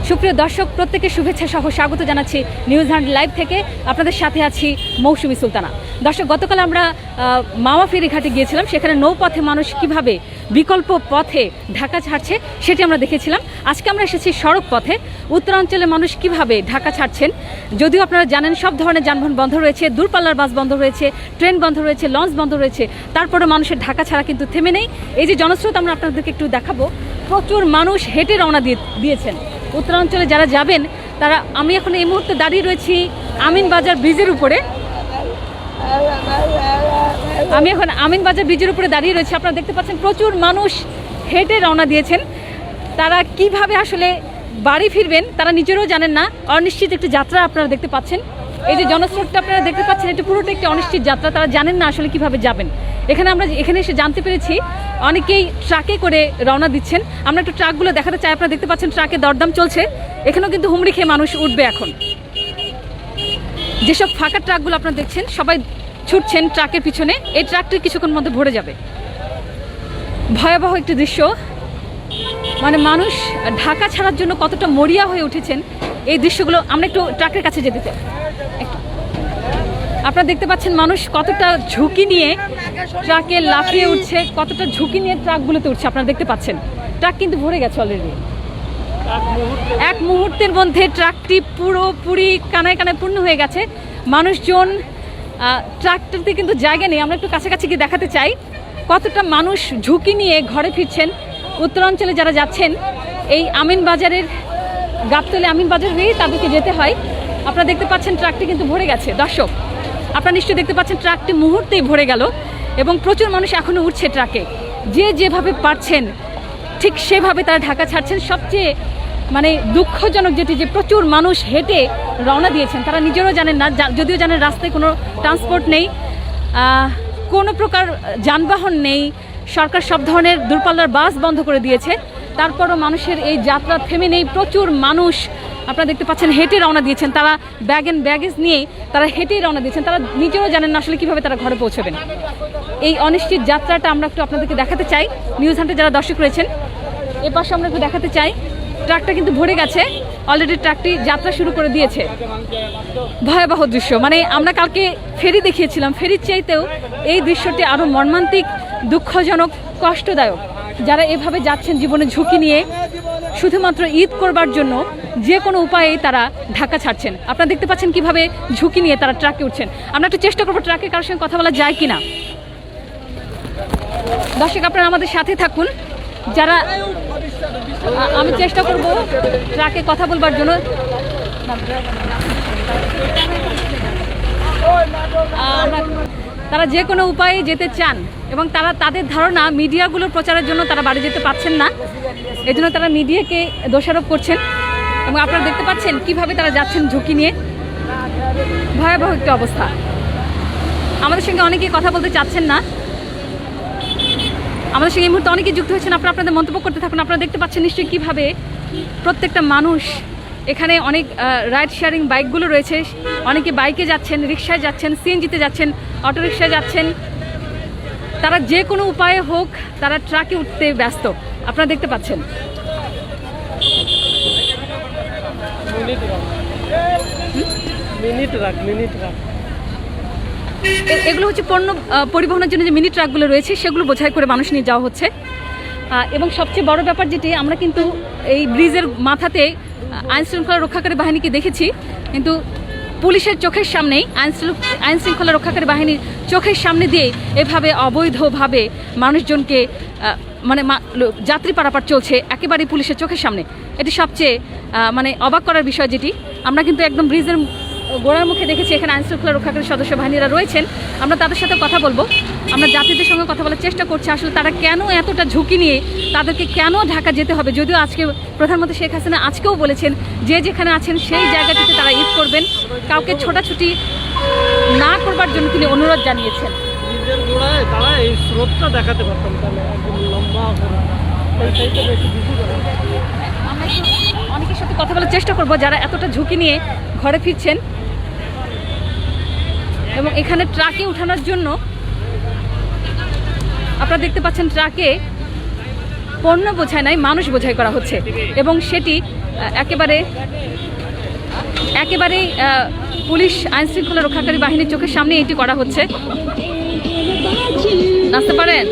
সুপ্রিয় দর্শক, প্রত্যেকে শুভেচ্ছা সহ স্বাগত জানাচ্ছি নিউজ হান্ট লাইভ থেকে। আপনাদের সাথে আছি মৌসুমী সুলতানা। দর্শক, গতকাল আমরা মাওয়া ফেরিঘাটে গিয়েছিলাম। সেখানে নৌপথে মানুষ কিভাবে বিকল্প পথে ঢাকা ছাড়ছে সেটি আমরা দেখেছিলাম। আজকে আমরা এসেছি সড়ক পথে। উত্তরাঞ্চলের মানুষ কিভাবে ঢাকা ছাড়ছেন, যদিও আপনারা জানেন সব ধরনের যানবাহন বন্ধ রয়েছে, দূরপাল্লার বাস বন্ধ রয়েছে, ট্রেন বন্ধ রয়েছে, লঞ্চ বন্ধ রয়েছে, তারপরে মানুষের ঢাকা ছাড়া কিন্তু থেমে নেই। এই যে জনস্রোত আমরা আপনাদেরকে একটু দেখাবো। প্রচুর মানুষ হেঁটে রওনা দিয়েছেন উত্তরাঞ্চলে যারা যাবেন তারা। আমি এখন এই মুহূর্তে দাঁড়িয়ে রয়েছি আমিনবাজার ব্রিজের উপরে। দাঁড়িয়ে রয়েছে। আপনারা দেখতে পাচ্ছেন প্রচুর মানুষ হেঁটে রওনা দিয়েছেন। তারা কিভাবে আসলে বাড়ি ফিরবেন তারা নিজেরাও জানেন না। অনিশ্চিত একটি যাত্রা আপনারা দেখতে পাচ্ছেন। এই যে জনস্রোতটা আপনারা দেখতে পাচ্ছেন, এটা পুরোটা একটি অনিশ্চিত যাত্রা। তারা জানেন না আসলে কিভাবে যাবেন। এখানে এসে জানতে পেরেছি অনেকেই ট্রাকে করে রওনা দিচ্ছেন। আমরা একটু ট্রাকগুলো দেখাতে চাই। আপনারা দেখতে পাচ্ছেন ট্রাকে দরদাম চলছে। এখানেও কিন্তু হুমড়ি খেয়ে মানুষ উঠবে। এখন যেসব ফাঁকা ট্রাকগুলো আপনারা দেখছেন সবাই ছুটছেন ট্রাকের পিছনে। এই ট্রাকটি কিছুক্ষণ মধ্যে ভরে যাবে। ভয়াবহ একটি দৃশ্য। মানে মানুষ ঢাকা ছাড়ার জন্য কতটা মরিয়া হয়ে উঠেছেন এই দৃশ্যগুলো। আমরা একটু ট্রাকের কাছে যেতে চাই। আপনারা দেখতে পাচ্ছেন মানুষ কতটা ঝুঁকি নিয়ে ট্রাকে লাফিয়ে উঠছে, কতটা ঝুঁকি নিয়ে ট্রাকগুলোতে উঠছে। আপনারা দেখতে পাচ্ছেন ট্রাক কিন্তু ভরে গেছে অলরেডি। এক মুহূর্তের মধ্যে ট্রাকটি পুরোপুরি কানায় কানায় পূর্ণ হয়ে গেছে। মানুষজন ট্রাকটাতে কিন্তু জায়গা নেই। আমরা একটু কাছাকাছি গিয়ে দেখাতে চাই কতটা মানুষ ঝুঁকি নিয়ে ঘরে ফিরছেন। উত্তরাঞ্চলে যারা যাচ্ছেন এই আমিনবাজারের গাবতলী আমিনবাজার হয়েই তাদেরকে যেতে হয়। আপনারা দেখতে পাচ্ছেন ট্রাকটি কিন্তু ভরে গেছে। দর্শক, আপনারা নিশ্চয়ই দেখতে পাচ্ছেন ট্রাকটি মুহূর্তেই ভরে গেল এবং প্রচুর মানুষ এখনও উঠছে ট্রাকে। যেভাবে পারছেন ঠিক সেভাবে তারা ঢাকা ছাড়ছেন। সবচেয়ে মানে দুঃখজনক যেটি, যে প্রচুর মানুষ হেঁটে রওনা দিয়েছেন। তারা নিজেরাও জানেন না, যদিও জানেন রাস্তায় কোনো ট্রান্সপোর্ট নেই, কোনো প্রকার যানবাহন নেই, সরকার সব ধরনের দূরপাল্লার বাস বন্ধ করে দিয়েছে, তারপরও মানুষের এই যাত্রা থেমে নেই। প্রচুর মানুষ আপনারা দেখতে পাচ্ছেন হেঁটে রওনা দিয়েছেন। তারা ব্যাগেজ নিয়ে তারা হেঁটেই রওনা দিয়েছেন। তারা নিজেরাও জানেন না আসলে কীভাবে তারা ঘরে পৌঁছবেন। এই অনিশ্চিত যাত্রাটা আমরা একটু আপনাদেরকে দেখাতে চাই। নিউজ হান্টে যারা দর্শক রয়েছেন এ পাশে আমরা একটু দেখাতে চাই। ট্রাকটা কিন্তু ভরে গেছে অলরেডি। ট্রাকটি যাত্রা শুরু করে দিয়েছে। ভয়াবহ দৃশ্য। মানে আমরা কালকে ফেরি দেখিয়েছিলাম, ফেরির চাইতেও এই দৃশ্যটি আরও মর্মান্তিক, দুঃখজনক, কষ্টদায়ক। যারা এভাবে যাচ্ছেন জীবনে ঝুঁকি নিয়ে শুধুমাত্র ঈদ করবার জন্য, যে কোনো উপায়ে তারা ঢাকা ছাড়ছেন। আপনারা দেখতে পাচ্ছেন কিভাবে ঝুঁকি নিয়ে তারা ট্রাকে উঠছেন। আমরা একটু চেষ্টা করবো ট্রাকে কারোর সঙ্গে কথা বলা যায় কিনা। দর্শক, আপনারা আমাদের সাথে থাকুন। যারা আমি চেষ্টা করব ট্রাকে কথা বলবার জন্য। তারা যে কোনো উপায়ে যেতে চান এবং তাদের ধারণা মিডিয়াগুলোর প্রচারের জন্য তারা বাড়ি যেতে পারছেন না, এজন্য তারা মিডিয়াকে দোষারোপ করছেন। এবং আপনারা দেখতে পাচ্ছেন কিভাবে তারা যাচ্ছেন ঝুঁকি নিয়ে। ভয়াবহ একটা অবস্থা। আমাদের সঙ্গে অনেকেই কথা বলতে চাচ্ছেন না। আমাদের সঙ্গে এই মুহূর্তে অনেকেই যুক্ত হয়েছেন। আপনাদের মন্তব্য করতে থাকুন। আপনারা দেখতে পাচ্ছেন নিশ্চয়ই কীভাবে প্রত্যেকটা মানুষ এখানে অনেক রাইড শেয়ারিং বাইকগুলো রয়েছে। অনেকে বাইকে যাচ্ছেন, রিক্সায় যাচ্ছেন, সিএনজিতে যাচ্ছেন, অটোরিক্সায় যাচ্ছেন। তারা যে কোনো উপায়ে হোক তারা ট্রাকে উঠতে ব্যস্ত। আপনারা দেখতে পাচ্ছেন। এগুলো হচ্ছে পণ্য পরিবহনের জন্য যে মিনি ট্রাকগুলো রয়েছে সেগুলো বোঝাই করে মানুষ নিয়ে যাওয়া হচ্ছে। এবং সবচেয়ে বড় ব্যাপার যেটি, আমরা কিন্তু এই ব্রিজের মাথাতে আইনশৃঙ্খলা রক্ষাকারী বাহিনীকে দেখেছি, কিন্তু পুলিশের চোখের সামনেই, আইনশৃঙ্খলা রক্ষাকারী বাহিনীর চোখের সামনে দিয়ে এভাবে অবৈধভাবে মানুষজনকে মানে যাত্রী পারাপার চলছে একেবারেই পুলিশের চোখের সামনে। এটি সবচেয়ে মানে অবাক করার বিষয় যেটি। আমরা কিন্তু একদম ব্রিজের গোড়ার মুখে দেখেছি এখানে আইনশৃঙ্খলা রক্ষাকারী সদস্য বাহিনীরা রয়েছেন। আমরা তাদের সাথে কথা বলবো। আমরা যাত্রীদের সঙ্গে কথা বলার চেষ্টা করছি আসলে তারা কেন এতটা ঝুঁকি নিয়ে, তাদেরকে কেন ঢাকা যেতে হবে। যদিও আজকে প্রধানমন্ত্রী শেখ হাসিনা আজকেও বলেছেন যে যেখানে আছেন সেই জায়গাটিতে তারা ঈদ করবেন, কাউকে ছোটাছুটি না করবার জন্য তিনি অনুরোধ জানিয়েছেন। তারা এই স্রোতটা দেখাতে পারতাম, তাহলে একদম লম্বা আমরা অনেকের সাথে কথা বলার চেষ্টা করবো যারা এতটা ঝুঁকি নিয়ে ঘরে ফিরছেন এবং এখানে ট্রাকে উঠানোর জন্য আপনারা দেখতে পাচ্ছেন ট্রাকে পণ্য বোঝাই নাই, মানুষ বোঝাই করা হচ্ছে এবং সেটি একেবারেই পুলিশ আইনশৃঙ্খলা রক্ষাকারী বাহিনীর চোখের সামনে এটি করা হচ্ছে। নাচতে পারেন?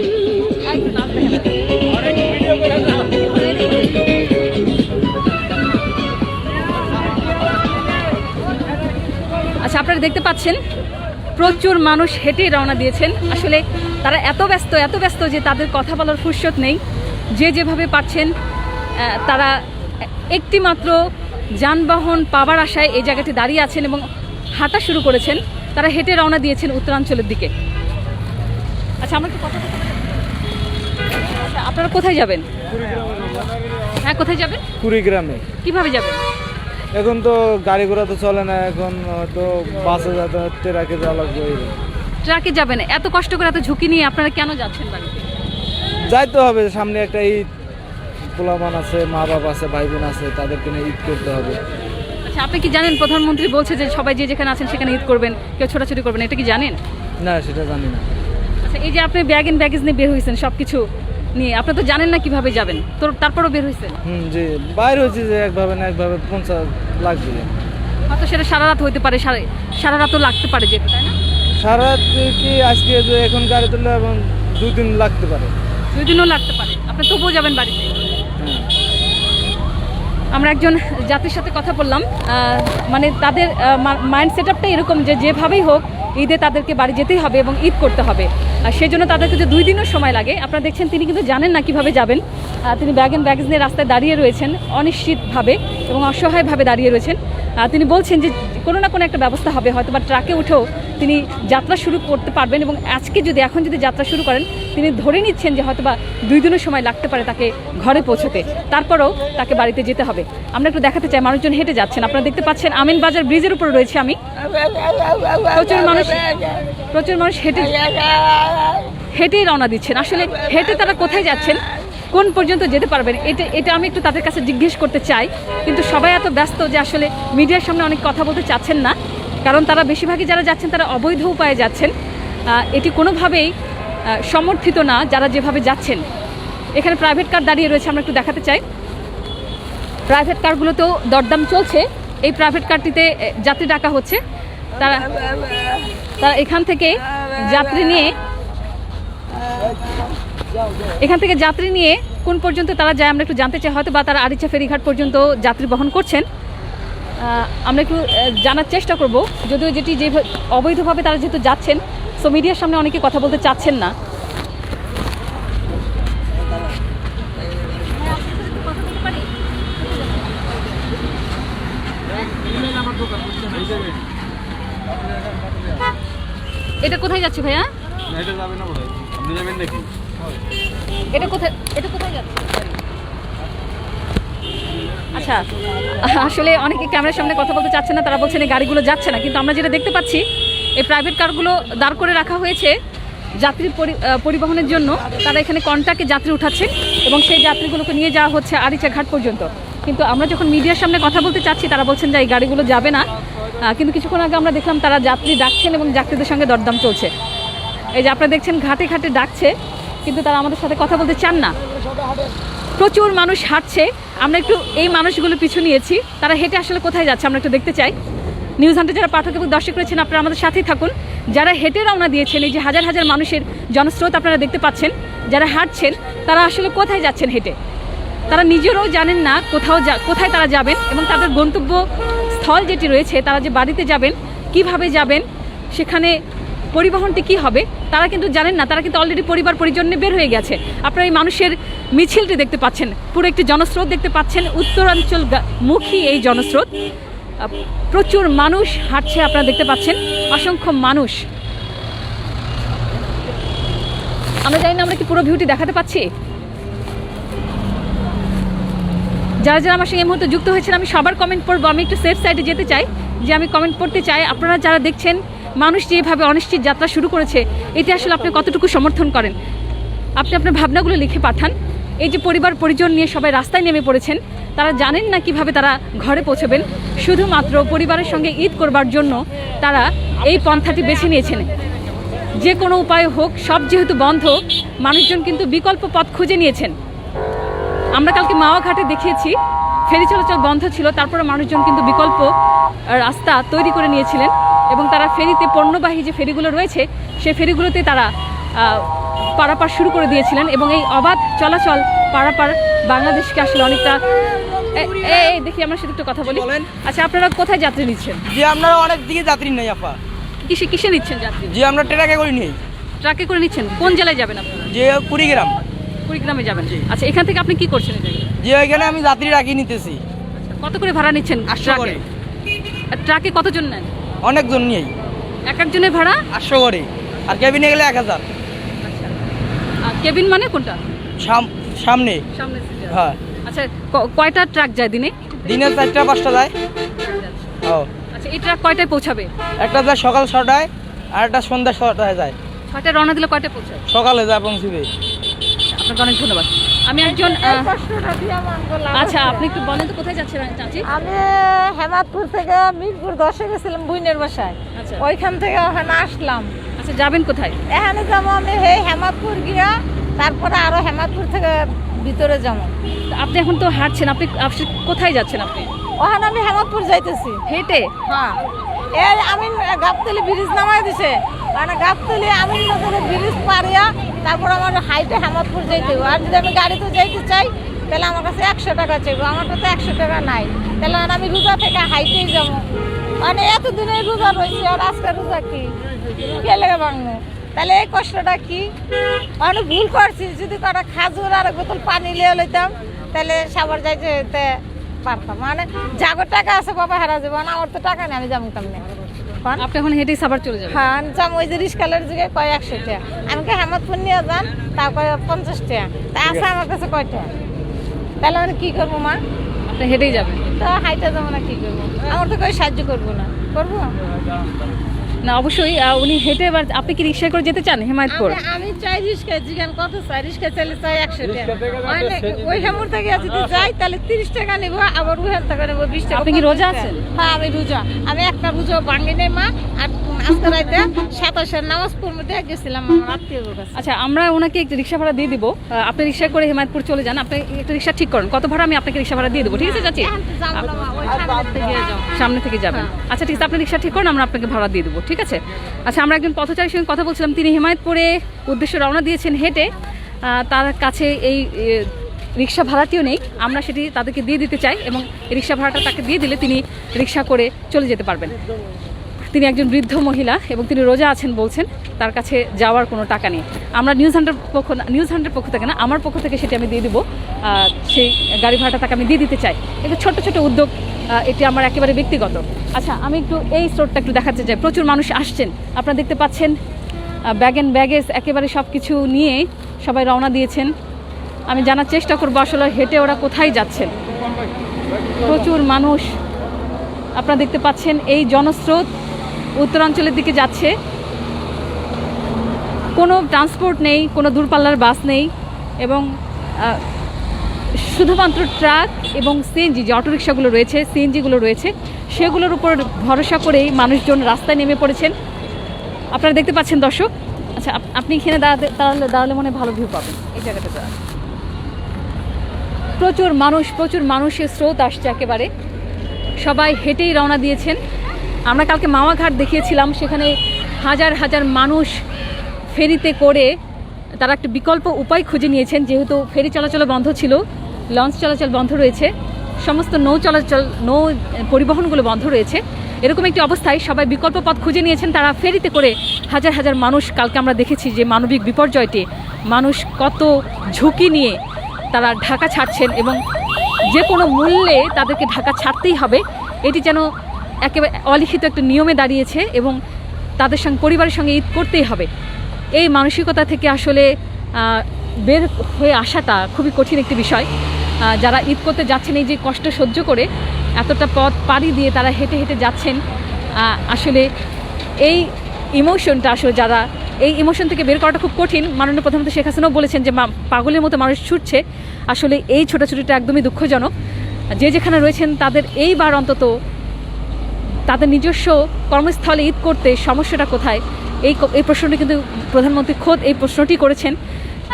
আচ্ছা, আপনারা দেখতে পাচ্ছেন প্রচুর মানুষ হেঁটে রওনা দিয়েছেন। আসলে তারা এত ব্যস্ত যে তাদের কথা বলার ফুরসত নেই। যে যেভাবে পারছেন তারা একটি মাত্র যানবাহন পাওয়ার আশায় এই জায়গাটি দাঁড়িয়ে আছেন এবং হাঁটা শুরু করেছেন। তারা হেঁটে রওনা দিয়েছেন উত্তরাঞ্চলের দিকে। আচ্ছা, আমরা একটু কথা বলতে পারি? আচ্ছা, আপনারা কোথায় যাবেন? হ্যাঁ, কোথায় যাবেন? কুড়িগ্রামে। কিভাবে যাবেন? এখন তো গাড়ি ঘোড়া তো চলে না, এখন তো বাসে ট্রাকে যাওয়া লাগবে। ট্রাকে যাবেন? এত কষ্ট করে এত ঝুঁকি নিয়ে আপনারা কেন যাচ্ছেন বাড়িতে? যাইতে হবে, সামনে একটা ঈদ, পোলাপান আছে, মা বাপ আছে, ভাই বোন আছে, তাদেরকে নিয়ে ঈদ করতে হবে। আচ্ছা, আপনি কি জানেন প্রধানমন্ত্রী বলছে যে সবাই যে যেখানে আছেন সেখানে ঈদ করবেন, কেউ ছোটাছুটি করবেন, এটা কি জানেন? না, সেটা জানি না। আচ্ছা, এই যে আপনি ব্যাগ এন্ড ব্যাগেজ নিয়ে বের হয়েছেন সব কিছু নিয়ে, আপনি তো জানেন না কিভাবে যাবেন, তো তারপরও বের হয়েছেন? জি, বাইরে হয়েছে যে একভাবে না একভাবে 50 লাগবে। হয়তো সেটা সারা রাত হইতে পারে, সারা রাতও লাগতে পারে যেতে, তাই না? সারা রাত কি আজকে যে এখন গাড়ি তুললে এবং 2 দিন লাগতে পারে। 2 দিনও লাগতে পারে, আপনি তবুও যাবেন বাড়িতে? হ্যাঁ। আমরা একজন যাত্রীর সাথে কথা বললাম, মানে তাদের মাইন্ড সেট আপটা এরকম যে যেভাবেই হোক ঈদে তাদেরকে বাড়ি যেতেই হবে এবং ঈদ করতে হবে। আর সেই জন্য তাদেরকে যে 2 দিনও সময় লাগে। আপনারা দেখছেন তিনি কিন্তু জানেন না কিভাবে যাবেন। তিনি ব্যাগ এন্ড ব্যাগেজ নিয়ে রাস্তায় দাঁড়িয়ে রয়েছেন অনিশ্চিতভাবে এবং অসহায়ভাবে দাঁড়িয়ে রয়েছেন। তিনি বলছেন যে কোনো না কোনো একটা ব্যবস্থা হবে, হয়তো বা ট্রাকে উঠেও তিনি যাত্রা শুরু করতে পারবেন এবং এখন যদি যাত্রা শুরু করেন তিনি ধরে নিচ্ছেন যে হয়তো বা 2 দিনও সময় লাগতে পারে তাকে ঘরে পৌঁছতে, তারপরেও তাকে বাড়িতে যেতে হবে। আমরা একটু দেখাতে চাই, মানুষজন হেঁটে যাচ্ছেন। আপনারা দেখতে পাচ্ছেন আমিনবাজার ব্রিজের উপর রয়েছে আমি, প্রচুর মানুষ হেঁটেই রওনা দিচ্ছেন। আসলে হেঁটে তারা কোথায় যাচ্ছেন, কোন পর্যন্ত যেতে পারবেন, এটা আমি একটু তাদের কাছে জিজ্ঞেস করতে চাই। কিন্তু সবাই এত ব্যস্ত যে আসলে মিডিয়ার সামনে অনেক কথা বলতে চাচ্ছেন না, কারণ তারা বেশিরভাগই যারা যাচ্ছেন তারা অবৈধ উপায়ে যাচ্ছেন। এটি কোনোভাবেই সমর্থিত না যারা যেভাবে যাচ্ছেন। এখানে প্রাইভেট কার দাঁড়িয়ে রয়েছে, আমরা একটু দেখাতে চাই। প্রাইভেট কারগুলোতেও দরদাম চলছে। এই প্রাইভেট কারটিতে যাত্রী ডাকা হচ্ছে। তারা এখান থেকে যাত্রী নিয়ে কোন পর্যন্ত তারা যায় আমরা একটু জানতে চাই। হয়তো বা তারা আরিচা ফেরিঘাট পর্যন্ত যাত্রী বহন করছেন। আমরা একটু জানার চেষ্টা করব, যদিও যেটি যে অবৈধভাবে তারা যেহেতু যাচ্ছেন, সো মিডিয়ার সামনে অনেকে কথা বলতে চাচ্ছেন না। এটা কোথায় যাচ্ছে ভাইয়া? এটা যাবে না বলে আপনি যাবেন নাকি? এটা কোথায় যাচ্ছে? আচ্ছা, আসলে অনেকে ক্যামেরার সামনে কথা বলতে চাচ্ছে না, তারা বলছেন এই গাড়িগুলো যাচ্ছে না। কিন্তু আমরা যেটা দেখতে পাচ্ছি এই প্রাইভেট কারগুলো দাঁড় করে রাখা হয়েছে যাত্রী পরিবহনের জন্য। তারা এখানে কন্টাকে যাত্রী উঠাচ্ছে এবং সেই যাত্রীগুলোকে নিয়ে যাওয়া হচ্ছে আরিচা ঘাট পর্যন্ত। কিন্তু আমরা যখন মিডিয়ার সামনে কথা বলতে চাচ্ছি তারা বলছেন যে এই গাড়িগুলো যাবে না। কিন্তু কিছুক্ষণ আগে আমরা দেখলাম তারা যাত্রী ডাকছেন এবং যাত্রীদের সঙ্গে দরদাম চলছে। এই যে আপনারা দেখছেন ঘাটে ঘাটে ডাকছে, কিন্তু তারা আমাদের সাথে কথা বলতে চান না। প্রচুর মানুষ হাঁটছে, আমরা একটু এই মানুষগুলোর পিছু নিয়েছি। তারা হেঁটে আসলে কোথায় যাচ্ছে আমরা একটু দেখতে চাই। নিউজ হান্টে যারা পাঠক এবং দর্শক রয়েছেন আপনারা আমাদের সাথেই থাকুন। যারা হেঁটে রওনা দিয়েছেন, এই যে হাজার হাজার মানুষের জনস্রোত আপনারা দেখতে পাচ্ছেন, যারা হাঁটছেন তারা আসলে কোথায় যাচ্ছেন হেঁটে, তারা নিজেরাও জানেন না কোথায় তারা যাবেন এবং তাদের গন্তব্য স্থল যেটি রয়েছে, তারা যে বাড়িতে যাবেন, কিভাবে যাবেন, সেখানে পরিবহনটি কি হবে তারা কিন্তু জানেন না। তারা কিন্তু অলরেডি পরিবার পরিজন নিয়ে বের হয়ে গেছে। আপনারা এই মানুষের মিছিলটি দেখতে পাচ্ছেন, পুরো একটি জনস্রোত দেখতে পাচ্ছেন, উত্তরাঞ্চল মুখী এই জনস্রোত। প্রচুর মানুষ হাঁটছে, আপনারা দেখতে পাচ্ছেন অসংখ্য মানুষ। আমরা জানি না আমরা কি পুরো ভিউটি দেখাতে পাচ্ছি। যারা যারা আমার সঙ্গে এই মুহূর্তে যুক্ত হয়েছেন আমি সবার কমেন্ট পড়বো। আমি একটু সেফ সাইডে যেতে চাই, যে আমি কমেন্ট পড়তে চাই আপনারা যারা দেখছেন মানুষ যেভাবে অনিশ্চিত যাত্রা শুরু করেছে এতে আসলে আপনি কতটুকু সমর্থন করেন। আপনি আপনার ভাবনাগুলো লিখে পাঠান। এই যে পরিবার পরিজন নিয়ে সবাই রাস্তায় নেমে পড়েছেন, তারা জানেন না কিভাবে তারা ঘরে পৌঁছবেন, শুধুমাত্র পরিবারের সঙ্গে ঈদ করবার জন্য তারা এই পন্থাটি বেছে নিয়েছেন। যে কোনো উপায় হোক, সব যেহেতু বন্ধ, মানুষজন কিন্তু বিকল্প পথ খুঁজে নিয়েছেন। আমরা কালকে মাওয়া ঘাটে দেখিয়েছি ফেরি চলাচল বন্ধ ছিল, তারপরে মানুষজন কিন্তু বিকল্প রাস্তা তৈরি করে নিয়েছিলেন এবং তারা ফেরিতে পণ্যবাহী যে ফেরিগুলো রয়েছে সেই ফেরিগুলোতে তারা পারাপার শুরু করে দিয়েছিলেন এবং এই অবাধ চলাচল পারাপার বাংলাদেশকে আসলে অনেকটা এই দেখি আমরা সেটা একটু কথা বলি। আচ্ছা, আপনারা কোথায় যাত্রী নিচ্ছেন? যে আমরা অনেক দিকে যাত্রী নেই আপা। কিসে কিসে নিচ্ছেন যাত্রী? যে আমরা ট্রাকে করে নিই। ট্রাকে করে নিচ্ছেন? কোন জেলায় যাবেন আপনারা? যে কুড়িগ্রাম। কুড়িগ্রামে যাবেন। আচ্ছা, এখান থেকে আপনি কি করছেন এই জায়গায়? যে ওইখানে আমি যাত্রী রাখি নিতেছি। কত করে ভাড়া নিচ্ছেন 800 করে। ট্রাকে কতজন নেন? অনেকজন নিই। এক একজনের ভাড়া 800 করে, আর কেবিনে গেলে 1000। আর কেবিন মানে কোনটা? সামনে। সামনে সিটে। হ্যাঁ। আচ্ছা, কয়টা ট্রাক যায় দিনে? দিনে 4টা 5টা যায়। ও আচ্ছা, এই ট্রাক কয়টায় পৌঁছাবে? একটা যায় সকাল 6টায়, আর একটা সন্ধ্যা 6টায় যায়। 6টায় রওনা দিলে কয়টায় পৌঁছাবে? সকালে যায় পৌঁছবে। আপনাকে অনেক ধন্যবাদ। আমি একজন আচ্ছা, আপনি একটু বলেন তো কোথায় যাচ্ছেন চাচি? আমি হেমাদপুর থেকে মিরপুর 10-এ গেছিলাম বুইনের বাসায়। আচ্ছা ওইখান থেকে ওখানে আসলাম। আচ্ছা, যাবেন কোথায়? এখানে যাবো আমি হেমাদপুর গিয়া, তারপরে আরো হেমাদপুর থেকে ভিতরে যাবো। আপনি এখন তো হাঁটছেন, আপনি কোথায় যাচ্ছেন? আপনি ওখানে আমি হেমাদপুর যাইতেছি হেঁটে? হ্যাঁ, এই আমি গাবতলি ব্রিজ নামাই দিছে, মানে গাবতলি আমি ব্রিজ পারিয়া তারপর আমার হাইটে হেমাদপুর যাইতে হবে। আর যদি আমি গাড়িতে যাইতে চাই তাহলে আমার কাছে 100 টাকা চাইবো, আমার তো 100 টাকা নাই। তাহলে আমি রোজা থেকে হাইটেই যাবো, মানে এতদিনে রোজা রয়েছে আর আজকে রোজা কি খেলে ভাঙবো, তাহলে এই কষ্টটা কি? অনেক ভুল করছি, যদি কটা খাজুর আর বোতল পানি লিয়ে লইতাম তাহলে সবার যাইতে পারতাম। মানে জাগর টাকা আছে বাবা হারা যাবো, আমার তো টাকা নেই, আমি যাবো কেমনে? আপনি এখন হেঁটেই সাবার চলে যাবেন? হ্যাঁ, যাম। ওই যে রিস্কালের যুগে কয় 100 টাকা, আমাকে হেমতপুর নিয়ে যান তা কয় 50 টাকা, তা আছে আমার কাছে কয়টা? তাহলে আমি কি করবো মা? আপনি হেঁটেই যাবেন? তা হাইটা যাবো না, কি করবো? আমার তো কেউ সাহায্য করবো না, করবো না অবশ্যই উনি হেঁটে। এবার আপনি কি রিক্সা করে যেতে চান হেমায়তপুর? আমি চাই রিস্কা, জিগান কত চাই? রিস্কা চাইলে চাই 100 টাকা। ওই হেমর থেকে যদি যাই তাহলে 30 টাকা নিব, আবার ওখান থেকে নেবো 20 টাকা। আপনি কি রোজা আছেন? হ্যাঁ, আমি রোজা। আমি একটা রোজা ভাঙি নেই মা। আর আজকে রাইতে 27-এর নামাজ পড়তে গেছিলাম আমার আত্মীয়র কাছে। আচ্ছা, আমরা ওনাকে একটা রিক্সা ভাড়া দিয়ে দিব। আপনি রিক্সা করে হেমায়তপুর চলে যান, আপনি একটা রিক্সা ঠিক করেন, কত ভাড়া আমি আপনাকে রিক্সা ভাড়া দিয়ে দেবো, ঠিক আছে চাচি? এখন তো যাবো না মা, ওই সামনের থেকে যাও। সামনে থেকে যাবেন? আচ্ছা ঠিক আছে, আপনি রিক্সা ঠিক করেন, আমরা আপনাকে ভাড়া দিয়ে দেবো, ঠিক আছে? আচ্ছা, আমরা একজন পথচারীর সঙ্গে কথা বলছিলাম, তিনি হেমায়তপুরে উদ্দেশ্যে রওনা দিয়েছেন হেঁটে। তার কাছে এই রিক্সা ভাড়াটিও নেই, আমরা সেটি তাদেরকে দিয়ে দিতে চাই এবং রিক্সা ভাড়াটা তাকে দিয়ে দিলে তিনি রিক্সা করে চলে যেতে পারবেন। তিনি একজন বৃদ্ধ মহিলা এবং তিনি রোজা আছেন বলছেন, তার কাছে যাওয়ার কোনো টাকা নেই। আমরা নিউজ হান্টের পক্ষ থেকে না, আমার পক্ষ থেকে সেটি আমি দিয়ে দেবো। সেই গাড়ি ভাড়াটা তাকে আমি দিয়ে দিতে চাই। একটু ছোট ছোট উদ্যোগ, এটি আমার একেবারে ব্যক্তিগত। আচ্ছা, আমি একটু এই স্টোরটা একটু দেখাতে চাই। প্রচুর মানুষ আসছেন, আপনারা দেখতে পাচ্ছেন, ব্যাগ অ্যান্ড ব্যাগেজ একেবারে সব কিছু নিয়ে সবাই রওনা দিয়েছেন। আমি জানার চেষ্টা করবো আসলে হেঁটে ওরা কোথায় যাচ্ছেন। প্রচুর মানুষ আপনারা দেখতে পাচ্ছেন, এই জনস্রোত উত্তরাঞ্চলের দিকে যাচ্ছে। কোনো ট্রান্সপোর্ট নেই, কোনো দূরপাল্লার বাস নেই এবং শুধুমাত্র ট্রাক এবং সিএনজি, যে অটোরিকশাগুলো রয়েছে, সিএনজিগুলো রয়েছে, সেগুলোর উপর ভরসা করেই মানুষজন রাস্তায় নেমে পড়েছেন। আপনারা দেখতে পাচ্ছেন দর্শক। আচ্ছা, আপনি এখানে দাঁড়ালে মনে ভালো ভিউ পাবেন এই জায়গাটা। প্রচুর মানুষের স্রোত আসছে একেবারে, সবাই হেঁটেই রওনা দিয়েছেন। আমরা কালকে মাওয়া ঘাট দেখিয়েছিলাম, সেখানে হাজার হাজার মানুষ ফেরিতে করে তারা একটা বিকল্প উপায় খুঁজে নিয়েছেন। যেহেতু ফেরি চলাচল বন্ধ ছিল, লঞ্চ চলাচল বন্ধ রয়েছে, সমস্ত নৌ পরিবহনগুলো বন্ধ রয়েছে, এরকম একটি অবস্থায় সবাই বিকল্প পথ খুঁজে নিয়েছেন। তারা ফেরিতে করে হাজার হাজার মানুষ, কালকে আমরা দেখেছি যে মানবিক বিপর্যয়টি মানুষ কত ঝুঁকি নিয়ে তারা ঢাকা ছাড়ছেন এবং যে কোনো মূল্যে তাদেরকে ঢাকা ছাড়তেই হবে, এটি যেন একেবারে অলিখিত একটা নিয়মে দাঁড়িয়েছে এবং তাদের সঙ্গে পরিবারের সঙ্গে ঈদ করতেই হবে। এই মানসিকতা থেকে আসলে বের হয়ে আসাটা খুবই কঠিন একটি বিষয়। যারা ঈদ করতে যাচ্ছেন, এই যে কষ্ট সহ্য করে এতটা পথ পাড়ি দিয়ে তারা হেঁটে হেঁটে যাচ্ছেন, আসলে এই ইমোশনটা আসলে যারা এই ইমোশন থেকে বের করাটা খুব কঠিন। মাননীয় প্রধানমন্ত্রী শেখ হাসিনাও বলেছেন যে পাগলের মতো মানুষ ছুটছে। আসলে এই ছোটাছুটিটা একদমই দুঃখজনক। যে যেখানে রয়েছেন তাদের এইবার অন্তত তাদের নিজস্ব কর্মস্থলে ঈদ করতে সমস্যাটা কোথায়, এই প্রশ্নটি কিন্তু প্রধানমন্ত্রী খোদ এই প্রশ্নটি করেছেন।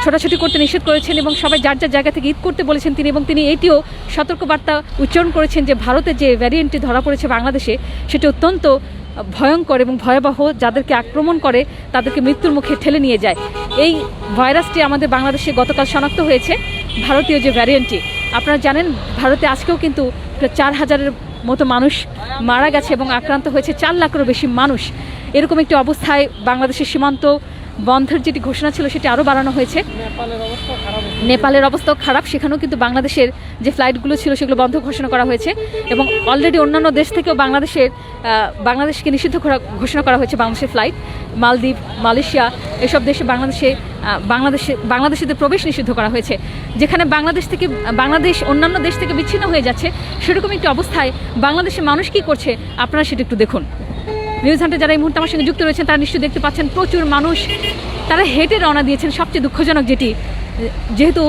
ছোটাছুটি করতে নিষেধ করেছেন এবং সবাই যার যার জায়গা থেকে ঈদ করতে বলেছেন তিনি, এবং তিনি এটিও সতর্কবার্তা উচ্চারণ করেছেন যে ভারতে যে ভ্যারিয়েন্টটি ধরা পড়েছে বাংলাদেশে সেটি অত্যন্ত ভয়ঙ্কর এবং ভয়াবহ, যাদেরকে আক্রমণ করে তাদেরকে মৃত্যুর মুখে ঠেলে নিয়ে যায়। এই ভাইরাসটি আমাদের বাংলাদেশে গতকাল শনাক্ত হয়েছে, ভারতীয় যে ভ্যারিয়েন্টটি। আপনারা জানেন ভারতে আজকেও কিন্তু প্রায় 4,000-এর মতো মানুষ মারা গেছে এবং আক্রান্ত হয়েছে 4 লাখেরও বেশি মানুষ। এরকম একটি অবস্থায় বাংলাদেশের সীমান্ত বন্ধের যেটি ঘোষণা ছিল সেটি আরও বাড়ানো হয়েছে। নেপালের অবস্থাও খারাপ, সেখানেও কিন্তু বাংলাদেশের যে ফ্লাইটগুলো ছিল সেগুলো বন্ধ ঘোষণা করা হয়েছে এবং অলরেডি অন্যান্য দেশ থেকেও বাংলাদেশকে নিষিদ্ধ ঘোষণা করা হয়েছে বাংলাদেশের ফ্লাইট। মালদ্বীপ, মালয়েশিয়া এসব দেশে বাংলাদেশিদের প্রবেশ নিষিদ্ধ করা হয়েছে। যেখানে বাংলাদেশ অন্যান্য দেশ থেকে বিচ্ছিন্ন হয়ে যাচ্ছে, সেরকম একটি অবস্থায় বাংলাদেশের মানুষ কী করছে আপনারা সেটা একটু দেখুন। নিউজ হান্টে যারা এই মুহূর্তে আমার সঙ্গে যুক্ত রয়েছেন তারা নিশ্চয়ই দেখতে পাচ্ছেন প্রচুর মানুষ তারা হেঁটে রওনা দিয়েছেন। সবচেয়ে দুঃখজনক যেহেতু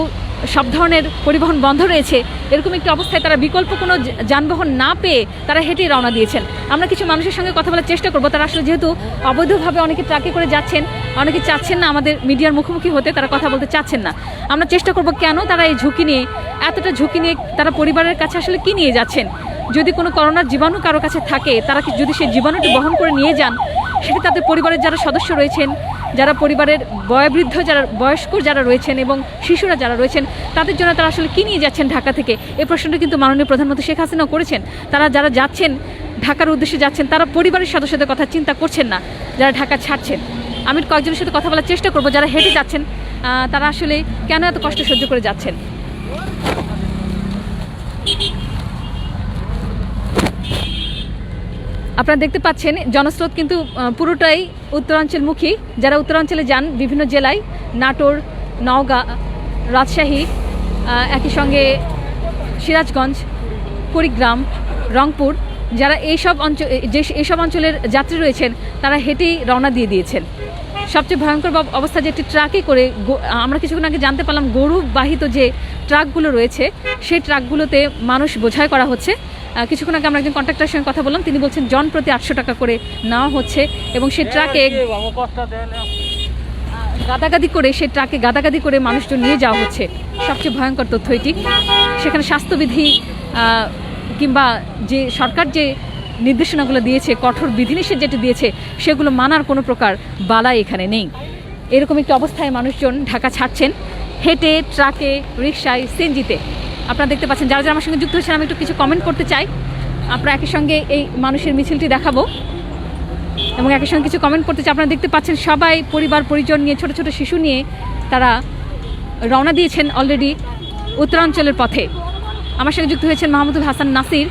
সব ধরনের পরিবহন বন্ধ রয়েছে, এরকম একটি অবস্থায় তারা বিকল্প কোনো যানবাহন না পেয়ে তারা হেঁটেই রওনা দিয়েছেন। আমরা কিছু মানুষের সঙ্গে কথা বলার চেষ্টা করব। তারা আসলে যেহেতু অবৈধভাবে অনেকে ট্রাকে করে যাচ্ছেন, অনেকে চাচ্ছেন না আমাদের মিডিয়ার মুখোমুখি হতে, তারা কথা বলতে চাচ্ছেন না। আমরা চেষ্টা করব কেন তারা এই এতটা ঝুঁকি নিয়ে তারা পরিবারের কাছে আসলে কি নিয়ে যাচ্ছেন। যদি কোনো করোনার জীবাণু কারো কাছে থাকে, তারা যদি সেই জীবাণুটি বহন করে নিয়ে যান, সেটি তাদের পরিবারের যারা সদস্য রয়েছেন, যারা পরিবারের বয়োবৃদ্ধ বয়স্ক যারা রয়েছেন এবং শিশুরা যারা রয়েছেন, তাদের জন্য তারা আসলে কী নিয়ে যাচ্ছেন ঢাকা থেকে, এই প্রশ্নটা কিন্তু মাননীয় প্রধানমন্ত্রী শেখ হাসিনাও করেছেন। তারা যারা যাচ্ছেন ঢাকার উদ্দেশ্যে যাচ্ছেন, তারা পরিবারের সদস্যদের কথা চিন্তা করছেন না যারা ঢাকা ছাড়ছেন। আমি কয়েকজনের সাথে কথা বলার চেষ্টা করব যারা হেঁটে যাচ্ছেন, তারা আসলে কেন এত কষ্ট সহ্য করে যাচ্ছেন। আপনারা দেখতে পাচ্ছেন জনস্রোত কিন্তু পুরোটাই উত্তরাঞ্চলমুখী। যারা উত্তরাঞ্চলে যান বিভিন্ন জেলায়, নাটোর, নওগাঁ, রাজশাহী, একই সঙ্গে সিরাজগঞ্জ, কুড়িগ্রাম, রংপুর, যারা এইসব অঞ্চলের যাত্রী রয়েছেন তারা হেঁটেই রওনা দিয়ে দিয়েছেন। সবচেয়ে ভয়ঙ্কর অবস্থা যে একটি ট্রাকে করে, আমরা কিছুক্ষণ আগে জানতে পারলাম গরুবাহিত যে ট্রাকগুলো রয়েছে সেই ট্রাকগুলোতে মানুষ বোঝাই করা হচ্ছে। কিছুক্ষণ আগে আমরা একজন কন্ট্রাক্টরের সঙ্গে কথা বললাম, তিনি বলছেন জন প্রতি 800 টাকা করে নেওয়া হচ্ছে এবং সেই ট্রাকে গাদাগাদি করে মানুষজন নিয়ে যাওয়া হচ্ছে। সবচেয়ে ভয়ঙ্কর তথ্য এটি। সেখানে স্বাস্থ্যবিধি কিংবা যে সরকার যে নির্দেশনাগুলো দিয়েছে, কঠোর বিধিনিষেধ যেটি দিয়েছে, সেগুলো মানার কোনো প্রকার বালাই এখানে নেই। এরকম একটি অবস্থায় মানুষজন ঢাকা ছাড়ছেন হেঁটে, ট্রাকে, রিকশায়, সিএনজিতে। আপনারা দেখতে পাচ্ছেন যারা যারা আমার সঙ্গে যুক্ত হয়েছেন, আমি একটু কিছু কমেন্ট করতে চাই। আমরা একই সঙ্গে এই মানুষের মিছিলটি দেখাবো এবং একই সঙ্গে কিছু কমেন্ট করতে চাই। আপনারা দেখতে পাচ্ছেন সবাই পরিবার পরিজন নিয়ে, ছোট ছোট শিশু নিয়ে তারা রওনা দিয়েছেন অলরেডি উত্তরাঞ্চলের পথে। আমার সঙ্গে যুক্ত হয়েছেন মাহমুদুল হাসান নাসির,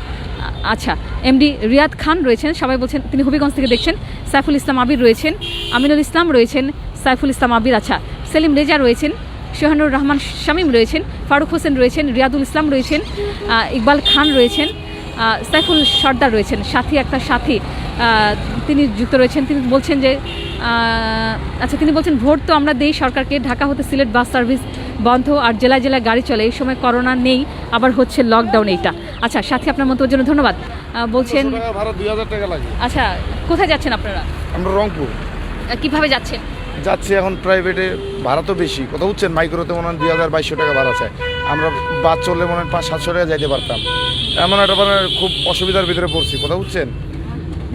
আচ্ছা এমডি রিয়াদ খান রয়েছেন, সবাই বলছেন তিনি হবিগঞ্জ থেকে দেখছেন। সাইফুল ইসলাম আবির রয়েছেন, আমিনুল ইসলাম রয়েছেন, সাইফুল ইসলাম আবির, আচ্ছা সেলিম রেজা রয়েছেন, সোহানুর রহমান শামীম রয়েছেন, ফারুক হোসেন রয়েছেন, রিয়াদুল ইসলাম রয়েছেন, ইকবাল খান রয়েছেন, সাইফুল সর্দার রয়েছেন, সাথী তিনি যুক্ত রয়েছেন। তিনি বলছেন যে তিনি বলছেন ভোট তো আমরা দেই সরকারকে, ঢাকা হতে সিলেট বাস সার্ভিস বন্ধ আর জেলায় জেলায় গাড়ি চলে, এই সময় করোনা নেই, আবার হচ্ছে লকডাউন। এইটা আচ্ছা সাথী, আপনার মন্তব্যের জন্য ধন্যবাদ। বলছেন ভাড়া 2000 টাকা লাগে। আচ্ছা কোথায় যাচ্ছেন আপনারা? আমরা রংপুর। কিভাবে যাচ্ছেন? যাচ্ছি এখন প্রাইভেটে, ভাড়া তো বেশি, কথা বুঝছেন। মাইক্রোতে মনে হয় 2200 টাকা ভাড়া চায়। আমরা বাস চললে মনে হয় 500-700 টাকা যাইতে পারতাম। এমন একটা মানে খুব অসুবিধার ভিতরে পড়ছি, কথা বুঝছেন।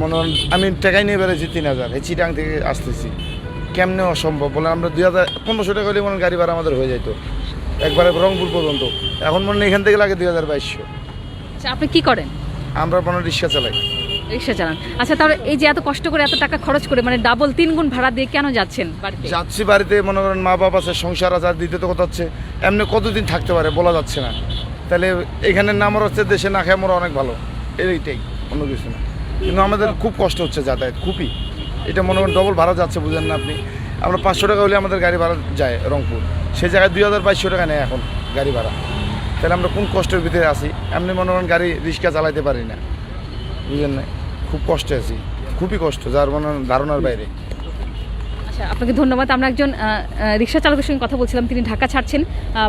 মনে হয় আমি টাকাই নিয়ে বেড়েছি 3000, এই চিটাং থেকে আসতেছি, কেমনে অসম্ভব বলে। আমরা 1500 টাকা হলে মনে গাড়ি ভাড়া আমাদের হয়ে যেত একবারে রংপুর পর্যন্ত। এখন মনে হয় এখান থেকে লাগে 2200। আচ্ছা আপনি কি করেন? আমরা মনে রিক্সা চালাই। রিক্সা চালান, আচ্ছা তাহলে এই যে এত কষ্ট করে এত টাকা খরচ করে মানে ডাবল 3 গুণ ভাড়া দিয়ে কেন যাচ্ছেন বাড়িতে? যাচ্ছি বাড়িতে, মনে করেন মা বাবা আছে, সংসার আছে, আর দিতে তো কথা হচ্ছে। এমনি কতদিন থাকতে পারে বলা যাচ্ছে না। তাহলে এখানে নামার হচ্ছে দেশে না খায় মরা অনেক ভালো, এইটাই, অন্য কিছু না। কিন্তু আমাদের খুব কষ্ট হচ্ছে যাতায়াত, খুবই। এটা মনে করেন ডবল ভাড়া যাচ্ছে, বুঝেন না আপনি। আমরা 500 টাকা হলে আমাদের গাড়ি ভাড়া যায় রংপুর, সেই জায়গায় 2200 টাকা নেয় এখন গাড়ি ভাড়া। তাহলে আমরা কোন কষ্টের ভিতরে আছি। এমনি মনে করেন গাড়ি রিক্সা চালাইতে পারি না, বুঝলেন না। খুব কষ্টে আছি, খুবই কষ্ট, যার মনে ধারণার বাইরে। আচ্ছা আপনাকে ধন্যবাদ। আমরা একজন রিক্সা চালকের সঙ্গে কথা বলছিলাম, তিনি ঢাকা ছাড়ছেন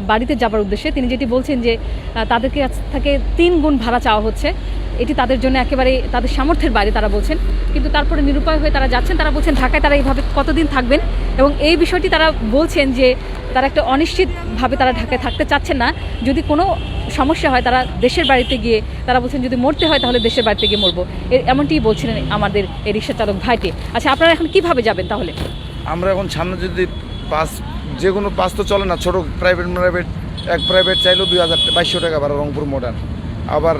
বাড়িতে যাবার উদ্দেশ্যে। তিনি যেটি বলছেন যে তাদেরকে থেকে 3 গুণ ভাড়া চাওয়া হচ্ছে, এটি তাদের জন্য একেবারে তাদের সামর্থ্যের বাইরে তারা বলছেন। কিন্তু তারপরে নিরুপায় হয়ে তারা যাচ্ছেন। তারা বলছেন ঢাকায় তারা এইভাবে কতদিন থাকবেন এবং এই বিষয়টি তারা বলছেন যে তারা একটা অনিশ্চিতভাবে তারা ঢাকায় থাকতে চাচ্ছেন না। যদি কোনো সমস্যা হয় তারা দেশের বাড়িতে গিয়ে, তারা বলছেন যদি মরতে হয় তাহলে দেশের বাড়িতে গিয়ে মরবো, এমনটিই বলছিলেন আমাদের এই রিক্সা চালক ভাইটি। আচ্ছা, আপনারা এখন কিভাবে যাবেন তাহলে? আমরা এখন সামনে যদি বাস, যে কোনো বাস তো চলে না, ছোটো প্রাইভেট এক প্রাইভেট চাইলেও 2200 টাকা ভাড়া রংপুর মডার্ন, আবার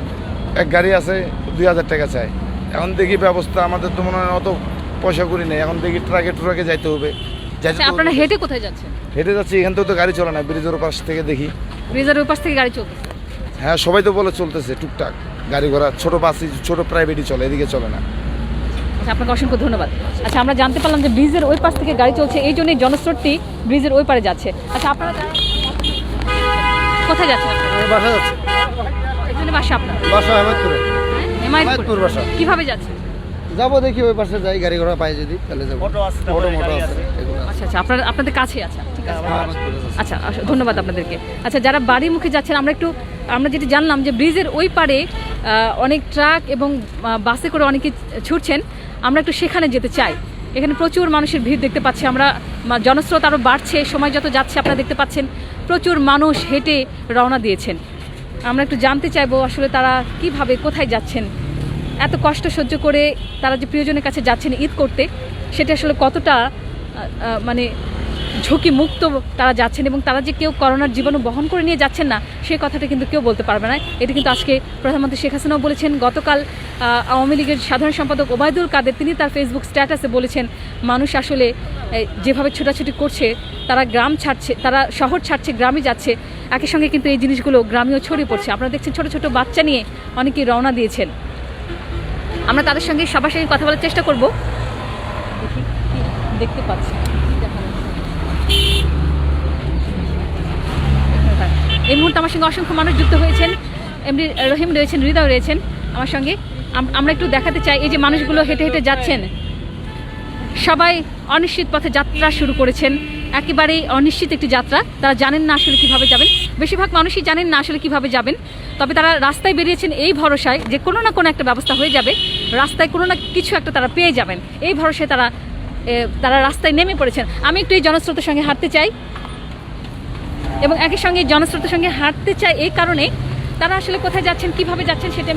এক গাড়ি আছে 2000 টাকা চাই। এখন দেখি ব্যবস্থা, আমাদের তো মনে হয় অত পয়সা করি নেই, এখন দেখি ট্রাকে যাইতে হবে। আচ্ছা, আপনারা হেঁটে কোথায় যাচ্ছেন? হেঁটে যাচ্ছি, এখান থেকে তো গাড়ি চলে না, ব্রিজের পাশ থেকে দেখি। ব্রিজের ওই পাশ থেকে গাড়ি চলতেছে? হ্যাঁ, সবাই তো বলে চলতেছে টুকটাক গাড়ি ঘোড়া, ছোটো বাসই, ছোটো প্রাইভেটই চলে, এদিকে চলে না। আচ্ছা, আপনাকে অসংখ্য ধন্যবাদ। আচ্ছা, আমরা জানতে পারলাম যে ব্রিজের ওই পাশ থেকে গাড়ি চলছে, এই জন্যই জনস্রোতটি ব্রিজের ওই পারে যাচ্ছে। আচ্ছা, আপনারা কোথায় যাচ্ছেন? বাসা যাচ্ছে, এখানে বাসা আপনার? বাসা হেমায়তপুরে। হেমায়তপুর বাসা। কিভাবে যাচ্ছেন? যাবো, দেখি ওই পাশে যাই, গাড়ি ঘোড়া পাই যদি তাহলে যাবো। মোটো আছে এগুলো। আচ্ছা আচ্ছা, আপনাদের কাছেই আছে, ঠিক আছে। হেমায়তপুরে যাচ্ছি। আচ্ছা, ধন্যবাদ আপনাদেরকে। আচ্ছা, যারা বাড়ি মুখে যাচ্ছেন, আমরা যেটি জানলাম যে ব্রিজের ওই পারে অনেক ট্রাক এবং বাসে করে অনেকে ছুটছেন। আমরা একটু সেখানে যেতে চাই। এখানে প্রচুর মানুষের ভিড় দেখতে পাচ্ছি আমরা, জনস্রোত আরও বাড়ছে, সময় যত যাচ্ছে আপনারা দেখতে পাচ্ছেন প্রচুর মানুষ হেঁটে রওনা দিয়েছেন। আমরা একটু জানতে চাইবো আসলে তারা কিভাবে, কোথায় যাচ্ছেন, এত কষ্ট সহ্য করে তারা যে প্রিয়জনের কাছে যাচ্ছেন ঈদ করতে, সেটা আসলে কতটা মানে ঝুঁকি মুক্ত তারা যাচ্ছেন, এবং তারা যে কেউ করোনার জীবাণু বহন করে নিয়ে যাচ্ছেন না সেই কথাটা কিন্তু কেউ বলতে পারবে না। এটি কিন্তু আজকে প্রধানমন্ত্রী শেখ হাসিনাও বলেছেন। গতকাল আওয়ামী লীগের সাধারণ সম্পাদক ওবায়দুল কাদের তিনি তার ফেসবুক স্ট্যাটাসে বলেছেন মানুষ আসলে যেভাবে ছোটাছুটি করছে, তারা গ্রাম ছাড়ছে, তারা শহর ছাড়ছে, গ্রামে যাচ্ছে, একই সঙ্গে কিন্তু এই জিনিসগুলো গ্রামেও ছড়িয়ে পড়ছে। আপনারা দেখছেন ছোট ছোট বাচ্চা নিয়ে অনেকেই রওনা দিয়েছেন। আমরা তাদের সঙ্গে সবার সঙ্গে কথা বলার চেষ্টা করব। দেখি কি দেখতে পাচ্ছি। এই মুহূর্তে আমার সঙ্গে অসংখ্য মানুষ যুক্ত হয়েছেন। এমডি রহিম রয়েছেন, হৃদয় রয়েছেন আমার সঙ্গে। আমরা একটু দেখাতে চাই এই যে মানুষগুলো হেঁটে হেঁটে যাচ্ছেন, সবাই অনিশ্চিত পথে যাত্রা শুরু করেছেন। একেবারেই অনিশ্চিত একটি যাত্রা, তারা জানেন না আসলে কিভাবে যাবেন। বেশিরভাগ মানুষই জানেন না আসলে কিভাবে যাবেন, তবে তারা রাস্তায় বেরিয়েছেন এই ভরসায় যে কোনো না কোনো একটা ব্যবস্থা হয়ে যাবে, রাস্তায় কোনো না কিছু একটা তারা পেয়ে যাবেন, এই ভরসায় তারা রাস্তায় নেমে পড়েছেন। আমি একটু এই জনস্রোতের সঙ্গে হাঁটতে চাই, এবং একই সঙ্গে জনস্রোতের সঙ্গে হাঁটতে চাই এই কারণে তারা আসলে কোথায় যাচ্ছেন, কিভাবে যাচ্ছেন সেটা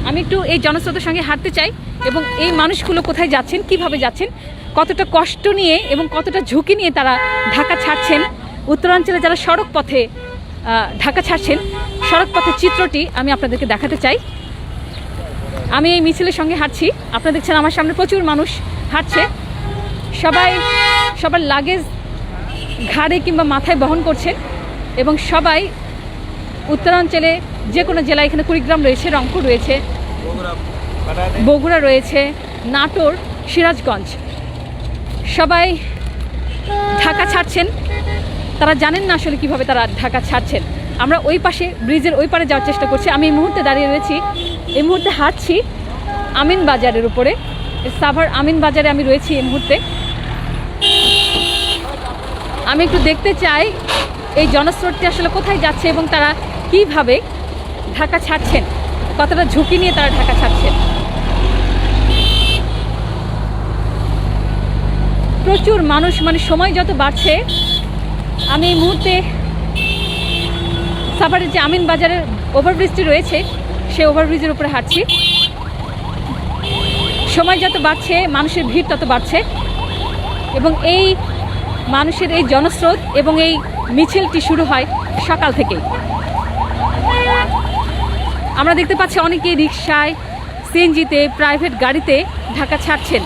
আমি একটু এই জনস্রোতের সঙ্গে হাঁটতে চাই, এবং এই মানুষগুলো কোথায় যাচ্ছেন, কিভাবে যাচ্ছেন, কতটা কষ্ট নিয়ে এবং কতটা ঝুঁকি নিয়ে তারা ঢাকা ছাড়ছেন। উত্তরাঞ্চলে যারা সড়ক পথে ঢাকা ছাড়ছেন, সড়ক পথের চিত্রটি আমি আপনাদেরকে দেখাতে চাই। আমি এই মিছিলের সঙ্গে হাঁটছি, আপনারা দেখছেন আমার সামনে প্রচুর মানুষ হাঁটছে, সবার লাগেজ ঘাড়ে কিংবা মাথায় বহন করছেন, এবং সবাই উত্তরাঞ্চলে যে কোনো জেলা, এখানে কুড়িগ্রাম রয়েছে, রংপুর রয়েছে, বগুড়া রয়েছে, নাটোর, সিরাজগঞ্জ, সবাই ঢাকা ছাড়ছেন। তারা জানেন না আসলে কিভাবে তারা ঢাকা ছাড়ছেন। আমরা ওই পাশে ব্রিজের ওই পারে যাওয়ার চেষ্টা করছি। আমি এই মুহূর্তে দাঁড়িয়ে রয়েছি, এই মুহূর্তে হাঁটছি আমিন বাজারের উপরে, সাভার আমিন বাজারে আমি রয়েছি এই মুহূর্তে। আমি একটু দেখতে চাই এই জনস্রোতটি আসলে কোথায় যাচ্ছে এবং তারা কিভাবে ঢাকা ছাড়ছেন, কতটা ঝুঁকি নিয়ে তারা ঢাকা ছাড়ছেন। প্রচুর মানুষ, মানে সময় যত বাড়ছে, আমি এই মুহূর্তে সাভারের যে আমিন বাজারের ওভারব্রিজটি রয়েছে সেই ওভারব্রিজের উপরে হাঁটছি। সময় যত বাড়ছে মানুষের ভিড় তত বাড়ছে, এবং এই মানুষের এই জনস্রোত এবং এই মিছিলটি শুরু হয় সকাল থেকেই। আমরা দেখতে পাচ্ছি অনেকেই রিকশায়, সিএনজিতে, প্রাইভেট গাড়িতে ঢাকা ছাড়ছেন।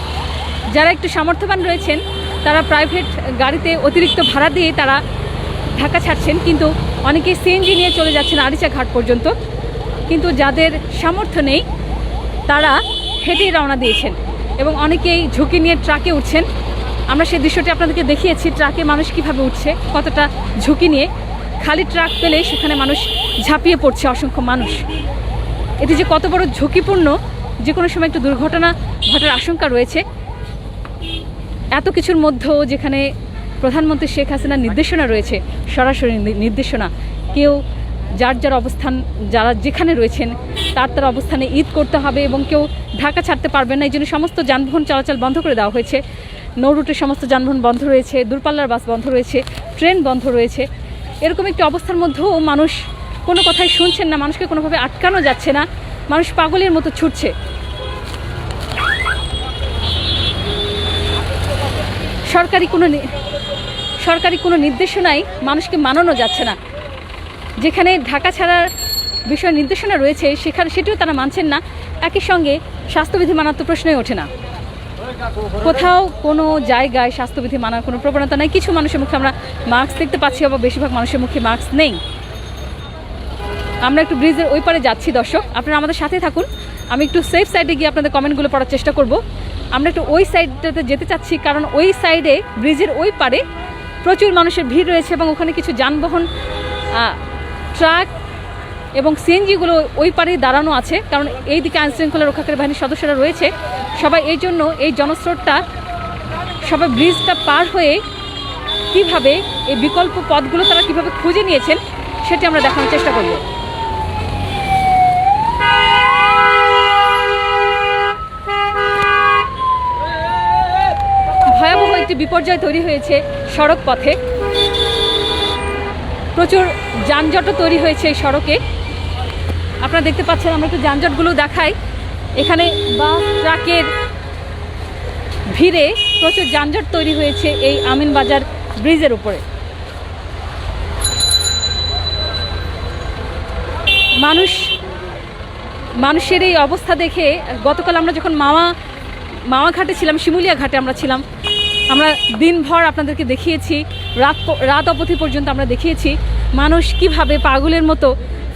যারা একটু সামর্থ্যবান রয়েছেন তারা প্রাইভেট গাড়িতে অতিরিক্ত ভাড়া দিয়ে তারা ঢাকা ছাড়ছেন, কিন্তু অনেকেই সিএনজি নিয়ে চলে যাচ্ছেন আরিচা ঘাট পর্যন্ত। কিন্তু যাদের সামর্থ্য নেই তারা হেঁটেই রওনা দিয়েছেন, এবং অনেকেই ঝুঁকি নিয়ে ট্রাকে উঠছেন। আমরা সেই দৃশ্যটি আপনাদেরকে দেখিয়েছি, ট্রাকে মানুষ কিভাবে উঠছে, কতটা ঝুঁকি নিয়ে। খালি ট্রাক পেলেই সেখানে মানুষ ঝাঁপিয়ে পড়ছে, অসংখ্য মানুষ। এটি যে কত বড় ঝুঁকিপূর্ণ, যে কোনো সময় একটু দুর্ঘটনা ঘটার আশঙ্কা রয়েছে। এত কিছুর মধ্যেও যেখানে প্রধানমন্ত্রী শেখ হাসিনার নির্দেশনা রয়েছে, সরাসরি নির্দেশনা, কেউ যার অবস্থান, যারা যেখানে রয়েছেন তার অবস্থানে ঈদ করতে হবে, এবং কেউ ঢাকা ছাড়তে পারবেন না। এই জন্য সমস্ত যানবাহন চলাচল বন্ধ করে দেওয়া হয়েছে। নৌ রুটের সমস্ত যানবাহন বন্ধ রয়েছে, দূরপাল্লার বাস বন্ধ রয়েছে, ট্রেন বন্ধ রয়েছে। এরকম একটি অবস্থার মধ্যেও মানুষ কোনো কথাই শুনছেন না, মানুষকে কোনোভাবে আটকানো যাচ্ছে না, মানুষ পাগলের মতো ছুটছে। সরকারি কোনো নির্দেশনাই মানুষকে মানানো যাচ্ছে না। যেখানে ঢাকা ছাড়ার বিষয়ে নির্দেশনা রয়েছে সেটিও তারা মানছেন না। একই সঙ্গে স্বাস্থ্যবিধি মানার তো প্রশ্নই ওঠে না। কোথাও কোনো জায়গায় স্বাস্থ্যবিধি মানার কোনো প্রবণতা নেই। কিছু মানুষের মুখে আমরা মাস্ক দেখতে পাচ্ছি, আবার বেশিরভাগ মানুষের মুখে মাস্ক নেই। আমরা একটু ব্রিজের ওই পারে যাচ্ছি দর্শক, আপনারা আমাদের সাথে থাকুন। আমি একটু সেফ সাইডে গিয়ে আপনাদের কমেন্টগুলো পড়ার চেষ্টা করব। আমরা একটু ওই সাইডটাতে যেতে চাচ্ছি, কারণ ওই সাইডে ব্রিজের ওই পারে প্রচুর মানুষের ভিড় রয়েছে এবং ওখানে কিছু যানবাহন, ট্রাক এবং সিএনজিগুলো ওই পারে দাঁড়ানো আছে। কারণ এই দিকে আইনশৃঙ্খলা রক্ষাকারী বাহিনীর সদস্যরা রয়েছে। সবাই এই জন্য এই জনস্রোতটা, সবাই ব্রিজটা পার হয়ে কিভাবে এই বিকল্প পথগুলো তারা কিভাবে খুঁজে নিয়েছেন সেটি আমরা দেখানোর চেষ্টা করব। ভয়াবহ একটি বিপর্যয় তৈরি হয়েছে সড়ক পথে, প্রচুর যানজটও তৈরি হয়েছে এই সড়কে। আপনারা দেখতে পাচ্ছেন, আমরা একটু যানজটগুলো দেখাই। এখানে বাস ট্রাকের ভিড়ে প্রচুর যানজট তৈরি হয়েছে এই আমিনবাজার ব্রিজের উপরে। মানুষের এই অবস্থা দেখে গতকাল আমরা যখন মাওয়া ঘাটে ছিলাম, শিমুলিয়া ঘাটে আমরা ছিলাম, আমরা দিনভর আপনাদেরকে দেখিয়েছি, রাত অবধি পর্যন্ত আমরা দেখিয়েছি মানুষ কিভাবে পাগলের মতো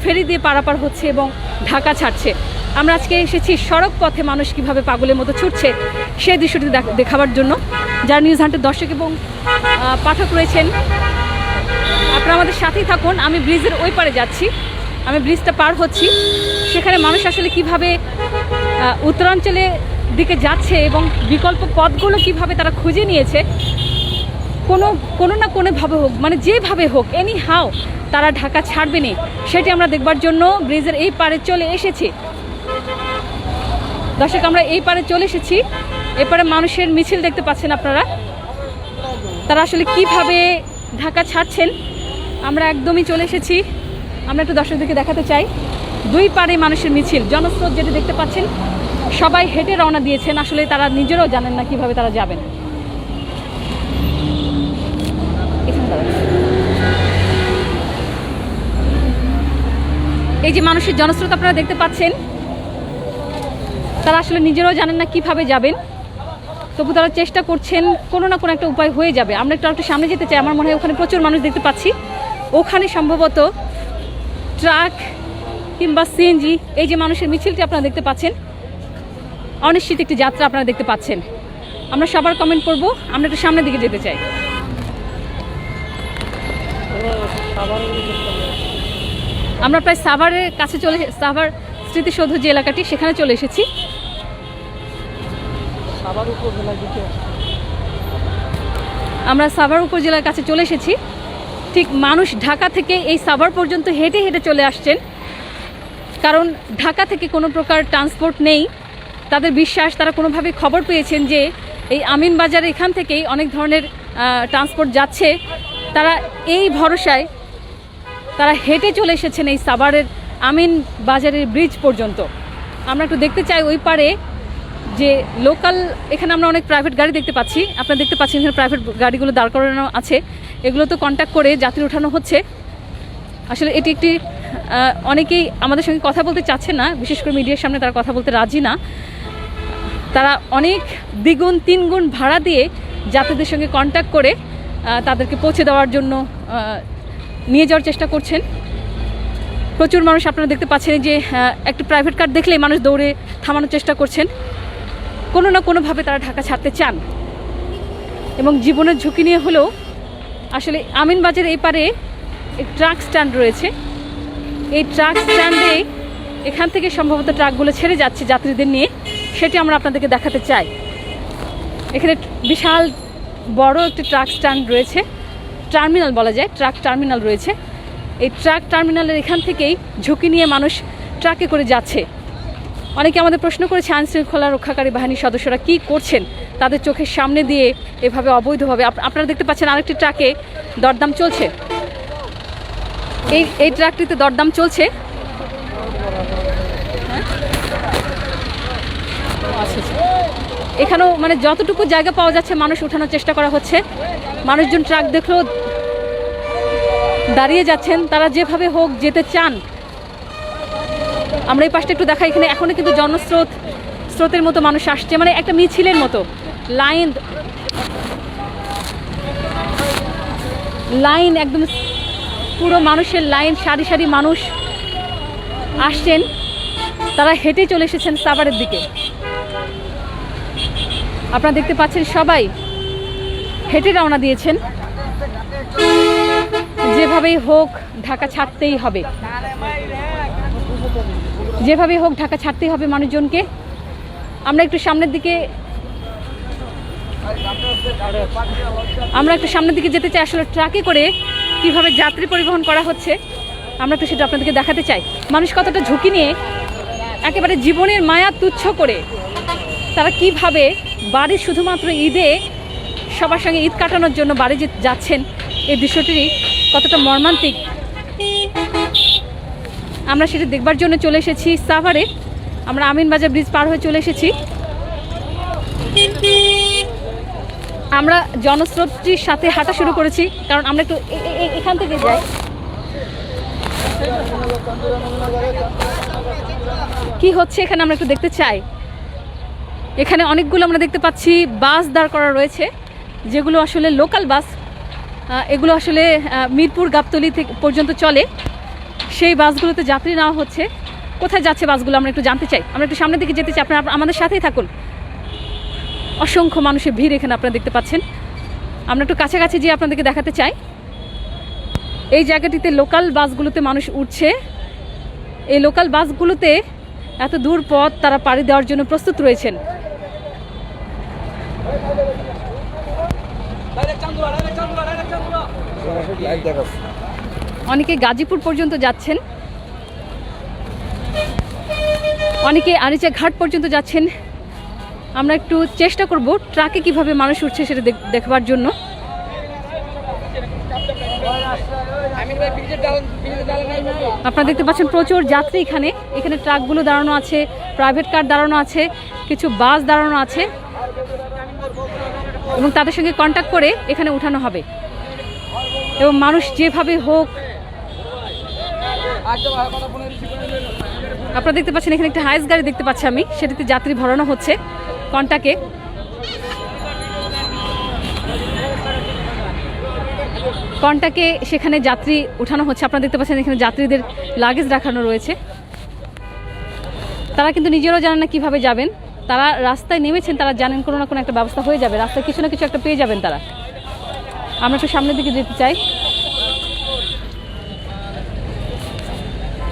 ফেরি দিয়ে পারাপার হচ্ছে এবং ঢাকা ছাড়ছে। আমরা আজকে এসেছি সড়ক পথে মানুষ কিভাবে পাগলের মতো ছুটছে সেই দৃশ্যটি দেখাবার জন্য। যারা নিউজ হান্টের দর্শক এবং পাঠক রয়েছেন, আপনারা আমাদের সাথেই থাকুন। আমি ব্রিজের ওই পারে যাচ্ছি, আমি ব্রিজটা পার হচ্ছি। সেখানে মানুষ আসলে কিভাবে উত্তরাঞ্চলের দিকে যাচ্ছে এবং বিকল্প পথগুলো কিভাবে তারা খুঁজে নিয়েছে, কোনো না কোনোভাবে হোক, মানে যেভাবে হোক, এনি হাও তারা ঢাকা ছাড়বে না, সেটি আমরা দেখবার জন্য ব্রিজের এই পারে চলে এসেছি। দর্শক, আমরা এই পারে চলে এসেছি। এপারে মানুষের মিছিল দেখতে পাচ্ছেন আপনারা, তারা আসলে কিভাবে ঢাকা ছাড়ছেন আমরা একদমই চলে এসেছি। আমরা একটু দর্শকদেরকে দেখাতে চাই, দুই পারে মানুষের মিছিল, জনস্রোত যেটা দেখতে পাচ্ছেন, সবাই হেঁটে রওনা দিয়েছেন। আসলে তারা নিজেরাও জানেন না কিভাবে তারা যাবেন। এই যে মানুষের জনস্রোত আপনারা দেখতে পাচ্ছেন, তারা আসলে নিজেরাও জানেন না কিভাবে যাবেন, তবু তারা চেষ্টা করছেন, কোনো না কোনো একটা উপায় হয়ে যাবে। আমরা একটু সামনে যেতে চাই। আমার মনে হয় ওখানে প্রচুর মানুষ দেখতে পাচ্ছি, ওখানে সম্ভবত ট্রাক কিংবা সিএনজি, এই যে মানুষের মিছিলটি আপনারা দেখতে পাচ্ছেন, অনিশ্চিত একটি যাত্রা আপনারা দেখতে পাচ্ছেন। আমরা সবার কমেন্ট করব, আমরা একটু সামনের দিকে যেতে চাই। আমরা প্রায় সাভারের কাছে সাভার স্মৃতিসৌধ যে এলাকাটি, সেখানে চলে এসেছি। আমরা সাভার উপজেলার কাছে চলে এসেছি। ঠিক মানুষ ঢাকা থেকে এই সাভার পর্যন্ত হেঁটে হেঁটে চলে আসছেন, কারণ ঢাকা থেকে কোনো প্রকার ট্রান্সপোর্ট নেই। তাদের বিশ্বাস, তারা কোনোভাবে খবর পেয়েছেন যে এই আমিনবাজার এখান থেকেই অনেক ধরনের ট্রান্সপোর্ট যাচ্ছে। তারা এই ভরসায় তারা হেঁটে চলে এসেছেন এই সাভারের আমিনবাজারের ব্রিজ পর্যন্ত। আমরা একটু দেখতে চাই ওই পারে যে লোকাল, এখানে আমরা অনেক প্রাইভেট গাড়ি দেখতে পাচ্ছি। আপনারা দেখতে পাচ্ছেন এখানে প্রাইভেট গাড়িগুলো দাঁড় করানো আছে, এগুলো তো কন্ট্যাক্ট করে যাত্রী ওঠানো হচ্ছে। আসলে এটি একটি, অনেকেই আমাদের সঙ্গে কথা বলতে চাচ্ছে না, বিশেষ করে মিডিয়ার সামনে তারা কথা বলতে রাজি না। তারা অনেক দ্বিগুণ তিনগুণ ভাড়া দিয়ে যাত্রীদের সঙ্গে কন্ট্যাক্ট করে তাদেরকে পৌঁছে দেওয়ার জন্য নিয়ে যাওয়ার চেষ্টা করছেন। প্রচুর মানুষ আপনারা দেখতে পাচ্ছেন যে একটি প্রাইভেট কার দেখলেই মানুষ দৌড়ে থামানোর চেষ্টা করছেন। কোনো না কোনোভাবে তারা ঢাকা ছাড়তে চান এবং জীবনের ঝুঁকি নিয়ে হলেও। আসলে আমিনবাজার এই পারে ট্রাক স্ট্যান্ড রয়েছে, এই ট্রাক স্ট্যান্ডে এখান থেকে সম্ভবত ট্রাকগুলো ছেড়ে যাচ্ছে যাত্রীদের নিয়ে, সেটি আমরা আপনাদেরকে দেখাতে চাই। এখানে বিশাল বড় একটি ট্রাক স্ট্যান্ড রয়েছে, টার্মিনাল বলা যায়, ট্রাক টার্মিনাল রয়েছে। এই ট্রাক টার্মিনালের এখান থেকেই ঝুঁকি নিয়ে মানুষ ট্রাকে করে যাচ্ছে। অনেকে আমাদের প্রশ্ন করেছে আইনশৃঙ্খলা রক্ষাকারী বাহিনীর সদস্যরা কি করছেন, তাদের চোখের সামনে দিয়ে এভাবে অবৈধভাবে আপনারা দেখতে পাচ্ছেন আরেকটি ট্রাকে দরদাম চলছে। এই ট্রাকটিতে দরদাম চলছে। আচ্ছা, এখানেও মানে যতটুকু জায়গা পাওয়া যাচ্ছে মানুষ উঠানোর চেষ্টা করা হচ্ছে। মানুষজন ট্রাক দেখলেও দাঁড়িয়ে যাচ্ছেন, তারা যেভাবে হোক যেতে চান। আমরা এই পাশটা একটু দেখাই, এখানে এখনো কিন্তু জনস্রোতের মতো মানুষ আসছে, মানে একটা মিছিলের মতো লাইন একদম পুরো মানুষের লাইন, সারি সারি মানুষ আসছেন। তারা হেঁটে চলে এসেছেন সাভারের দিকে। আপনারা দেখতে পাচ্ছেন সবাই হেঁটে রওনা দিয়েছেন। যেভাবেই হোক ঢাকা ছাড়তেই হবে, যেভাবেই হোক ঢাকা ছাড়তেই হবে মানুষজনকে। আমরা একটু সামনের দিকে যেতে চাই। আসলে ট্রাকে করে কিভাবে যাত্রী পরিবহন করা হচ্ছে আমরা একটু সেটা আপনাদেরকে দেখাতে চাই। মানুষ কতটা ঝুঁকি নিয়ে একেবারে জীবনের মায়া তুচ্ছ করে তারা কিভাবে বাড়ি শুধুমাত্র ঈদে সবার সঙ্গে ঈদ কাটানোর জন্য বাড়ি যাচ্ছেন, এই দৃশ্যটি কতটা মর্মান্তিক আমরা সেটা দেখবার জন্য চলে এসেছি সাভারে। আমরা আমিনবাজার ব্রিজ পার হয়ে চলে এসেছি। আমরা জনস্রোতটির সাথে হাঁটা শুরু করেছি, কারণ আমরা একটু এখান থেকে যাই। কি হচ্ছে এখানে আমরা একটু দেখতে চাই। এখানে অনেকগুলো আমরা দেখতে পাচ্ছি বাস দাঁড় করা রয়েছে, যেগুলো আসলে লোকাল বাস। এগুলো আসলে মিরপুর গাবতলী থেকে পর্যন্ত চলে। সেই বাসগুলোতে যাত্রী নেওয়া হচ্ছে। কোথায় যাচ্ছে বাসগুলো আমরা একটু জানতে চাই। আমরা একটু সামনের দিকে যেতে চাই, আপনারা আমাদের সাথেই থাকুন। অসংখ্য মানুষের ভিড় এখানে আপনারা দেখতে পাচ্ছেন। আমরা একটু কাছাকাছি যেয়ে আপনাদেরকে দেখাতে চাই। এই জায়গাটিতে লোকাল বাসগুলোতে মানুষ উঠছে। এই লোকাল বাসগুলোতে এত দূর পথ তারা পাড়ি দেওয়ার জন্য প্রস্তুত রয়েছেন। অনেকে গাজীপুর পর্যন্ত যাচ্ছেন, অনেকে আরিচা ঘাট পর্যন্ত যাচ্ছেন। আমরা একটু চেষ্টা করব ট্রাকে কিভাবে মানুষ উঠছে সেটা দেখবার জন্য। আপনারা দেখতে পাচ্ছেন প্রচুর যাত্রী এখানে ট্রাকগুলো দাঁড়ানো আছে, প্রাইভেট কার দাঁড়ানো আছে, কিছু বাস দাঁড়ানো আছে এবং তাদের সঙ্গে কন্ট্যাক্ট করে এখানে উঠানো হবে। এবং মানুষ যেভাবে হোক, আপনারা দেখতে পাচ্ছেন এখানে একটা হাইস গাড়ি দেখতে পাচ্ছি আমি, সেটিতে যাত্রী ভরানো হচ্ছে কন্টাকে। কন্টাকে সেখানে যাত্রী উঠানো হচ্ছে। আপনারা দেখতে পাচ্ছেন এখানে যাত্রীদের লাগেজ রাখানো রয়েছে। তারা কিন্তু নিজেরাও জানেন না কিভাবে যাবেন। তারা রাস্তায় নেমেছেন, তারা জানেন কোনো না কোনো একটা ব্যবস্থা হয়ে যাবে, রাস্তায় কিছু না কিছু একটা পেয়ে যাবেন তারা। আমরা একটু সামনের দিকে যেতে চাই।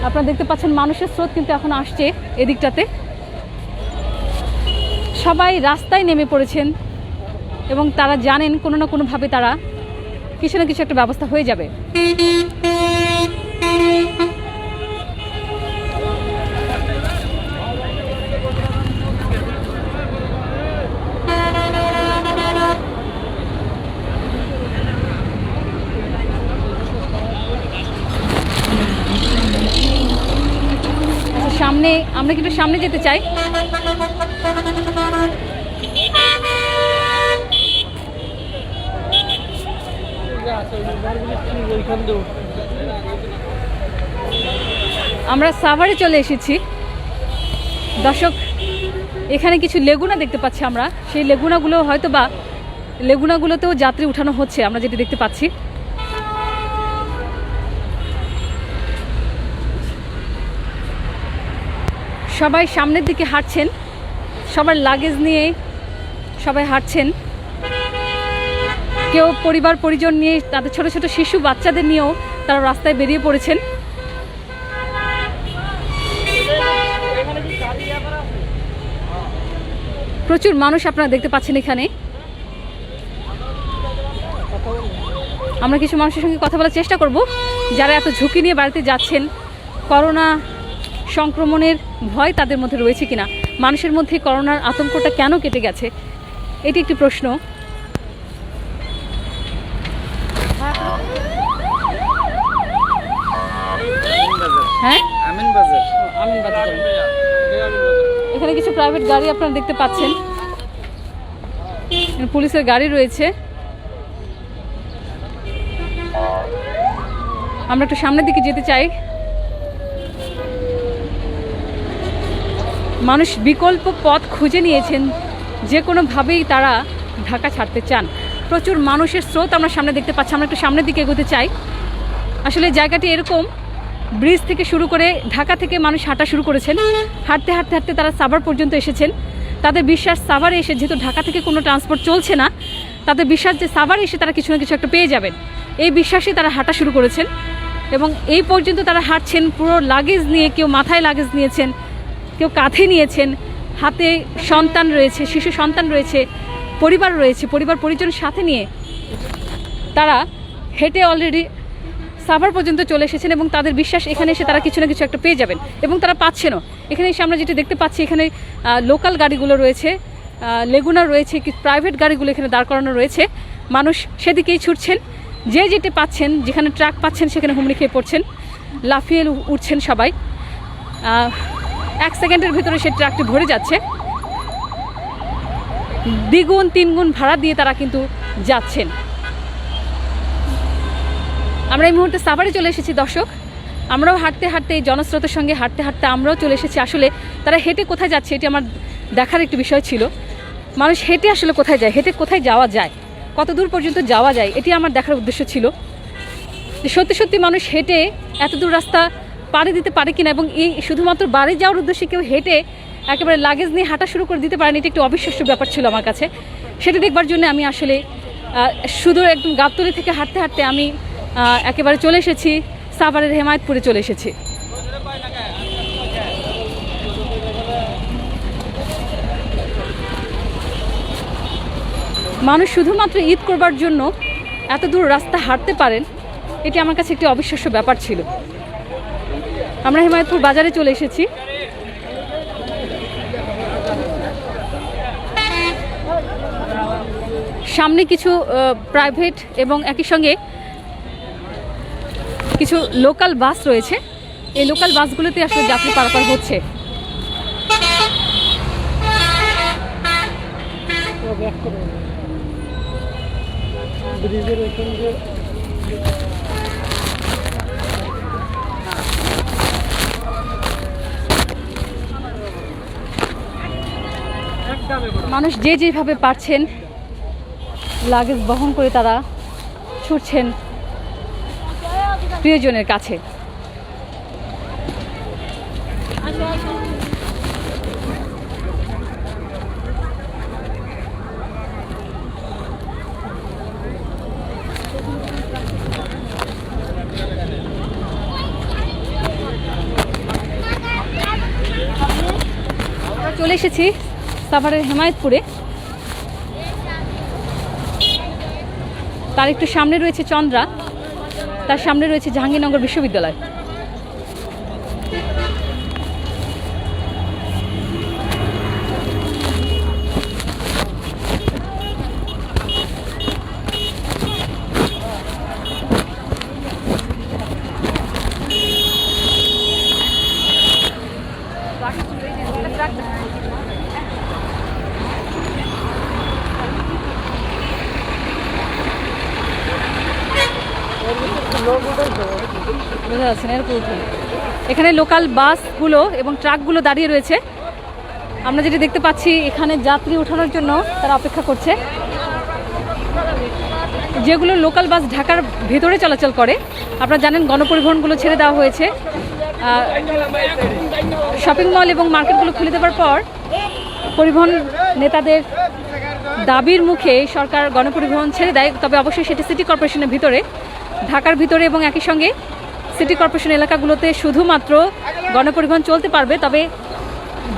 আপনারা দেখতে পাচ্ছেন মানুষের স্রোত কিন্তু এখন আসছে এদিকটাতে। সবাই রাস্তায় নেমে পড়েছেন এবং তারা জানেন কোনো না কোনোভাবে তারা কিছু না কিছু একটা ব্যবস্থা হয়ে যাবে। সামনে আমরা কিন্তু সামনে যেতে চাই। আমরা সাভারে চলে এসেছি দর্শক। এখানে কিছু লেগুনা দেখতে পাচ্ছি আমরা, সেই লেগুনাগুলোতেও যাত্রী উঠানো হচ্ছে আমরা যেটি দেখতে পাচ্ছি। সবাই সামনের দিকে হাঁটছেন, সবার লাগেজ নিয়ে সবাই হাঁটছেন। কেউ পরিবার পরিজন নিয়ে, তাদের ছোট ছোট শিশু বাচ্চাদের নিয়েও তারা রাস্তায় বেরিয়ে পড়েছেন। প্রচুর মানুষ আপনারা দেখতে পাচ্ছেন এখানে। আমরা কিছু মানুষের সঙ্গে কথা বলার চেষ্টা করব, যারা এত ঝুঁকি নিয়ে বাড়িতে যাচ্ছেন। করোনা সংক্রমণের ভয় তাদের মধ্যে রয়েছে কিনা, মানুষের মধ্যে করোনার আতঙ্কটা কেন কেটে গেছে, এটি একটি প্রশ্ন। হ্যাঁ, আমিনবাজার। আমিনবাজার যাবেন। এখানে কিছু প্রাইভেট গাড়ি আপনারা দেখতে পাচ্ছেন, এখানে পুলিশের গাড়ি রয়েছে। আমরা একটু সামনের দিকে যেতে চাই। মানুষ বিকল্প পথ খুঁজে নিয়েছেন, যে কোনোভাবেই তারা ঢাকা ছাড়তে চান। প্রচুর মানুষের স্রোত আমরা সামনে দেখতে পাচ্ছি। আমরা একটু সামনের দিকে এগোতে চাই। আসলে জায়গাটি এরকম, ব্রিজ থেকে শুরু করে ঢাকা থেকে মানুষ হাঁটা শুরু করেছেন। হাঁটতে হাঁটতে হাঁটতে তারা সাভার পর্যন্ত এসেছেন। তাদের বিশ্বাস সাভারে এসে, যেহেতু ঢাকা থেকে কোনো ট্রান্সপোর্ট চলছে না, তাদের বিশ্বাস যে সাভারে এসে তারা কিছু না কিছু একটা পেয়ে যাবেন। এই বিশ্বাসে তারা হাঁটা শুরু করেছেন এবং এই পর্যন্ত তারা হাঁটছেন পুরো লাগেজ নিয়ে। কেউ মাথায় লাগেজ নিয়েছেন, কেউ কাঁধে নিয়েছেন, হাতে সন্তান রয়েছে, শিশু সন্তান রয়েছে, পরিবার রয়েছে, পরিবার পরিজনের সাথে নিয়ে তারা হেঁটে অলরেডি সাভার পর্যন্ত চলে এসেছেন এবং তাদের বিশ্বাস এখানে এসে তারা কিছু না কিছু একটা পেয়ে যাবেন এবং তারা পাচ্ছেনও। এখানে এসে আমরা যেটা দেখতে পাচ্ছি, এখানে লোকাল গাড়িগুলো রয়েছে, লেগুনার রয়েছে, প্রাইভেট গাড়িগুলো এখানে দাঁড় করানো রয়েছে। মানুষ সেদিকেই ছুটছেন, যে যেতে পাচ্ছেন, যেখানে ট্রাক পাচ্ছেন সেখানে হুমড়ি খেয়ে পড়ছেন, লাফিয়ে উঠছেন সবাই। 1 সেকেন্ডের ভিতরে সে ট্রাকটি ভরে যাচ্ছে। দ্বিগুণ 3 গুণ ভাড়া দিয়ে তারা কিন্তু যাচ্ছেন। আমরা এই মুহূর্তে সাভারে চলে এসেছি দর্শক। আমরাও হাঁটতে হাঁটতে, এই জনস্রোতের সঙ্গে হাঁটতে হাঁটতে আমরাও চলে এসেছি। আসলে তারা হেঁটে কোথায় যাচ্ছে এটি আমার দেখার একটি বিষয় ছিল। মানুষ হেঁটে আসলে কোথায় যায়, হেঁটে কোথায় যাওয়া যায়, কত দূর পর্যন্ত যাওয়া যায়, এটি আমার দেখার উদ্দেশ্য ছিল যে সত্যি সত্যি মানুষ হেঁটে এত দূর রাস্তা পাড়ি দিতে পারে কিনা, এবং এই শুধুমাত্র বাড়ি যাওয়ার উদ্দেশ্যে কেউ হেঁটে একেবারে লাগেজ নিয়ে হাঁটা শুরু করে দিতে পারেন। এটি একটি অবিশ্বাস্য ব্যাপার ছিল আমার কাছে। সেটা দেখবার জন্য আমি আসলে শুধু একদম গাবতলী থেকে হাঁটতে হাঁটতে আমি একেবারে চলে এসেছি সাভারের হেমায়েতপুরে চলে এসেছি। মানুষ শুধুমাত্র ঈদ করবার জন্য এত দূর রাস্তা হাঁটতে পারেন, এটি আমার কাছে একটি অবিশ্বাস্য ব্যাপার ছিল। আমরা হেমায়েতপুর বাজারে চলে এসেছি। সামনে কিছু প্রাইভেট এবং একই সঙ্গে কিছু লোকাল বাস রয়েছে। এই লোকাল বাসগুলোতে আসলে যাত্রী পারাপার হচ্ছে। ব্রিজের এখান দিয়ে মানুষ যে যেভাবে পারছেন লাগেজ বহন করে তারা ছুটছেন প্রিয়জনের কাছে। চলে এসেছি সাভারের হেমায়েতপুরে। তার একটু সামনে রয়েছে চন্দ্রা, তার সামনে রয়েছে জাহাঙ্গীরনগর বিশ্ববিদ্যালয়। বোঝা যাচ্ছে না, এরকম উঠুন। এখানে লোকাল বাসগুলো এবং ট্রাকগুলো দাঁড়িয়ে রয়েছে। আমরা যেটা দেখতে পাচ্ছি, এখানে যাত্রী ওঠানোর জন্য তারা অপেক্ষা করছে। যেগুলো লোকাল বাস ঢাকার ভেতরে চলাচল করে, আপনারা জানেন গণপরিবহনগুলো ছেড়ে দেওয়া হয়েছে। শপিং মল এবং মার্কেটগুলো খুলে দেওয়ার পর পরিবহন নেতাদের দাবির মুখে সরকার গণপরিবহন ছেড়ে দেয়। তবে অবশ্যই সেটি সিটি কর্পোরেশনের ভিতরে, ঢাকার ভিতরে এবং একই সঙ্গে সিটি কর্পোরেশন এলাকাগুলোতে শুধুমাত্র গণপরিবহন চলতে পারবে। তবে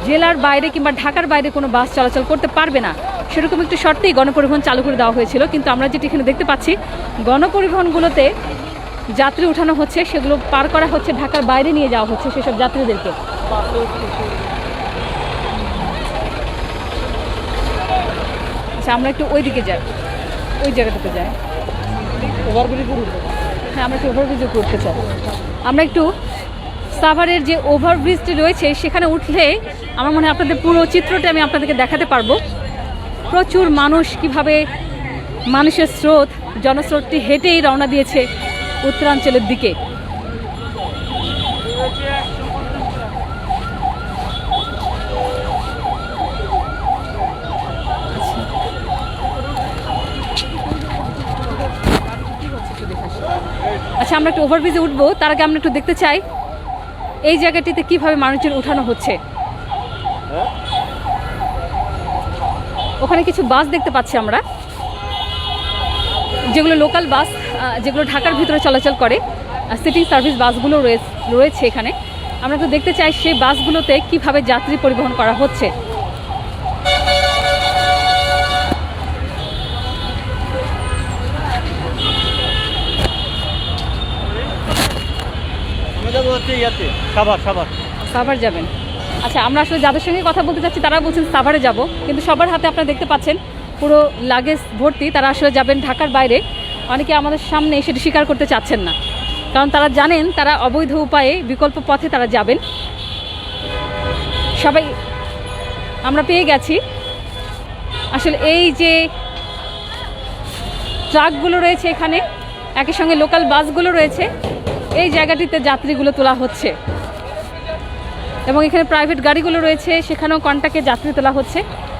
জেলার বাইরে কিংবা ঢাকার বাইরে কোনো বাস চলাচল করতে পারবে না, সেরকম একটি শর্তেই গণপরিবহন চালু করে দেওয়া হয়েছিল। কিন্তু আমরা যেটি এখানে দেখতে পাচ্ছি, গণপরিবহনগুলোতে যাত্রী উঠানো হচ্ছে, সেগুলো পার করা হচ্ছে, ঢাকার বাইরে নিয়ে যাওয়া হচ্ছে সেসব যাত্রীদেরকে। আচ্ছা আমরা একটু ওই দিকে যাই, ওই জায়গাটাতে যাই। ওভারব্রিজের উপরে। হ্যাঁ আমরা একটু ওভারব্রিজে উঠতে চাই। আমরা একটু সাভারের যে ওভারব্রিজটি রয়েছে সেখানে উঠলে আমার মনে হয় আপনাদের পুরো চিত্রটা আমি আপনাদেরকে দেখাতে পারবো। প্রচুর মানুষ, কিভাবে মানুষের স্রোত, জনস্রোতটি হেঁটেই রওনা দিয়েছে উত্তরাঞ্চলের দিকে। আচ্ছা আমরা একটু ওভারব্রিজে উঠবো, তার আগে আমরা একটু দেখতে চাই এই জায়গাটিতে কিভাবে মানুষজন উঠানো হচ্ছে। ওখানে কিছু বাস দেখতে পাচ্ছি আমরা, যেগুলো লোকাল বাস, যেগুলো ঢাকার ভিতরে চলাচল করে, সিটিং সার্ভিস বাসগুলো রয়েছে এখানে। আমরা একটু দেখতে চাই সেই বাসগুলোতে কিভাবে যাত্রী পরিবহন করা হচ্ছে। সাভার যাবেন? আচ্ছা আমরা আসলে যাদের সঙ্গে কথা বলতে চাচ্ছি তারা বলছেন সাভারে যাব, কিন্তু সবার হাতে আপনারা দেখতে পাচ্ছেন পুরো লাগেজ ভর্তি। তারা আসলে যাবেন ঢাকার বাইরে। অনেকে আমাদের সামনে সেটি স্বীকার করতে চাচ্ছেন না, কারণ তারা জানেন তারা অবৈধ উপায়ে বিকল্প পথে তারা যাবেন। সবাই আমরা পেয়ে গেছি আসলে এই যে ট্রাকগুলো রয়েছে এখানে, একই সঙ্গে লোকাল বাসগুলো রয়েছে, এই জায়গাটিতে যাত্রীগুলো তোলা হচ্ছে। এবং এখানে প্রাইভেট গাড়িগুলো রয়েছে, সেখানেও কন্টাক্টে যাত্রী তোলা হচ্ছে।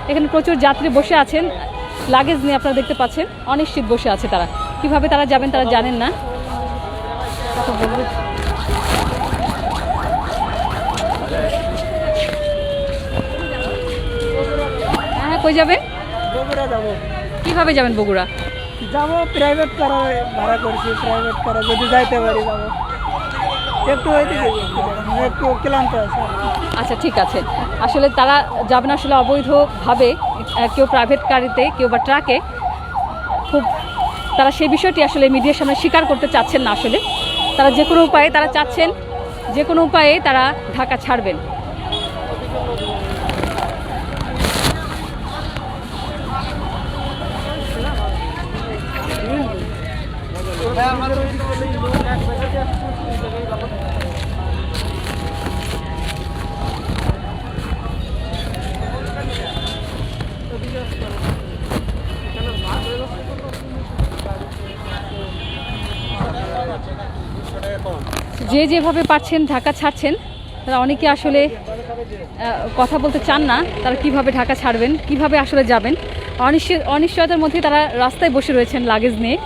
এখানে প্রচুর যাত্রী বসে আছেন লাগেজ নিয়ে, আপনারা দেখতে পাচ্ছেন অনিশ্চিত বসে আছে তারা। কিভাবে তারা যাবেন তারা জানেন না। হ্যাঁ কই যাবেন? বগুড়া যাবো। কিভাবে যাবেন বগুড়া? যাবো প্রাইভেট কার ভাড়া করছি, প্রাইভেট কারে যদি যাইতে পারি যাবো। একটু ওইদিকে একটু ক্লান্ত আছে। আচ্ছা ঠিক আছে, আসলে তারা যাবেন আসলে অবৈধভাবে, কেউ প্রাইভেট গাড়িতে, কেউ বা ট্রাকে। খুব তারা সেই বিষয়টি আসলে মিডিয়ার সামনে স্বীকার করতে চাচ্ছেন না। আসলে তারা যে কোনো উপায়ে তারা চাচ্ছেন যে কোনো উপায়ে তারা ঢাকা ছাড়বেন। যে যেভাবে পারছেন ঢাকা ছাড়ছেন। তারা অনেকে আসলে কথা বলতে চান না তারা কিভাবে ঢাকা ছাড়বেন, কিভাবে আসলে যাবেন। অনিশ্চয়তার মধ্যে তারা রাস্তায় বসে রয়েছেন লাগেজ নিয়ে।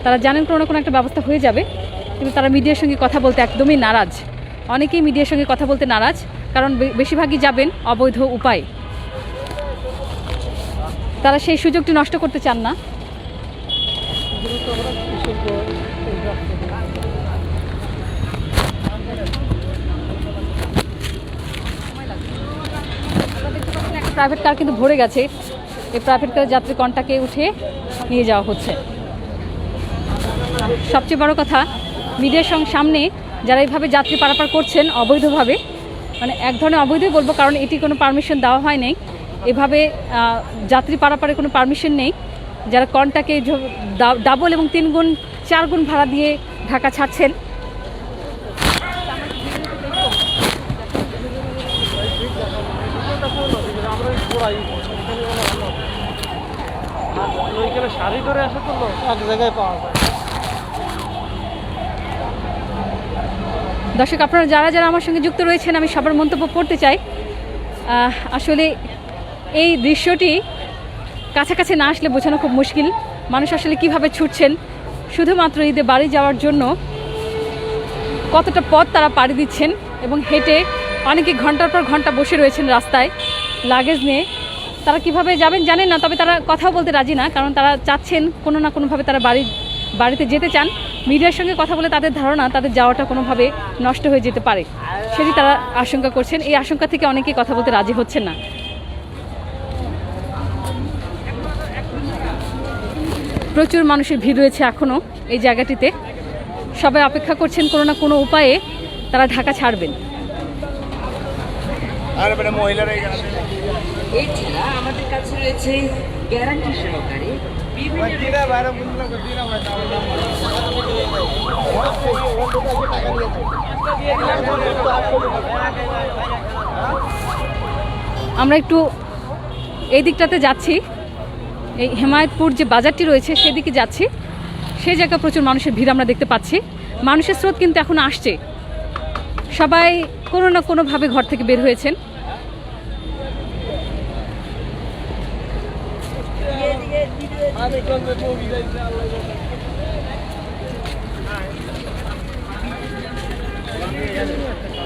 তারা জানেন কোনো না কোনো একটা ব্যবস্থা হয়ে যাবে, কিন্তু তারা মিডিয়ার সঙ্গে কথা বলতে একদমই নারাজ। অনেকেই মিডিয়ার সঙ্গে কথা বলতে নারাজ, কারণ বেশিরভাগই যাবেন অবৈধ উপায়ে। তারা সেই সুযোগটি নষ্ট করতে চান না। প্রাইভেট কার কিন্তু ভরে গেছে, এই প্রাইভেট কারের যাত্রী কন্টাক্টে উঠে নিয়ে যাওয়া হচ্ছে। সবচেয়ে বড় কথা, মিডিয়ার সামনে যারা এইভাবে যাত্রী পারাপার করছেন অবৈধভাবে, মানে এক ধরনের অবৈধই বলবো, কারণ এটি কোনো পারমিশন দেওয়া হয় নাই। এভাবে যাত্রী পারাপারের কোনো পারমিশন নেই। যারা কন্টাক্টে ডাবল এবং 3 গুণ 4 গুণ ভাড়া দিয়ে ঢাকা ছাড়ছেন। ওইখানে শাড়ি ধরে আসা তো এক জায়গায় পাওয়া যায়। দর্শক আপনারা যারা যারা আমার সঙ্গে যুক্ত রয়েছেন, আমি সবার মন্তব্য পড়তে চাই। আসলে এই দৃশ্যটি কাছাকাছি না আসলে বোঝানো খুব মুশকিল। মানুষ আসলে কিভাবে ছুটছেন শুধুমাত্র ঈদে বাড়ি যাওয়ার জন্য, কতটা পথ তারা পাড়ি দিচ্ছেন এবং হেঁটে অনেকে ঘন্টার পর ঘন্টা বসে রয়েছেন রাস্তায় লাগেজ নিয়ে। তারা কিভাবে যাবেন জানেন না, তবে তারা কথাও বলতে রাজি না, কারণ তারা চাচ্ছেন কোনো না কোনোভাবে তারা বাড়িতে যেতে চান। মিডিয়ার সঙ্গে কথা বলে তাদের ধারণা তাদের যাওয়াটা কোনোভাবে নষ্ট হয়ে যেতে পারে, সেটি তারা আশঙ্কা করছেন। এই আশঙ্কা থেকে অনেকেই কথা বলতে রাজি হচ্ছেন না। প্রচুর মানুষের ভিড় রয়েছে এখনও এই জায়গাটিতে। সবাই অপেক্ষা করছেন কোনো না কোনো উপায়ে তারা ঢাকা ছাড়বেন। এছাড়া আমাদের কাছে রয়েছে গ্যারান্টি সহকারে আমরা একটু এই দিকটাতে যাচ্ছি, এই হেমায়েতপুর যে বাজারটি রয়েছে সেদিকে যাচ্ছি। সেই জায়গায় প্রচুর মানুষের ভিড় আমরা দেখতে পাচ্ছি। মানুষের স্রোত কিন্তু এখন আসছে, সবাই কোনো না কোনোভাবে ঘর থেকে বের হয়েছেন।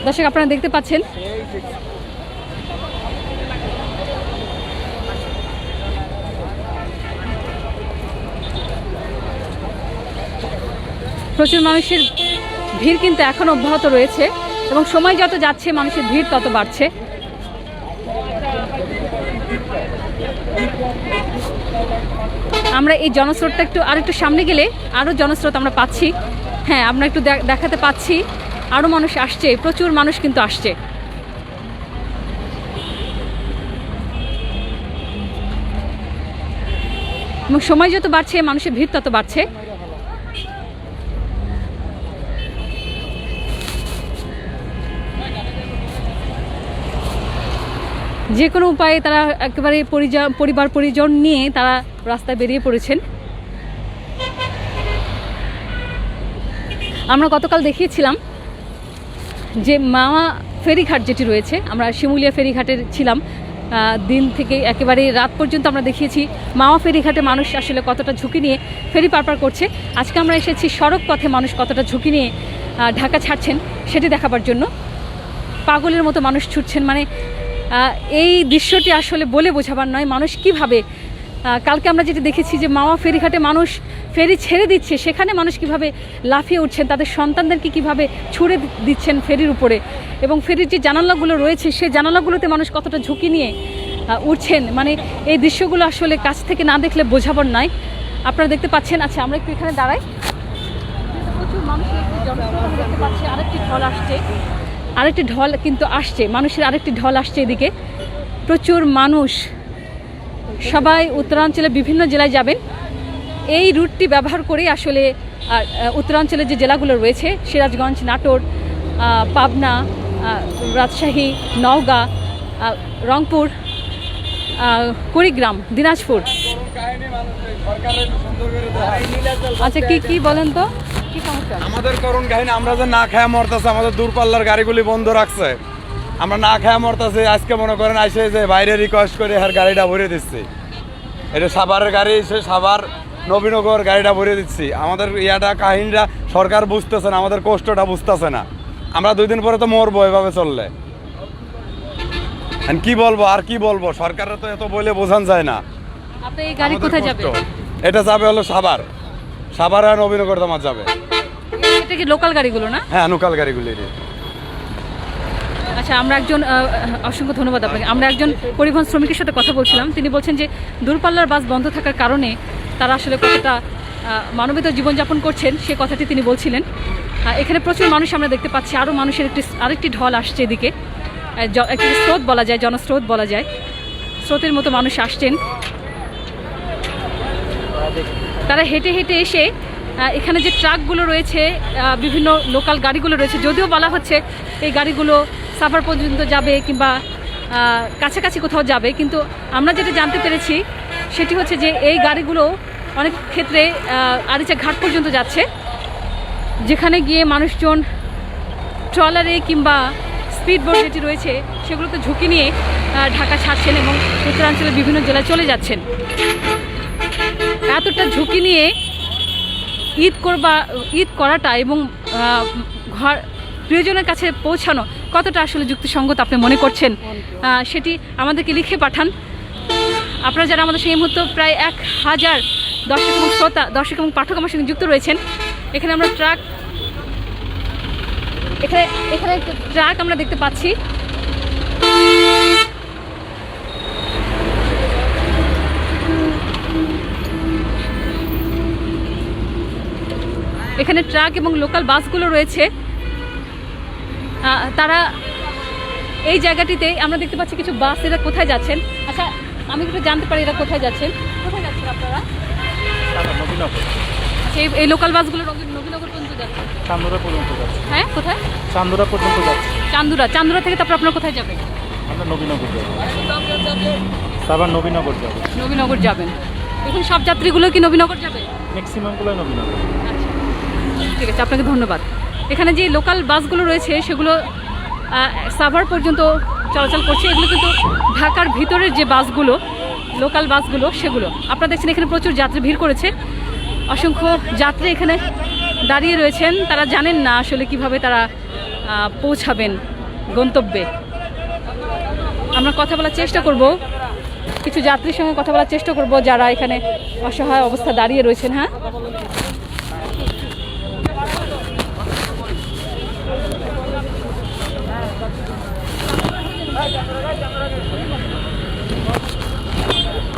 দর্শক আপনারা দেখতে পাচ্ছেন প্রচুর মানুষের ভিড় কিন্তু এখন অব্যাহত রয়েছে এবং সময় যত যাচ্ছে মানুষের ভিড় তত বাড়ছে। আমরা এই জনস্রোতটা আরেকটু সামনে গেলে আরও জনস্রোত আমরা পাচ্ছি। হ্যাঁ, আমরা একটু দেখাতে পাচ্ছি আরও মানুষ আসছে, প্রচুর মানুষ কিন্তু আসছে। এবং সময় যত বাড়ছে মানুষের ভিড় তত বাড়ছে। যে কোনো উপায়ে তারা একেবারে পরিবার পরিজন নিয়ে তারা রাস্তায় বেরিয়ে পড়েছেন। আমরা গতকাল দেখিয়েছিলাম যে মাওয়া ফেরিঘাট যেটি রয়েছে, আমরা শিমুলিয়া ফেরিঘাটের ছিলাম দিন থেকে একেবারে রাত পর্যন্ত। আমরা দেখিয়েছি মাওয়া ফেরিঘাটে মানুষ আসলে কতটা ঝুঁকি নিয়ে ফেরি পারাপার করছে। আজকে আমরা এসেছি সড়ক পথে মানুষ কতটা ঝুঁকি নিয়ে ঢাকা ছাড়ছেন সেটি দেখাবার জন্য। পাগলের মতো মানুষ ছুটছেন, মানে এই দৃশ্যটি আসলে বলে বোঝাবার নয়। মানুষ কিভাবে, কালকে আমরা যেটি দেখেছি যে মাওয়া ফেরিঘাটে মানুষ ফেরি ছেড়ে দিচ্ছে, সেখানে মানুষ কিভাবে লাফিয়ে উঠছেন, তাদের সন্তানদেরকে কিভাবে ছুড়ে দিচ্ছেন ফেরির উপরে, এবং ফেরির যে জানালাগুলো রয়েছে সেই জানালাগুলোতে মানুষ কতটা ঝুঁকি নিয়ে উঠছেন। মানে এই দৃশ্যগুলো আসলে কাছ থেকে না দেখলে বোঝাবার নয়। আপনারা দেখতে পাচ্ছেন। আচ্ছা, আমরা একটু এখানে দাঁড়াই। প্রচুর মানুষের একটি জনসংখ্যা দেখতে পাচ্ছি, আরেকটি ঢল আসছে, আরেকটি ঢল কিন্তু আসছে, মানুষের আরেকটি ঢল আসছে এদিকে। প্রচুর মানুষ, সবাই উত্তরাঞ্চলে বিভিন্ন জেলায় যাবেন। এই রুটটি ব্যবহার করেই আসলে উত্তরাঞ্চলের যে জেলাগুলো রয়েছে, সিরাজগঞ্জ, নাটোর, পাবনা, রাজশাহী, নওগাঁ, রংপুর, কুড়িগ্রাম, দিনাজপুর। আচ্ছা, কি বলেন তো, কি সমস্যা? আমাদের করুণ কাহিনী, আমরা যে না খায়া মরতেছে, আমাদের দূরপাল্লার গাড়িগুলি বন্ধ রাখছে, আমরা না খায়া মরতেছে। আজকে মনে করেন আইসে যে বাইরে রিকোয়েস্ট করে আর গাড়িটা ভরে দিচ্ছি। এটা সাভারের গাড়ি, সে সাভার নবীনগর গাড়িটা ভরে দিচ্ছি। আমাদের ইয়াটা কাহিনীটা সরকার বুঝতেছে না, আমাদের কষ্টটা বুঝতেছে না। আমরা 2 দিন পরে তো মরবো এভাবে চললে। কি বলবো আর কি বলবো, সরকারের তো এত বলে বোঝান যায় না। আপনি এই গাড়ি কোথায় যাবে? এটা যাবে হলো সাভার আর নবীনগর তোমার যাবে। এটা কি লোকাল গাড়িগুলো না? হ্যাঁ, লোকাল গাড়িগুলি। আচ্ছা, আমরা একজন অসংখ্য ধন্যবাদ আপনাকে। আমরা একজন পরিবহন শ্রমিকের সাথে কথা বলছিলাম। তিনি বলছেন যে দূরপাল্লার বাস বন্ধ থাকার কারণে তারা আসলে কতটা মানবিত জীবনযাপন করছেন সে কথাটি তিনি বলছিলেন। এখানে প্রচুর মানুষ আমরা দেখতে পাচ্ছি, আরও মানুষের আরেকটি ঢল আসছে এদিকে। একটি স্রোত বলা যায়, জনস্রোত বলা যায়, স্রোতের মতো মানুষ আসছেন। তারা হেঁটে হেঁটে এসে এখানে যে ট্রাকগুলো রয়েছে, বিভিন্ন লোকাল গাড়িগুলো রয়েছে, যদিও বলা হচ্ছে এই গাড়িগুলো সাভার পর্যন্ত যাবে কিংবা কাছাকাছি কোথাও যাবে, কিন্তু আমরা যেটা জানতে পেরেছি সেটি হচ্ছে যে এই গাড়িগুলো অনেক ক্ষেত্রে আরিচা ঘাট পর্যন্ত যাচ্ছে, যেখানে গিয়ে মানুষজন ট্রলারে কিংবা স্পিডবোট যেটি রয়েছে সেগুলোতে ঝুঁকি নিয়ে ঢাকা ছাড়ছেন এবং উত্তরাঞ্চলের বিভিন্ন জেলায় চলে যাচ্ছেন। এতটা ঝুঁকি নিয়ে ঈদ করাটা এবং ঘর প্রিয়জনের কাছে পৌঁছানো কতটা আসলে যুক্তিসঙ্গত আপনি মনে করছেন, সেটি আমাদেরকে লিখে পাঠান। আপনারা যারা আমাদের সেই মুহূর্তে প্রায় 1000 দর্শক এবং শ্রোতা, দর্শক এবং পাঠক আমার সঙ্গে যুক্ত রয়েছেন। এখানে আমরা এখানে ট্রাক আমরা দেখতে পাচ্ছি। এখানে ট্রাক এবং লোকাল বাসগুলো রয়েছে, তারা এই জায়গাটিতে আমরা দেখতে পাচ্ছি কিছু বাস, এরা কোথায় যাচ্ছেন? আচ্ছা আমি একটু জানতে পারি এরা কোথায় যাচ্ছেন? কোথায় যাচ্ছেন আপনারা? আচ্ছা এই লোকাল বাসগুলো নবীনগর পর্যন্ত যাচ্ছে? চান্দুরা পর্যন্ত যাচ্ছে। হ্যাঁ কোথায়? চান্দুরা পর্যন্ত যাচ্ছে। চান্দুরা থেকে তারপর আপনারা কোথায় যাবেন? আমরা নবীনগর যাবো। সাভার নবীনগর যাবো। নবীনগর যাবেন। এখন সব যাত্রীগুলো কি নবীনগর যাবে? ম্যাক্সিমামগুলোই নবীনগর। আচ্ছা ঠিক আছে, আপনাকে ধন্যবাদ। এখানে যে লোকাল বাসগুলো রয়েছে সেগুলো সাভার পর্যন্ত চলাচল করছে। এগুলো কিন্তু ঢাকার ভিতরের যে বাসগুলো, লোকাল বাসগুলো, সেগুলো আপনারা দেখছেন এখানে প্রচুর যাত্রী ভিড় করেছে। অসংখ্য যাত্রী এখানে দাঁড়িয়ে রয়েছেন, তারা জানেন না আসলে কিভাবে তারা পৌঁছাবেন গন্তব্যে। আমরা কথা বলার চেষ্টা করব, কিছু যাত্রীর সঙ্গে কথা বলার চেষ্টা করব যারা এখানে অসহায় অবস্থা দাঁড়িয়ে রয়েছেন। হ্যাঁ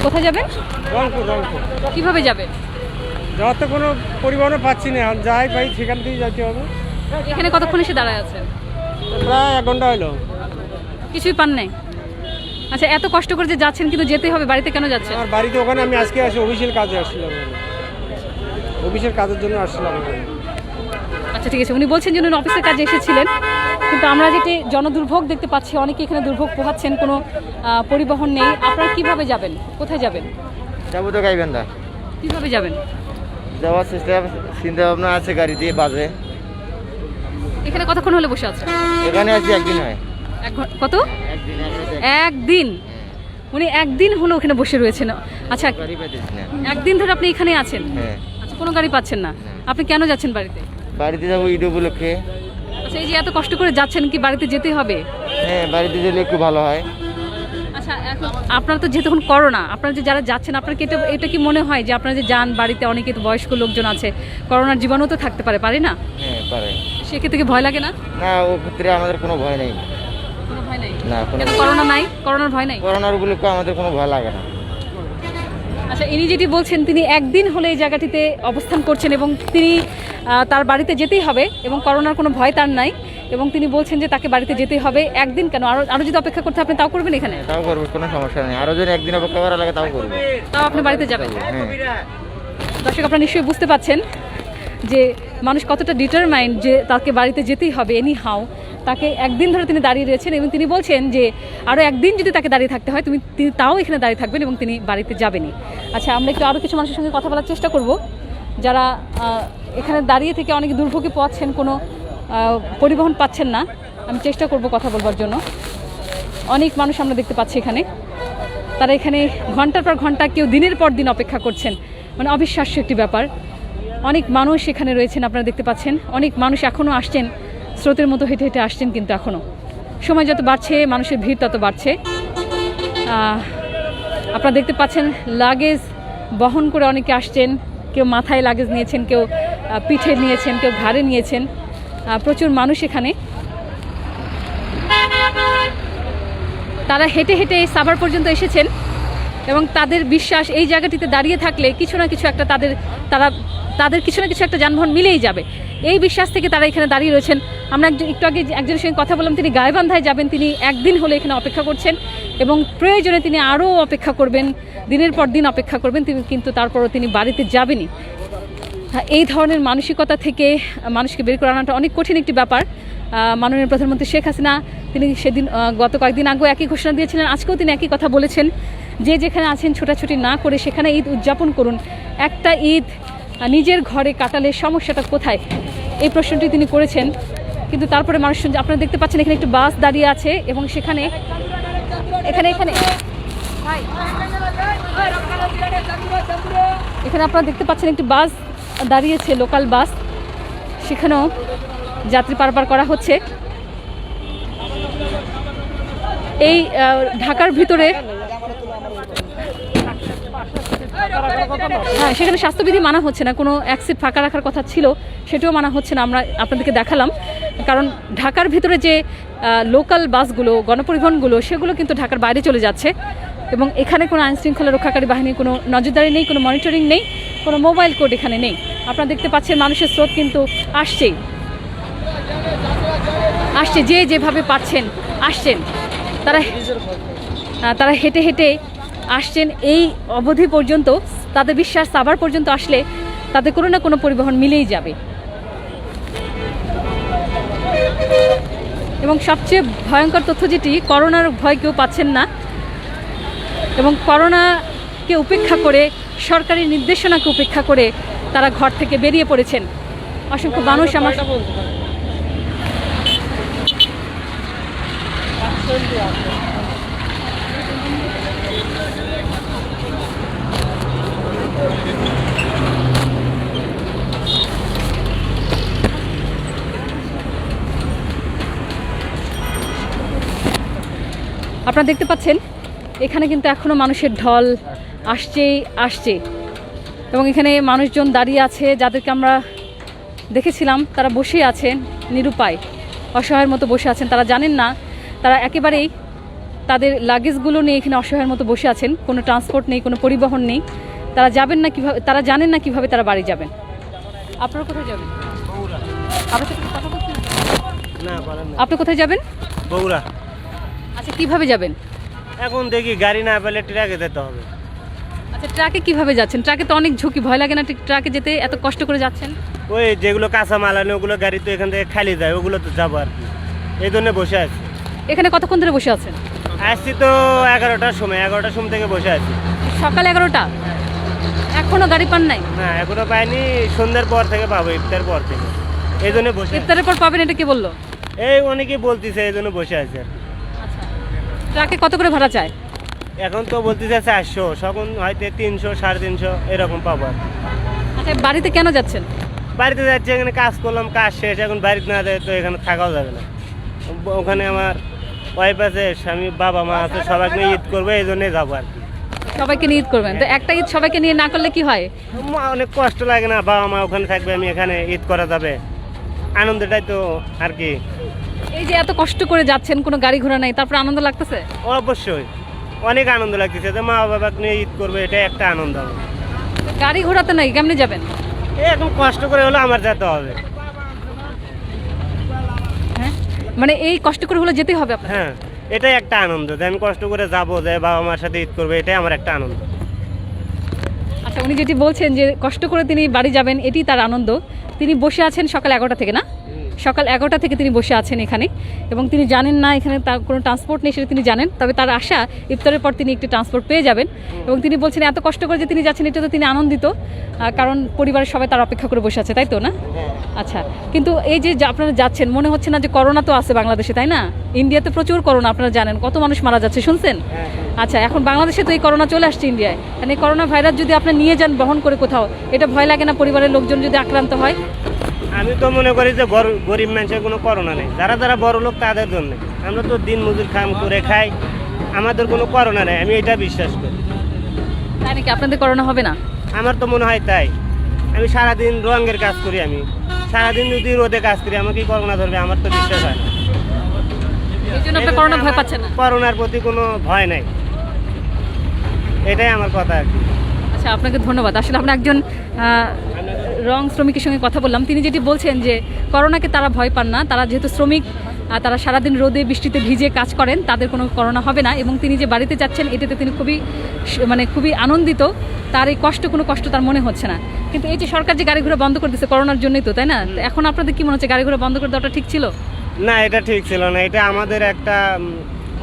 কোথায় যাবেন? রংপুর কিভাবে যাবেন? যাওয়ার তো কোনো পরিবহনে পাচ্ছি না, যাই ভাই সেখান থেকেই যেতে হবে। এখানে কতক্ষণ এসে দাঁড়ায় আছেন? প্রায় 1 ঘন্টা হলো। কিছুই পান নাই? আচ্ছা এত কষ্ট করে যে যাচ্ছেন কিন্তু যেতে হবে, বাড়িতে কেন যাচ্ছেন? আমার বাড়িতে ওখানে আমি আজকে আসি অফিসের কাজে আসছিলাম, অফিসের কাজের জন্য আসছিলাম এখানে। আচ্ছা ঠিক আছে, উনি বলছেন যে উনি অফিসের কাজে এসেছিলেন, কিন্তু আমরা যেটি জনদুর্ভোগ দেখতে পাচ্ছি, অনেকে এখানে দুর্ভোগ পোহাচ্ছেন, কোনো পরিবহন নেই। আপনারা কিভাবে যাবেন? কোথায় যাবেন? যাবো তো গাইবান্ধা। কিভাবে যাবেন? যাওয়ার চিন্তা ভাবনা আছে গাড়ি দিয়ে, বাজে। এখানে কতক্ষণ হলে বসে আছেন? এখানে আছি একদিন হয়। কত? একদিন? উনি একদিন হলো ওখানে বসে রয়েছেন। আচ্ছা একদিন ধরে আপনি এখানে আছেন? আচ্ছা কোনো গাড়ি পাচ্ছেন না, আপনি কেন যাচ্ছেন বাড়িতে? বাড়িতে যাবো ঈদ উপলক্ষে। আচ্ছা এই যে এত কষ্ট করে যাচ্ছেন, কি বাড়িতে যেতে হবে? হ্যাঁ বাড়িতে গেলে একটু ভালো হয়। আচ্ছা এখন আপনারা তো যেহেতু করোনা, আপনারা যে যারা যাচ্ছেন, আপনার কি এটা কি মনে হয় যে আপনারা যে যান বাড়িতে অনেকে তো বয়স্ক লোকজন আছে, করোনার জীবাণু তো থাকতে পারে, পারে না? হ্যাঁ পারে। সেক্ষেত্রে কি ভয় লাগে না? না ও ক্ষেত্রে আমাদের কোনো ভয় নেই। কোনো ভয় নেই? না কোনো করোনা নাই, করোনার ভয় নাই? করোনার উপলক্ষে আমাদের কোনো ভয় লাগে না। আচ্ছা ইনি যেটি বলছেন, তিনি একদিন হলে এই জায়গাটিতে অবস্থান করছেন এবং তিনি তার বাড়িতে যেতেই হবে এবং করোনার কোনো ভয় তার নাই, এবং তিনি বলছেন যে তাকে বাড়িতে যেতেই হবে। একদিন কেন, আরো যদি অপেক্ষা করতে আপনি তাও করবেন এখানে? তাও করবো, কোনো সমস্যা নেই। আরো যদি একদিন অপেক্ষা করা লাগে তাও করবো। তাও আপনি বাড়িতে যাবেন? হ্যাঁ। দর্শক আপনারা নিশ্চয়ই বুঝতে পাচ্ছেন যে মানুষ কতটা ডিটারমাইন্ড যে তাকে বাড়িতে যেতেই হবে এনি হাউ। তাকে একদিন ধরে তিনি দাঁড়িয়ে রয়েছেন এবং তিনি বলছেন যে আরও একদিন যদি তাকে দাঁড়িয়ে থাকতে হয় তিনি তাও এখানে দাঁড়িয়ে থাকবেন এবং তিনি বাড়িতে যাবেনই। আচ্ছা আমরা একটু আরও কিছু মানুষের সঙ্গে কথা বলার চেষ্টা করব যারা এখানে দাঁড়িয়ে থেকে অনেক দুর্ভোগে পাচ্ছেন, কোনো পরিবহন পাচ্ছেন না। আমি চেষ্টা করব কথা বলবার জন্য। অনেক মানুষ আমরা দেখতে পাচ্ছি এখানে, তারা এখানে ঘন্টার পর ঘন্টা, কেউ দিনের পর দিন অপেক্ষা করছেন, মানে অবিশ্বাস্য একটি ব্যাপার। অনেক মানুষ এখানে রয়েছেন, আপনারা দেখতে পাচ্ছেন। অনেক মানুষ এখনও আসছেন, স্রোতের মতো হেঁটে হেঁটে আসছেন, কিন্তু এখনও সময় যত বাড়ছে মানুষের ভিড় তত বাড়ছে। আপনারা দেখতে পাচ্ছেন লাগেজ বহন করে অনেকে আসছেন, কেউ মাথায় লাগেজ নিয়েছেন, কেউ পিঠে নিয়েছেন, কেউ ঘাড়ে নিয়েছেন। প্রচুর মানুষ এখানে, তারা হেঁটে হেঁটে সাভার পর্যন্ত এসেছেন এবং তাদের বিশ্বাস এই জায়গাটিতে দাঁড়িয়ে থাকলে কিছু না কিছু একটা তাদের কিছু না কিছু একটা যানবাহন মিলেই যাবে, এই বিশ্বাস থেকে তারা এখানে দাঁড়িয়ে রয়েছেন। আমরা একটু আগে একজনের সঙ্গে কথা বললাম, তিনি গাইবান্ধায় যাবেন, তিনি একদিন হলে এখানে অপেক্ষা করছেন এবং প্রয়োজনে তিনি আরও অপেক্ষা করবেন, দিনের পর দিন অপেক্ষা করবেন, কিন্তু তারপরও তিনি বাড়িতে যাবেনই। এই ধরনের মানসিকতা থেকে মানুষকে বের করে আনাটা অনেক কঠিন একটি ব্যাপার। মাননীয় প্রধানমন্ত্রী শেখ হাসিনা তিনি সেদিন গত কয়েকদিন আগেও একই ঘোষণা দিয়েছিলেন, আজকেও তিনি একই কথা বলেছেন যে যেখানে আছেন ছোটাছুটি না করে সেখানে ঈদ উদযাপন করুন। একটা ঈদ নিজের ঘরে কাটালে সমস্যাটা কোথায়, এই প্রশ্নটি তিনি করেছেন। কিন্তু তারপরে মানুষ, আপনারা দেখতে পাচ্ছেন এখানে একটি বাস দাঁড়িয়ে আছে এবং সেখানে এখানে আপনারা দেখতে পাচ্ছেন একটি বাস দাঁড়িয়েছে, লোকাল বাস, সেখানেও যাত্রী পারাপার করা হচ্ছে। এই ঢাকার ভিতরে হ্যাঁ সেখানে স্বাস্থ্যবিধি মানা হচ্ছে না, কোনো এক সিট ফাঁকা রাখার কথা ছিল সেটাও মানা হচ্ছে না, আমরা আপনাদেরকে দেখালাম। কারণ ঢাকার ভিতরে যে লোকাল বাসগুলো, গণপরিবহনগুলো, সেগুলো কিন্তু ঢাকার বাইরে চলে যাচ্ছে এবং এখানে কোনো আইনশৃঙ্খলা রক্ষাকারী বাহিনীর কোনো নজরদারি নেই, কোনো মনিটরিং নেই, কোনো মোবাইল কোড এখানে নেই। আপনারা দেখতে পাচ্ছেন মানুষের স্রোত কিন্তু আসছে, যে যেভাবে পাচ্ছেন আসছেন, তারা হেঁটে হেঁটে আসছেন এই অবধি পর্যন্ত, তাদের বিশ্বাস সাভার পর্যন্ত আসলে তাদের কোনো না কোনো পরিবহন মিলেই যাবে। এবং সবচেয়ে ভয়ঙ্কর তথ্য যেটি, করোনার ভয় কেউ পাচ্ছেন না এবং করোনাকে উপেক্ষা করে, সরকারি নির্দেশনাকে উপেক্ষা করে তারা ঘর থেকে বেরিয়ে পড়েছেন। অসংখ্য মানুষ আমার আপনারা দেখতে পাচ্ছেন এখানে কিন্তু এখনো মানুষের ঢল আসছে এবং এখানে মানুষজন দাঁড়িয়ে আছে, যাদেরকে আমরা দেখেছিলাম তারা বসে আছেন নিরুপায়, অসহায়ের মতো বসে আছেন। তারা জানেন না, তারা একেবারেই তাদের লাগেজগুলো নিয়ে এখানে অসহায়ের মতো বসে আছেন। কোনো ট্রান্সপোর্ট নেই, কোনো পরিবহন নেই। তারা যাবেন না কিভাবে, তারা জানেন না কিভাবে তারা বাড়ি যাবেন। আপনারা কোথায় যাবেন? আপনার সাথে কথা বলছেন? আপনি কোথায় যাবেন? বগুড়া। আচ্ছা, কিভাবে যাবেন? এখন দেখি গাড়ি না পেলে ট্রাকে যেতে হবে। আচ্ছা, ট্রাকে কিভাবে যাচ্ছেন? ট্রাকে তো অনেক ঝুঁকি, ভয় লাগে না ট্রাকে যেতে? এত কষ্ট করে যাচ্ছেন। ওই যেগুলো কাঁচা মাল আনে ওগুলো গাড়ি তো এখান থেকে খালি যায়, ওগুলো তো যাবো আর কি, এই জন্য বসে আছি। এখানে কতক্ষণ ধরে বসে আছেন? আসছি তো 11টার সময় থেকে বসে আছি। সকাল 11টা, এখনো গাড়ি পান নাই? না, এখনো পাইনি, সন্ধ্যার পর থেকে পাবো, ইফতার পর থেকে, এই জন্য বসে আছি। ইফতারের পর পাবেন, এটা কে বললো? এই অনেকেই বলতেছে, এই জন্য বসে আছে আর কি। আচ্ছা, ট্রাকে কত করে ভাড়া চায়? এখন তো বলতেছে 400, তখন হয়তো 300 350 এরকম পাবো আর কি। আচ্ছা, বাড়িতে কেন যাচ্ছেন? বাড়িতে যাচ্ছি, এখানে কাজ করলাম, কাজ শেষ, এখন বাড়িতে না যায় তো এখানে থাকাও যাবে না। ওখানে আমার ওয়াইফ আছে, স্বামী, বাবা মা আছে, সবাইকে নিয়ে ঈদ করবো, এই জন্যই যাবো আর কি। সবাইকে নিয়ে ঈদ করবেন? তো একটা ঈদ সবাইকে নিয়ে না করলে কি হয়? অনেক কষ্ট লাগে না, বাবা মা ওখানে থাকবে, আমি এখানে ঈদ করা যাবে, আনন্দটাই তো আর কি। এই যে এত কষ্ট করে যাচ্ছেন, কোনো গাড়ি ঘোড়া নাই, তারপর আনন্দ লাগতেছে? অবশ্যই অনেক আনন্দ লাগতেছে, যে মা বাবাকে নিয়ে ঈদ করবে, এটাই একটা আনন্দ হবে। গাড়ি ঘোড়াতে নাই, কেমনে যাবেন? এখন কষ্ট করে হলো আমার যেতে হবে। হ্যাঁ, মানে এই কষ্ট করে হলে যেতেই হবে আপনার? হ্যাঁ, এটাই একটা আনন্দ, যে আমি কষ্ট করে যাবো, যে বাবা মার সাথে ঈদ করবে, এটাই আমার একটা আনন্দ। আচ্ছা, উনি যেটি বলছেন যে কষ্ট করে তিনি বাড়ি যাবেন, এটি তার আনন্দ। তিনি বসে আছেন সকাল 11টা থেকে, না? সকাল 11টা থেকে তিনি বসে আছেন এখানে এবং তিনি জানেন না এখানে তার কোনো ট্রান্সপোর্ট নেই, সেটা তিনি জানেন। তবে তার আশা ইফতারের পর তিনি একটি ট্রান্সপোর্ট পেয়ে যাবেন এবং তিনি বলছেন এত কষ্ট করে যে তিনি যাচ্ছেন, এটা তো তিনি আনন্দিত, কারণ পরিবারের সবাই তার অপেক্ষা করে বসে আছে, তাই তো না? আচ্ছা, কিন্তু এই যে আপনারা যাচ্ছেন, মনে হচ্ছে না যে করোনা তো আছে বাংলাদেশে, তাই না? ইন্ডিয়াতে প্রচুর করোনা, আপনারা জানেন কত মানুষ মারা যাচ্ছে, শুনছেন? আচ্ছা, এখন বাংলাদেশে তো এই করোনা চলে আসছে ইন্ডিয়ায়, মানে এই করোনা ভাইরাস যদি আপনি নিয়ে যান বহন করে কোথাও, এটা ভয় লাগে না পরিবারের লোকজন যদি আক্রান্ত হয়? আমি তো মনে করি যে গরিব মানুষের কোনো করোনা নেই, যারা বড় লোক তাদের জন্য। আমরা তো দিন মজুর কাম করে খাই, আমাদের কোনো করোনা নেই, আমি এটা বিশ্বাস করি। তাই নাকি? আপনাদের করোনা হবে না? আমার তো মনে হয় তাই। আমি সারাদিন রঙের কাজ করি, আমি সারাদিন যদি রোদে কাজ করি, আমাকে করোনা ধরবে, আমার তো বিশ্বাস হয় না। এই জন্য আপনি করোনা ভয় পাচ্ছেন না? করোনার প্রতি কোনো ভয় নাই, এটাই আমার কথা আর কি। আচ্ছা, আপনাকে ধন্যবাদ। আসলে আমরা একজন রং শ্রমিকের সঙ্গে কথা বললাম, তিনি যেটি বলছেন যে করোনাকে তারা ভয় পান না, তারা যেহেতু শ্রমিক, তারা সারাদিন রোদে বৃষ্টিতে ভিজে কাজ করেন, তাদের কোনো করোনা হবে না এবং তিনি যে বাড়িতে যাচ্ছেন এটাতে তিনি খুবই আনন্দিত, তার এই কোনো কষ্ট তার মনে হচ্ছে না। কিন্তু এই যে সরকার যে গাড়ি ঘোড়া বন্ধ করে দিচ্ছে করোনার জন্যই তো, তাই না? এখন আপনাদের কি মনে হচ্ছে গাড়ি ঘোড়া বন্ধ করে দেওয়াটা ঠিক ছিল? না, এটা ঠিক ছিল না, এটা আমাদের একটা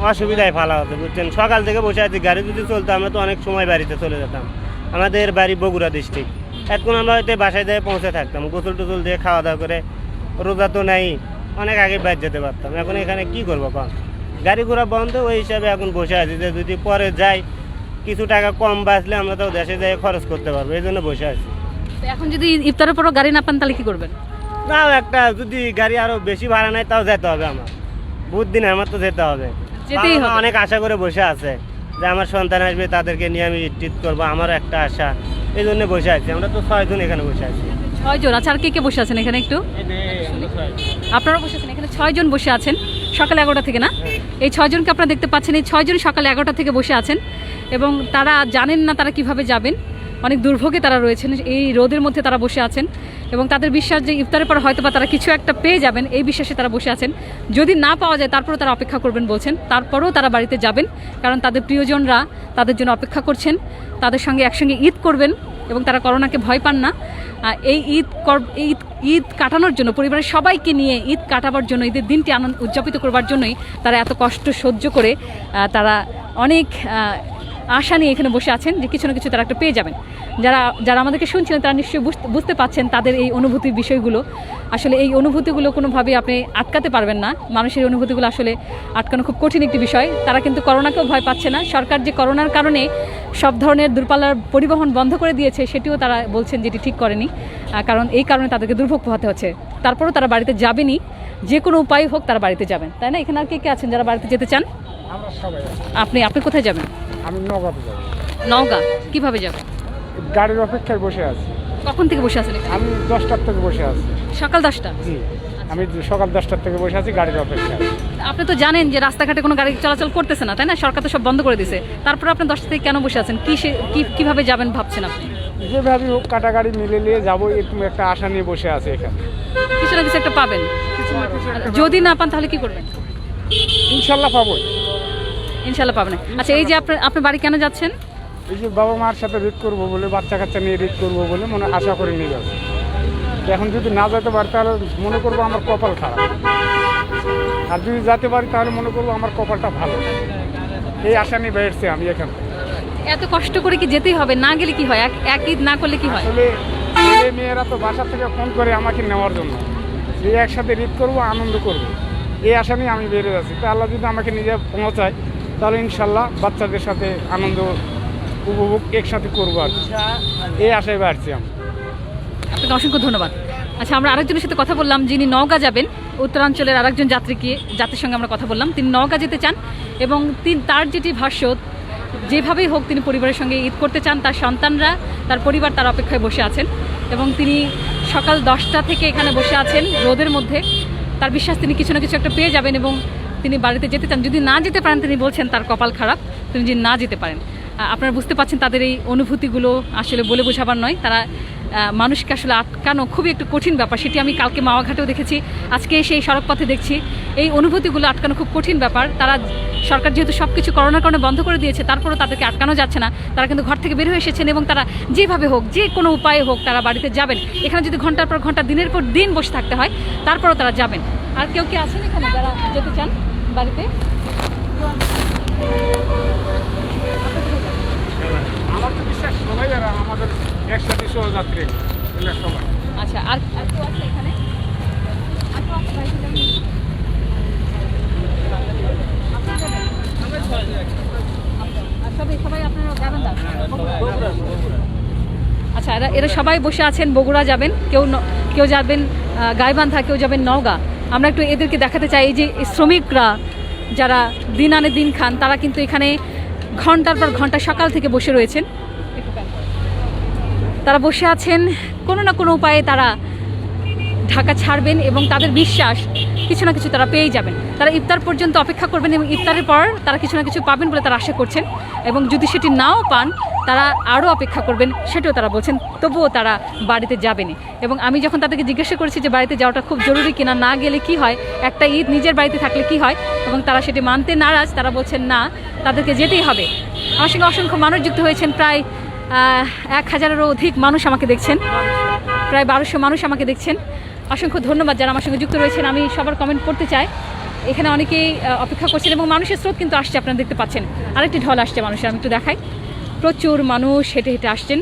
অসুবিধায় ফেলা হতো, বুঝছেন? সকাল থেকে বসে আছি, গাড়ি যদি চলতো আমরা তো অনেক সময় বাড়িতে চলে যেতাম। আমাদের বাড়ি বগুড়া ডিস্ট্রিক্ট, এখন আমরা হয়তো বাসায় যেয়ে পৌঁছে থাকতাম, গোসল টোসল দিয়ে খাওয়া দাওয়া করে, রোজা তো নাই, অনেক আগে বাইরে যেতে পারতাম। এখন এখানে কি করবো, কম গাড়ি ঘোড়া বন্ধ, ওই হিসাবে এখন বসে আছি যে যদি পরে যাই কিছু টাকা কম বাঁচলে আমরা তো দেশে যাই খরচ করতে পারবো, এই জন্য বসে আছি। এখন যদি ইফতারের পরও গাড়ি না পান তাহলে কি করবেন? তাও একটা যদি গাড়ি আরো বেশি ভাড়া নেয় তাও যেতে হবে, আমার বহুত দিন আমার তো যেতে হবে, যেতেই হবে। অনেক আশা করে বসে আছে যে আমার সন্তান আসবে, তাদেরকে নিয়ে আমি ট্রিট করবো, আমারও একটা আশা, এই জন্য বসে আছি। আমরা তো 6 জন এখানে বসে আছি। 6 জন? আচ্ছা, আর কে কে বসে আছেন এখানে একটু? আপনারা বসে আছেন এখানে 6 জন বসে আছেন সকাল 11টা থেকে, না? এই 6 জনকে আপনারা দেখতে পাচ্ছেন, এই 6 জন সকাল 11টা থেকে বসে আছেন এবং তারা জানেন না তারা কিভাবে যাবেন। অনেক দুর্ভোগে তারা রয়েছেন, এই রোদের মধ্যে তারা বসে আছেন এবং তাদের বিশ্বাস যে ইফতারের পর হয়তো বা তারা কিছু একটা পেয়ে যাবেন, এই বিশ্বাসে তারা বসে আছেন। যদি না পাওয়া যায় তারপরেও তারা অপেক্ষা করবেন বলছেন, তারপরেও তারা বাড়িতে যাবেন, কারণ তাদের প্রিয়জনরা তাদের জন্য অপেক্ষা করছেন, তাদের সঙ্গে একসঙ্গে ঈদ করবেন এবং তারা করোনাকে ভয় পান না। এই ঈদ কাটানোর জন্য, পরিবারের সবাইকে নিয়ে ঈদ কাটাবার জন্য, ঈদের দিনটি আনন্দ উদযাপিত করবার জন্যই তারা এত কষ্ট সহ্য করে তারা অনেক আশা নিয়ে এখানে বসে আছেন যে কিছু না কিছু তারা একটা পেয়ে যাবেন। যারা আমাদেরকে শুনছিলেন তারা নিশ্চয়ই বুঝতে পাচ্ছেন তাদের এই অনুভূতির বিষয়গুলো। আসলে এই অনুভূতিগুলো কোনোভাবে আপনি আটকাতে পারবেন না, মানুষের অনুভূতিগুলো আসলে আটকানো খুব কঠিন একটি বিষয়। তারা কিন্তু করোনাকেও ভয় পাচ্ছে না। সরকার যে করোনার কারণে সব ধরনের দূরপাল্লার পরিবহন বন্ধ করে দিয়েছে সেটিও তারা বলছেন যেটি ঠিক করেনি, কারণ এই কারণে তাদেরকে দুর্ভোগ পোহাতে হচ্ছে। তারপরেও তারা বাড়িতে যাবেনই, যে কোনো উপায় হোক তারা বাড়িতে যাবেন, তাই না? এখানে আর কে কে আছেন যারা বাড়িতে যেতে চান? আপনি কোথায় যাবেন? আমি নগাঁতে যাবো। নওগাঁ কিভাবে যাবেন? গাড়ির অপেক্ষায় বসে আছি। কখন থেকে বসে আছেন? আমি 10টার থেকে বসে আছি। সকাল 10টা? জি, আমি সকাল 10টার থেকে বসে আছি গাড়ির অপেক্ষায়। আপনি তো জানেন যে রাস্তাঘাটে কোনো গাড়ি চলাচল করতেছে না, তাই না? সরকার তো সব বন্ধ করে দিয়েছে, তারপরে আপনি 10টা থেকে কেন বসে আছেন? কিভাবে যাবেন ভাবছেন আপনি? যেভাবে হোক কাটা গাড়ি মিলে নিয়ে যাবো এরকম একটা আশা নিয়ে বসে আছে এখানে। কিছু না কিছু একটা পাবেন। যদি না পান তাহলে কি করবেন? ইনশাল্লাহ পাবো। ইনশাল্লাহ পাবেন। আচ্ছা, এই যে আপনার বাড়ি কেন যাচ্ছেন? এই যে বাবা মার সাথে রিড করবো বলে, বাচ্চা কাচ্চা নিয়ে রিড করবো বলে মনে আশা করে নিয়ে যাচ্ছে। এখন যদি না যেতে পারি তাহলে মনে করবো আমার কপাল খারাপ, আর যদি যেতে পারি তাহলে মনে করবো আমার কপালটা ভালো। এই আশা নিয়ে বেড়েছি আমি এখান থেকে। এত কষ্ট করে কি যেতেই হবে? না গেলে কি হয়? এক ঈদ না করলে কি হয়? আসলে ছেলে মেয়েরা তো বাসা থেকে ফোন করে আমাকে নেওয়ার জন্য, যে একসাথে রিড করবো, আনন্দ করবো, এই আশা নিয়ে আমি বেরিয়ে যাচ্ছি। তা আল্লাহ যদি আমাকে নিজে পৌঁছায় তাহলে ইনশাল্লাহ বাচ্চাদের সাথে আনন্দ উপভোগ একসাথে করবো আর এই আশায় বাড়ছি আমি। আপনাকে অসংখ্য ধন্যবাদ। আচ্ছা, আমরা আরেকজনের সাথে কথা বললাম যিনি নওগাঁ যাবেন, উত্তরাঞ্চলের আরেকজন যাত্রীর সঙ্গে আমরা কথা বললাম। তিনি নওগাঁ যেতে চান এবং তার যেটি ভাষ্য, যেভাবেই হোক তিনি পরিবারের সঙ্গে ঈদ করতে চান। তার সন্তানরা, তার পরিবার তার অপেক্ষায় বসে আছেন এবং তিনি সকাল 10টা থেকে এখানে বসে আছেন রোদের মধ্যে। তার বিশ্বাস তিনি কিছু না কিছু একটা পেয়ে যাবেন এবং তিনি বাড়িতে যেতে চান। যদি না যেতে পারেন তিনি বলছেন তার কপাল খারাপ, তিনি যদি না যেতে পারেন। আপনারা বুঝতে পাচ্ছেন তাদের এই অনুভূতিগুলো আসলে বলে বোঝাবার নয়। তারা মানুষকে আসলে আটকানো খুবই একটু কঠিন ব্যাপার, সেটি আমি কালকে মাওয়াঘাটেও দেখেছি, আজকে সেই সড়ক পথে দেখছি। এই অনুভূতিগুলো আটকানো খুব কঠিন ব্যাপার। তারা, সরকার যেহেতু সব কিছু করোনার কারণে বন্ধ করে দিয়েছে, তারপরেও তাদেরকে আটকানো যাচ্ছে না। তারা কিন্তু ঘর থেকে বের হয়ে এসেছেন এবং তারা যেভাবে হোক, যে কোনো উপায়ে হোক তারা বাড়িতে যাবেন। এখানে যদি ঘন্টার পর ঘন্টা, দিনের পর দিন বসে থাকতে হয়, তারপরেও তারা যাবেন। আর কেউ কি আছেন এখানে যারা যেতে চান বাড়িতে? আমার তো বিশ্বাস সবাই আমাদের একসাথে সহযাত্রী সবাই। আচ্ছা, আর কেউ আছে এখানে? সবাই আপনারা যাবেন না? আচ্ছা, এরা সবাই বসে আছেন, বগুড়া যাবেন, কেউ যাবেন গাইবান্ধা, কেউ যাবেন নওগাঁ। আমরা একটু এদেরকে দেখাতে চাই। এই যে শ্রমিকরা যারা দিন আনে দিন খান, তারা কিন্তু এখানে ঘন্টার পর ঘন্টা সকাল থেকে বসে রয়েছেন। তারা বসে আছেন, কোনো না কোনো উপায়ে তারা ঢাকা ছাড়বেন এবং তাদের বিশ্বাস কিছু না কিছু তারা পেয়েই যাবেন। তারা ইফতার পর্যন্ত অপেক্ষা করবেন এবং ইফতারের পর তারা কিছু না কিছু পাবেন বলে তারা আশা করছেন এবং যদি সেটি নাও পান তারা আরও অপেক্ষা করবেন, সেটাও তারা বলছেন, তবুও তারা বাড়িতে যাবেনই। এবং আমি যখন তাদেরকে জিজ্ঞাসা করেছি যে বাড়িতে যাওয়াটা খুব জরুরি কিনা, না গেলে কি হয়, একটা ঈদ নিজের বাড়িতে থাকলে কি হয়, এবং তারা সেটি মানতে নারাজ। তারা বলছেন না, তাদেরকে যেতেই হবে। আমার সঙ্গে অসংখ্য মানুষ যুক্ত হয়েছেন, প্রায় 1000-এরও অধিক মানুষ আমাকে দেখছেন, প্রায় 1200 মানুষ আমাকে দেখছেন। অসংখ্য ধন্যবাদ যারা আমার সঙ্গে যুক্ত রয়েছেন। আমি সবার কমেন্ট পড়তে চাই। এখানে অনেকেই অপেক্ষা করছেন এবং মানুষের স্রোত কিন্তু আসছে, আপনারা দেখতে পাচ্ছেন। আরেকটি ঢল আসছে মানুষের, আমি একটু দেখাই। প্রচুর মানুষ হেঁটে হেঁটে আসছেন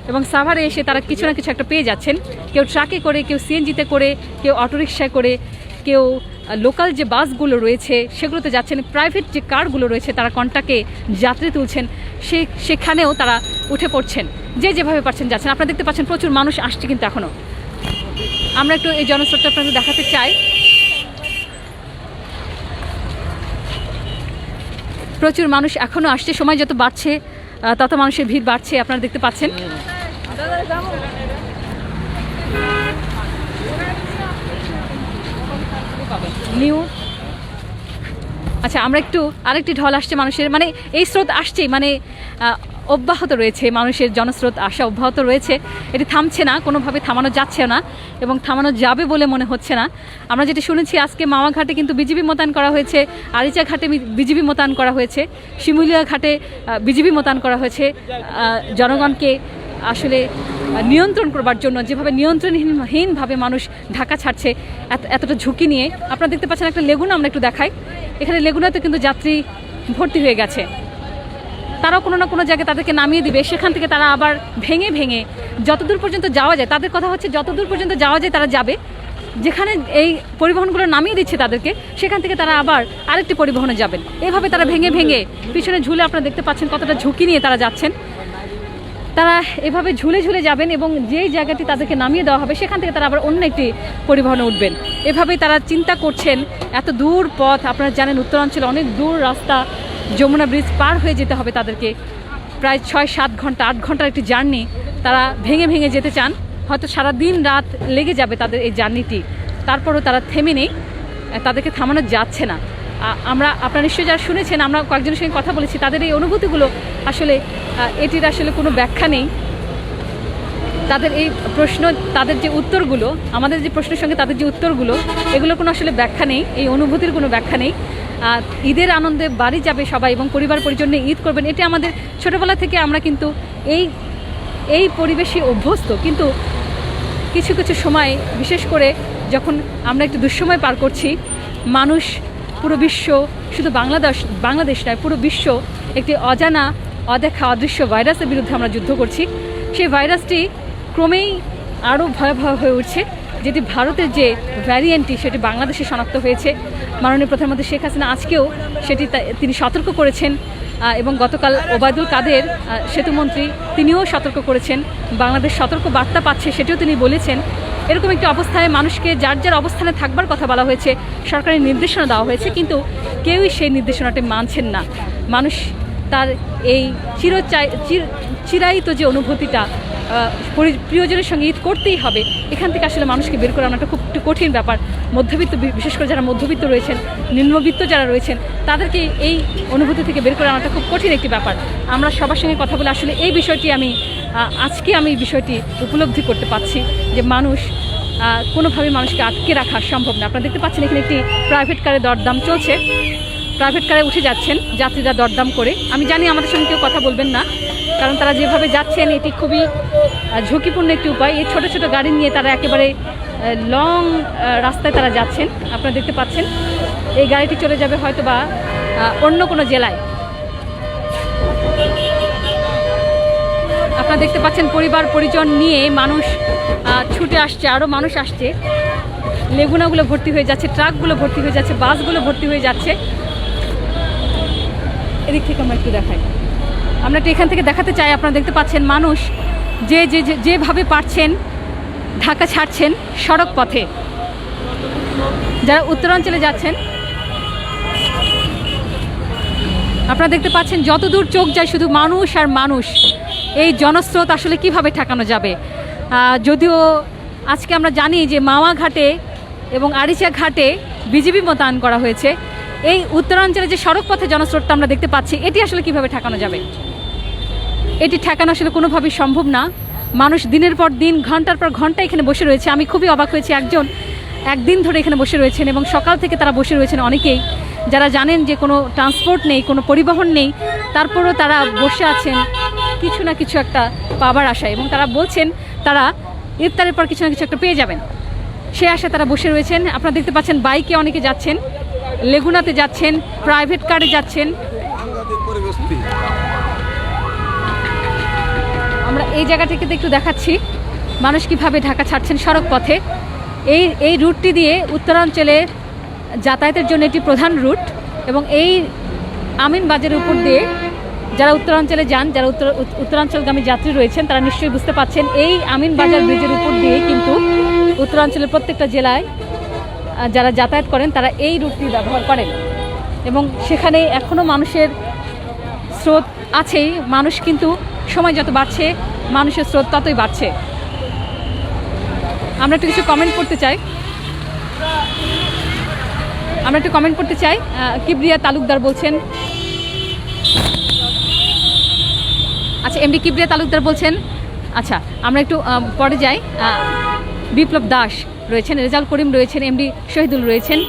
এবং সাভারে এসে তারা কিছু না কিছু একটা পেয়ে যাচ্ছেন। কেউ ট্রাকে করে, কেউ সিএনজিতে করে, কেউ অটোরিকশায় করে, কেউ লোকাল যে বাসগুলো রয়েছে সেগুলোতে যাচ্ছেন, প্রাইভেট যে কারগুলো রয়েছে তারা কন্টাকে যাত্রী তুলছেন, সেখানেও তারা উঠে পড়ছেন, যে যেভাবে পারছেন যাচ্ছেন। আপনারা দেখতে পাচ্ছেন প্রচুর মানুষ আসছে কিন্তু এখনও। আমরা একটু এই জনস্রোতটা আপনাদের দেখাতে চাই। প্রচুর মানুষ এখনও আসছে, সময় যত বাড়ছে তত মানুষের ভিড় বাড়ছে, আপনারা দেখতে পাচ্ছেন। নিউ আচ্ছা, আমরা একটু আরেকটি ঢল আসছে মানুষের, মানে এই স্রোত আসছেই, মানে অব্যাহত রয়েছে, মানুষের জনস্রোত আসা অব্যাহত রয়েছে, এটি থামছে না, কোনোভাবে থামানো যাচ্ছে না এবং থামানো যাবে বলে মনে হচ্ছে না। আমরা যেটি শুনেছি আজকে মাওয়া ঘাটে কিন্তু বিজিবি মোতায়েন করা হয়েছে, আরিচা ঘাটে বিজিবি মোতায়েন করা হয়েছে, শিমুলিয়া ঘাটে বিজিবি মোতায়েন করা হয়েছে জনগণকে আসলে নিয়ন্ত্রণ করবার জন্য। যেভাবে নিয়ন্ত্রণহীনভাবে মানুষ ঢাকা ছাড়ছে এতটা ঝুঁকি নিয়ে। আপনারা দেখতে পাচ্ছেন একটা লেগুনা, আমরা একটু দেখাই, এখানে লেগুনাতে কিন্তু যাত্রী ভর্তি হয়ে গেছে। তারাও কোনো না কোনো জায়গায় তাদেরকে নামিয়ে দিবে, সেখান থেকে তারা আবার ভেঙে ভেঙে যতদূর পর্যন্ত যাওয়া যায়, তাদের কথা হচ্ছে যতদূর পর্যন্ত যাওয়া যায় তারা যাবে, যেখানে এই পরিবহনগুলো নামিয়ে দিচ্ছে তাদেরকে সেখান থেকে তারা আবার আরেকটি পরিবহনে যাবেন। এভাবে তারা ভেঙে ভেঙে পিছনে ঝুলে, আপনারা দেখতে পাচ্ছেন কতটা ঝুঁকি নিয়ে তারা যাচ্ছেন। তারা এভাবে ঝুলে ঝুলে যাবেন এবং যেই জায়গাটি তাদেরকে নামিয়ে দেওয়া হবে সেখান থেকে তারা আবার অন্য একটি পরিবহনে উঠবেন। এভাবেই তারা চিন্তা করছেন। এত দূর পথ, আপনারা জানেন উত্তরাঞ্চলে অনেক দূর রাস্তা, যমুনা ব্রিজ পার হয়ে যেতে হবে তাদেরকে, প্রায় 6-7 ঘন্টা 8 ঘন্টার একটি জার্নি তারা ভেঙে ভেঙে যেতে চান। হয়তো সারা দিন রাত লেগে যাবে তাদের এই জার্নিটি, তারপরও তারা থেমে নেই, তাদেরকে থামানো যাচ্ছে না। আপনারা নিশ্চয়ই যারা শুনেছেন, আমরা কয়েকজনের সঙ্গে কথা বলেছি, তাদের এই অনুভূতিগুলো আসলে এটির আসলে কোনো ব্যাখ্যা নেই। তাদের এই প্রশ্ন, তাদের যে উত্তরগুলো, আমাদের যে প্রশ্নের সঙ্গে তাদের যে উত্তরগুলো, এগুলোর কোনো আসলে ব্যাখ্যা নেই, এই অনুভূতির কোনো ব্যাখ্যা নেই। ঈদের আনন্দে বাড়ি যাবে সবাই এবং পরিবার পরিজন নিয়ে ঈদ করবেন, এটি আমাদের ছোটোবেলা থেকে আমরা কিন্তু এই পরিবেশে অভ্যস্ত। কিন্তু কিছু কিছু সময়, বিশেষ করে যখন আমরা একটু দুঃসময় পার করছি, মানুষ, পুরো বিশ্ব, শুধু বাংলাদেশ নয়, পুরো বিশ্ব একটি অজানা, অদেখা, অদৃশ্য ভাইরাসের বিরুদ্ধে আমরা যুদ্ধ করছি। সেই ভাইরাসটি ক্রমেই আরও ভয়াবহ হয়ে উঠছে। যেটি ভারতের যে ভ্যারিয়েন্টটি, সেটি বাংলাদেশে শনাক্ত হয়েছে। মাননীয় প্রধানমন্ত্রী শেখ হাসিনা আজকেও সেটি তিনি সতর্ক করেছেন এবং গতকাল ওবায়দুল কাদের সেতুমন্ত্রী তিনিও সতর্ক করেছেন। বাংলাদেশ সতর্ক বার্তা পাচ্ছে সেটিও তিনি বলেছেন। এরকম একটি অবস্থায় মানুষকে যার যার অবস্থানে থাকবার কথা বলা হয়েছে, সরকারি নির্দেশনা দেওয়া হয়েছে, কিন্তু কেউই সেই নির্দেশনাটি মানছেন না। মানুষ তার এই চিরায়িত যে অনুভূতিটা, প্রিয়জনের সঙ্গে ঈদ করতেই হবে, এখান থেকে আসলে মানুষকে বের করে আনাটা খুব একটু কঠিন ব্যাপার। মধ্যবিত্ত, বিশেষ করে যারা মধ্যবিত্ত রয়েছেন, নিম্নবিত্ত যারা রয়েছেন, তাদেরকে এই অনুভূতি থেকে বের করে আনাটা খুব কঠিন একটি ব্যাপার। আমরা সবার সঙ্গে কথা বলে আসলে এই বিষয়টি আজকে আমি এই বিষয়টি উপলব্ধি করতে পারছি যে মানুষ কোনোভাবে মানুষকে আটকে রাখা সম্ভব না। আপনারা দেখতে পাচ্ছেন এখানে একটি প্রাইভেট কারে দরদাম চলছে, প্রাইভেট কারে উঠে যাচ্ছেন যাত্রীরা দরদাম করে। আমি জানি আমাদের সঙ্গে কেউ কথা বলবেন না, কারণ তারা যেভাবে যাচ্ছেন এটি খুবই ঝুঁকিপূর্ণ একটি উপায়। এই ছোট ছোট গাড়ি নিয়ে তারা একেবারে লং রাস্তায় তারা যাচ্ছেন। আপনারা দেখতে পাচ্ছেন এই গাড়িটি চলে যাবে হয়তো বা অন্য কোনো জেলায়। আপনারা দেখতে পাচ্ছেন পরিবার পরিজন নিয়ে মানুষ ছুটে আসছে, আরও মানুষ আসছে, লেগুনাগুলো ভর্তি হয়ে যাচ্ছে, ট্রাকগুলো ভর্তি হয়ে যাচ্ছে, বাসগুলো ভর্তি হয়ে যাচ্ছে। এদিক থেকে আমরা একটু দেখাই, আমরা একটু এখান থেকে দেখাতে চাই। আপনারা দেখতে পাচ্ছেন মানুষ যেভাবে পারছেন ঢাকা ছাড়ছেন সড়ক পথে। যারা উত্তরাঞ্চলে যাচ্ছেন, আপনারা দেখতে পাচ্ছেন যতদূর চোখ যায় শুধু মানুষ আর মানুষ। এই জনস্রোত আসলে কিভাবে ঠেকানো যাবে? যদিও আজকে আমরা জানি যে মাওয়া ঘাটে এবং আরিচা ঘাটে বিজিবি মোতায়েন করা হয়েছে, এই উত্তরাঞ্চলে যে সড়ক পথে জনস্রোতটা আমরা দেখতে পাচ্ছি, এটি আসলে কিভাবে ঠেকানো যাবে? এটি ঠেকানো আসলে কোনোভাবেই সম্ভব না। মানুষ দিনের পর দিন, ঘন্টার পর ঘন্টা এখানে বসে রয়েছে। আমি খুবই অবাক হয়েছি, একদিন ধরে এখানে বসে রয়েছেন এবং সকাল থেকে তারা বসে রয়েছেন অনেকেই, যারা জানেন যে কোনো ট্রান্সপোর্ট নেই, কোনো পরিবহন নেই, তারপরও তারা বসে আছেন কিছু না কিছু একটা পাবার আশায়, এবং তারা বলছেন তারা ইফতারের পর কিছু না কিছু একটা পেয়ে যাবেন, সে আশায় তারা বসে রয়েছেন। আপনারা দেখতে পাচ্ছেন বাইকে অনেকে যাচ্ছেন, লেগুনাতে যাচ্ছেন, প্রাইভেট কারে যাচ্ছেন। আমরা এই জায়গা থেকে একটু দেখাচ্ছি মানুষ কিভাবে ঢাকা ছাড়ছেন সড়ক পথে। এই রুটটি দিয়ে উত্তরাঞ্চলে যাতায়াতের জন্য এটি প্রধান রুট, এবং এই আমিনবাজারের উপর দিয়ে যারা উত্তরাঞ্চলে যান, যারা উত্তরাঞ্চলগামী যাত্রী রয়েছেন, তারা নিশ্চয়ই বুঝতে পাচ্ছেন এই আমিনবাজার ব্রিজের উপর দিয়ে কিন্তু উত্তরাঞ্চলের প্রত্যেকটা জেলায় যারা যাতায়াত করেন তারা এই রুটটি ব্যবহার করেন, এবং সেখানে এখনও মানুষের স্রোত আছেই। মানুষ কিন্তু সময় যত বাড়ছে মানুষের স্রোত ততই বাড়ছে। আমরা একটু কিছু কমেন্ট করতে চাই। কিবরিয়া তালুকদার বলছেন, আচ্ছা, এমডি কিবরিয়া তালুকদার বলছেন। আচ্ছা, আমরা একটু পরে যাই। বিপ্লব দাস রয়েছেন, রেজাউল করিম রয়েছেন, এমডি শহীদুল রয়েছেন,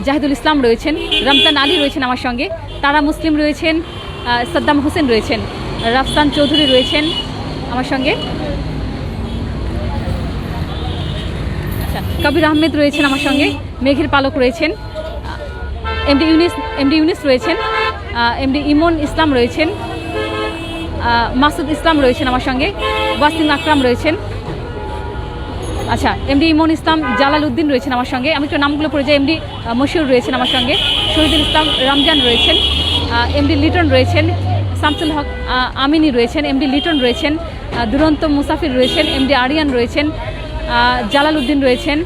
জাহিদুল ইসলাম রয়েছেন, রমজান আলী রয়েছেন আমার সঙ্গে, তারা মুসলিম রয়েছেন, সাদ্দাম হোসেন রয়েছেন, রাফসান চৌধুরী রয়েছেন আমার সঙ্গে, আচ্ছা কবির আহমেদ রয়েছেন আমার সঙ্গে, মেঘের পালক রয়েছেন, এমডি ইউনিস রয়েছেন, এমডি ইমন ইসলাম রয়েছেন, মাসুদ ইসলাম রয়েছেন আমার সঙ্গে, ওয়াসিম আকরাম রয়েছেন, আচ্ছা এমডি ইমন ইসলাম, জালাল উদ্দিন রয়েছেন আমার সঙ্গে। আমি একটু নামগুলো পড়ে যাই। এমডি মশিউর রয়েছেন আমার সঙ্গে, শহীদুল ইসলাম রমজান রয়েছেন, এমডি লিটন রয়েছেন, শামসুল হক আমিনী রয়েছেন, এমডি লিটন রয়েছেন, দুরন্ত মুসাফির রয়েছেন, এমডি আরিয়ান রয়েছেন, জালাল উদ্দিন রয়েছেন,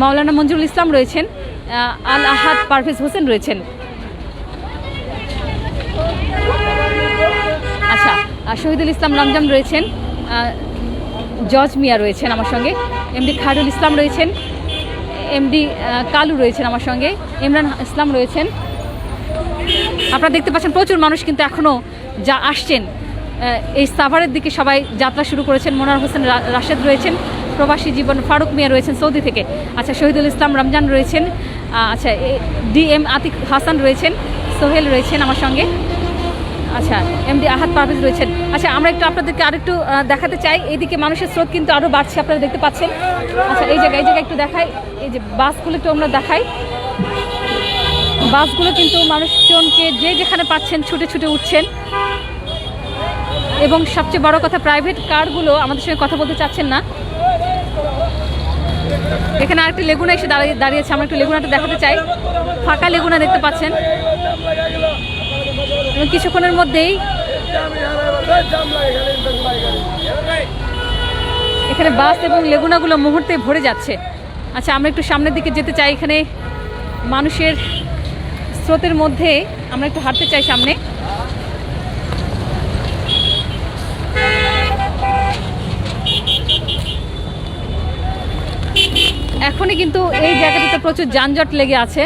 মাওলানা মঞ্জুরুল ইসলাম রয়েছেন, আল আহাদ পারভেজ হোসেন রয়েছেন। আচ্ছা, শহীদুল ইসলাম রমজান রয়েছেন, জজ মিয়া রয়েছেন আমার সঙ্গে, এমডি খায়রুল ইসলাম রয়েছেন, এমডি কালু রয়েছেন আমার সঙ্গে, ইমরান ইসলাম রয়েছেন। আপনারা দেখতে পাচ্ছেন প্রচুর মানুষ কিন্তু এখনও যা আসছেন এই সাভারের দিকে সবাই যাত্রা শুরু করেছেন। মোনার হোসেন রাশেদ রয়েছেন, প্রবাসী জীবন ফারুক মিয়া রয়েছেন সৌদি থেকে। আচ্ছা, শহীদুল ইসলাম রমজান রয়েছেন, আচ্ছা ডিএম আতিক হাসান রয়েছেন, সোহেল রয়েছেন আমার সঙ্গে, আচ্ছা এমডি আহাদ পারভেজ রয়েছেন। আচ্ছা, আমরা একটু আপনাদেরকে আরেকটু দেখাতে চাই, এইদিকে মানুষের স্রোত কিন্তু আরও বাড়ছে, আপনারা দেখতে পাচ্ছেন। আচ্ছা, এই জায়গায় একটু দেখাই, এই যে বাসগুলো একটু আমরা দেখাই। বাসগুলো কিন্তু মানুষজনকে যে যেখানে পাচ্ছেন ছুটে ছুটে উঠছেন, এবং সবচেয়ে বড় কথা প্রাইভেট কারগুলো আমাদের সঙ্গে কথা বলতে চাচ্ছেন না। এখানে আরেকটি লেগুনা এসে দাঁড়িয়েছে, আমরা একটু লেগুনাটা দেখাতে চাই। ফাঁকা লেগুনা দেখতে পাচ্ছেন, এবং কিছুক্ষণের মধ্যেই এখানে বাস এবং লেগুনাগুলো মুহূর্তে ভরে যাচ্ছে। আচ্ছা, আমরা একটু সামনের দিকে যেতে চাই, এখানে মানুষের স্রোতের মধ্যে আমরা একটু হাঁটতে চাই সামনে। এখনই কিন্তু এই জায়গাটাতে প্রচুর যানজট লেগে আছে।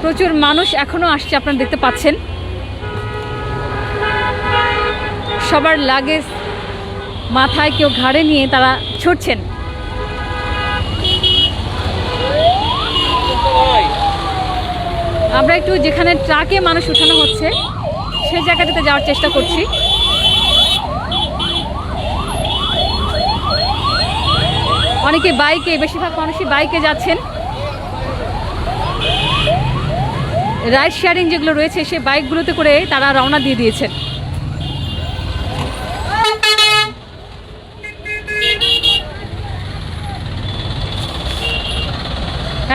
প্রচুর মানুষ এখনো আসছে, আপনারা দেখতে পাচ্ছেন। সবার লাগেজ মাথায়, কেউ ঘাড়ে নিয়ে তারা ছুটছেন। আমরা একটু যেখানে ট্রাকে মানুষ উঠানো হচ্ছে সেই জায়গাটাতে যাওয়ার চেষ্টা করছি। অনেকে বাইকে, বেশিরভাগ মানুষই বাইকে যাচ্ছেন। রাইড শেয়ারিং যেগুলো রয়েছে সে বাইকগুলোতে করে তারা রওনা দিয়ে দিয়েছেন।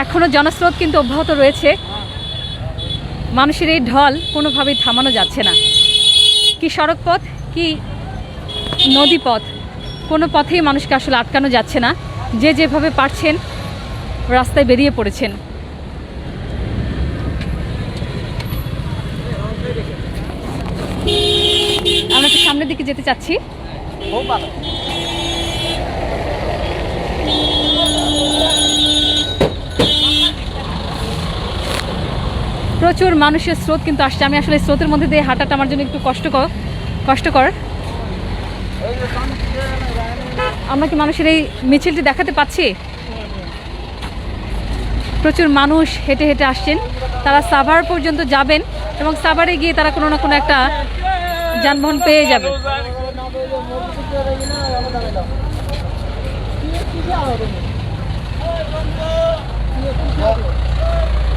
এখনো জনস্রোত কিন্তু অব্যাহত রয়েছে, মানুষের এই ঢল কোনোভাবেই থামানো যাচ্ছে না। কি সড়ক পথ, কি নদী পথ, কোনো পথেই মানুষকে আসলে আটকানো যাচ্ছে না। যে যেভাবে পারছেন রাস্তায় বেরিয়ে পড়েছেন। আমরা একটু সামনের দিকে যেতে চাচ্ছি। প্রচুর মানুষের স্রোত কিন্তু আসছে। আমি আসলে স্রোতের মধ্যে দিয়ে হাঁটাটা আমার জন্য একটু কষ্টকর। আমরা কি মানুষের এই মিছিলটি দেখাতে পাচ্ছি? প্রচুর মানুষ হেঁটে হেঁটে আসছেন, তারা সাভার পর্যন্ত যাবেন এবং সাভারে গিয়ে তারা কোনো না কোনো একটা যানবাহন পেয়ে যাবে।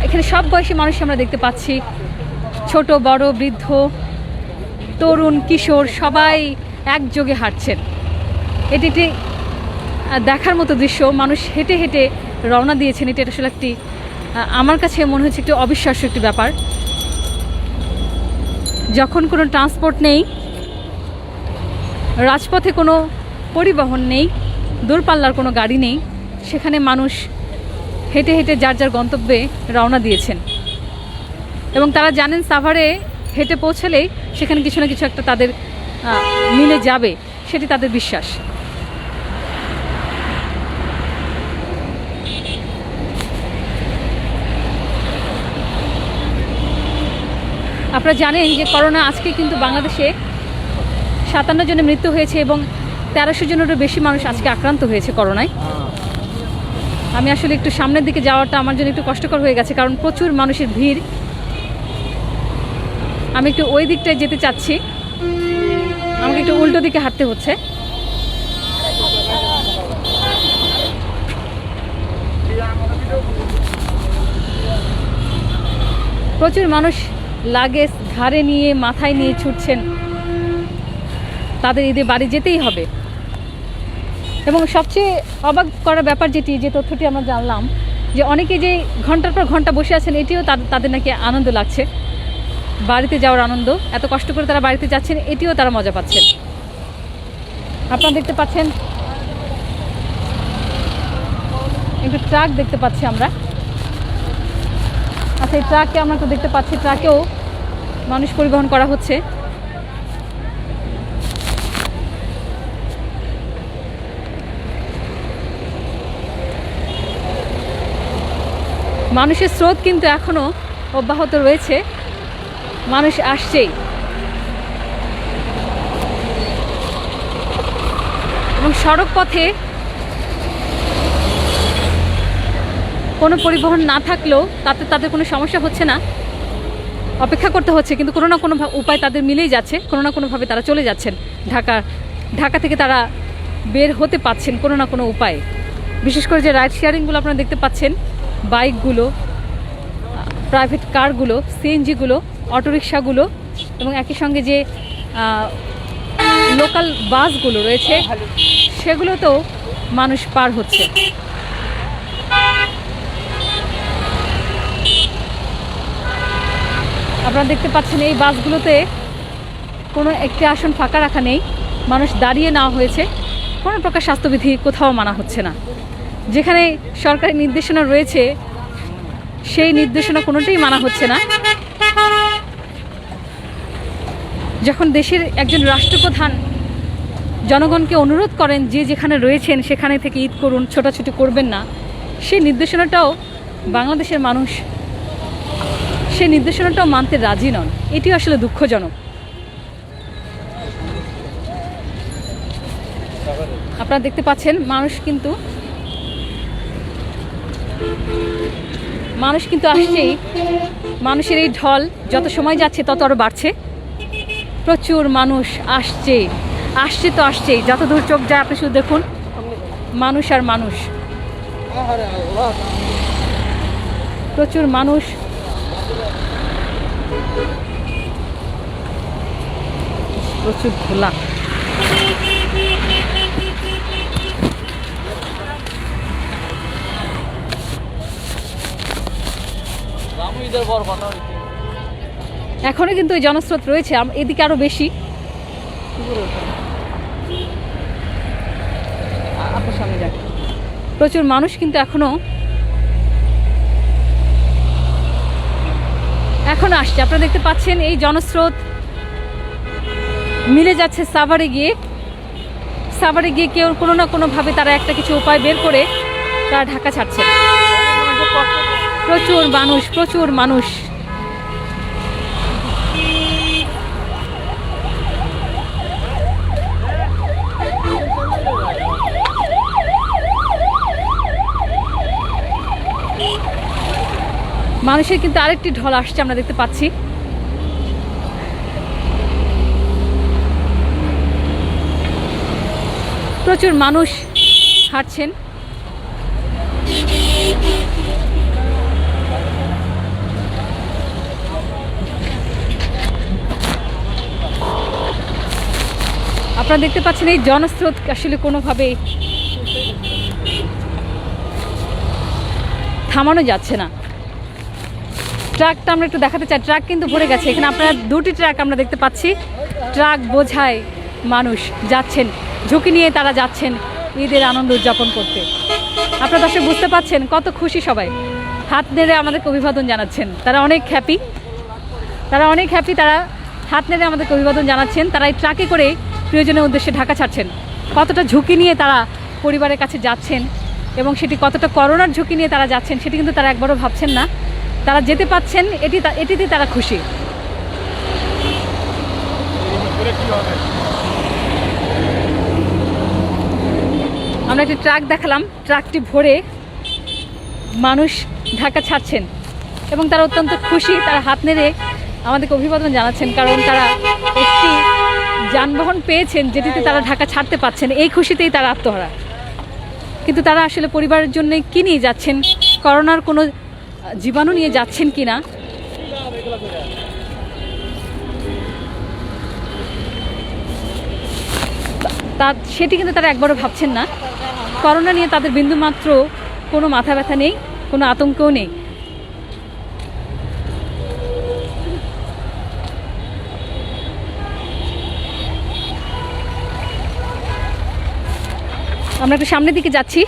এখানে সব বয়সী মানুষ আমরা দেখতে পাচ্ছি, ছোট বড় বৃদ্ধ তরুণ কিশোর সবাই একযোগে হাঁটছেন। এটি একটি দেখার মতো দৃশ্য। মানুষ হেঁটে হেঁটে রওনা দিয়েছেন। এটা আসলে একটি, আমার কাছে মনে হচ্ছে একটু অবিশ্বাস্য একটি ব্যাপার। যখন কোনো ট্রান্সপোর্ট নেই, রাজপথে কোনো পরিবহন নেই, দূরপাল্লার কোনো গাড়ি নেই, সেখানে মানুষ হেঁটে হেঁটে যার যার গন্তব্যে রওনা দিয়েছেন এবং তারা জানেন সাভারে হেঁটে পৌঁছালেই সেখানে কিছু না কিছু একটা তাদের মিলে যাবে, সেটি তাদের বিশ্বাস। আপনারা জানেন যে করোনা আজকে কিন্তু বাংলাদেশে 57 জনের মৃত্যু হয়েছে এবং 1300 জনেরও বেশি মানুষ আজকে আক্রান্ত হয়েছে করোনায়। আমি আসলে একটু সামনের দিকে যাওয়াটা আমার জন্য একটু কষ্টকর হয়ে গেছে, কারণ প্রচুর মানুষের ভিড়। আমি একটু ওই দিকটায় যেতে চাচ্ছি, আমাকে একটু উল্টো দিকে হাঁটতে হচ্ছে। প্রচুর মানুষ লাগেজ ঘাড়ে নিয়ে মাথায় নিয়ে ছুটছেন, তাদের ঈদে বাড়ি যেতেই হবে। এবং সবচেয়ে অবাক করার ব্যাপার যে তথ্যটি আমরা জানলাম যে অনেকে যে ঘন্টার পর ঘন্টা বসে আছেন, এটিও তাদের নাকি আনন্দ লাগছে, বাড়িতে যাওয়ার আনন্দ। এত কষ্ট করে তারা বাড়িতে যাচ্ছেন, এটিও তারা মজা পাচ্ছেন। আপনারা দেখতে পাচ্ছেন একটু ট্রাক দেখতে পাচ্ছি আমরা। আচ্ছা, এই ট্রাককে আমরা একটু দেখতে পাচ্ছি, ট্রাকেও মানুষ পরিবহন করা হচ্ছে। মানুষের স্রোত কিন্তু এখনো অব্যাহত রয়েছে, মানুষ আসছেই। এবং সড়ক পথে কোনো পরিবহন না থাকলেও তাতে তাদের কোনো সমস্যা হচ্ছে না, অপেক্ষা করতে হচ্ছে, কিন্তু কোনো না কোনো উপায় তাদের মিলেই যাচ্ছে, কোনো না কোনোভাবে তারা চলে যাচ্ছেন ঢাকা থেকে তারা বের হতে পারছেন কোনো না কোনো উপায়ে। বিশেষ করে যে রাইড শেয়ারিংগুলো আপনারা দেখতে পাচ্ছেন, বাইকগুলো, প্রাইভেট কারগুলো, সিএনজিগুলো, অটোরিকশাগুলো এবং একই সঙ্গে যে লোকাল বাসগুলো রয়েছে সেগুলোতেও মানুষ পার হচ্ছে। আপনারা দেখতে পাচ্ছেন এই বাসগুলোতে কোনো একটি আসন ফাঁকা রাখা নেই, মানুষ দাঁড়িয়ে নেওয়া হয়েছে। কোনো প্রকার স্বাস্থ্যবিধি কোথাও মানা হচ্ছে না। যেখানে সরকারি নির্দেশনা রয়েছে সেই নির্দেশনা কোনোটাই মানা হচ্ছে না। যখন দেশের একজন রাষ্ট্রপ্রধান জনগণকে অনুরোধ করেন যে যেখানে রয়েছেন সেখানে থেকে ঈদ করুন, ছোটাছুটি করবেন না, সেই নির্দেশনাটাও বাংলাদেশের মানুষ সেই নির্দেশনাটাও মানতে রাজি নন। এটি আসলে দুঃখজনক। আপনারা দেখতে পাচ্ছেন মানুষ কিন্তু আসছেই। মানুষের এই ঢল যত সময় যাচ্ছে তত আরও বাড়ছে। প্রচুর মানুষ আসছে তো আসছেই, যত দূর চোখ যায় আপনি শুধু দেখুন মানুষ আর মানুষ, প্রচুর মানুষ। প্রচুর খোলা। এখনো কিন্তু এই জনস্রোত রয়েছে, এদিকে আরো বেশি। আপনার সামনে যাক, প্রচুর মানুষ কিন্তু এখনো আসছে। আপনারা দেখতে পাচ্ছেন এই জনস্রোত মিলে যাচ্ছে সাভারে গিয়ে কেউ কোনো না কোনোভাবে তারা একটা কিছু উপায় বের করে তারা ঢাকা ছাড়ছে। প্রচুর মানুষ। মানুষের কিন্তু আরেকটি ঢল আসছে, আমরা দেখতে পাচ্ছি। প্রচুর মানুষ হাঁটছেন। আপনারা দেখতে পাচ্ছেন এই জনস্রোত আসলে কোনোভাবে থামানো যাচ্ছে না। ট্রাকটা আমরা একটু দেখাতে চাই, ট্রাক কিন্তু ভরে গেছে। এখানে আপনারা দুটি ট্রাক আমরা দেখতে পাচ্ছি, ট্রাক বোঝায় মানুষ যাচ্ছেন, ঝুঁকি নিয়ে তারা যাচ্ছেন ঈদের আনন্দ উদযাপন করতে। আপনারা দর্শক বুঝতে পাচ্ছেন কত খুশি সবাই, হাত নেড়ে আমাদেরকে অভিবাদন জানাচ্ছেন। তারা অনেক হ্যাপি, তারা হাত নেড়ে আমাদেরকে অভিবাদন জানাচ্ছেন। তারা এই ট্রাকে করে প্রিয়জনের উদ্দেশ্যে ঢাকা ছাড়ছেন। কতটা ঝুঁকি নিয়ে তারা পরিবারের কাছে যাচ্ছেন এবং সেটি কতটা করোনার ঝুঁকি নিয়ে তারা যাচ্ছেন সেটি কিন্তু তারা একবারও ভাবছেন না। তারা যেতে পাচ্ছেন, এটিতে তারা খুশি। বলে কি হবে? আমরা একটি ট্রাক দেখালাম, ট্রাকটি ভরে মানুষ ঢাকা ছাড়ছেন এবং তারা অত্যন্ত খুশি। তারা হাত নেড়ে আমাদেরকে অভিবাদন জানাচ্ছেন, কারণ তারা একটি যানবাহন পেয়েছেন যেটিতে তারা ঢাকা ছাড়তে পারছেন। এই খুশিতেই তারা আত্মহারা। কিন্তু তারা আসলে পরিবারের জন্য কি নিয়ে যাচ্ছেন, করোনার কোনো জীবাণু নিয়ে যাচ্ছেন কিনা তা সেটি কিন্তু তারা একবারও ভাবছেন না। করোনা নিয়ে তাদের বিন্দুমাত্র কোনো মাথা ব্যথা নেই, কোনো আতঙ্কও নেই। আমরা একটু সামনের দিকে যাচ্ছি।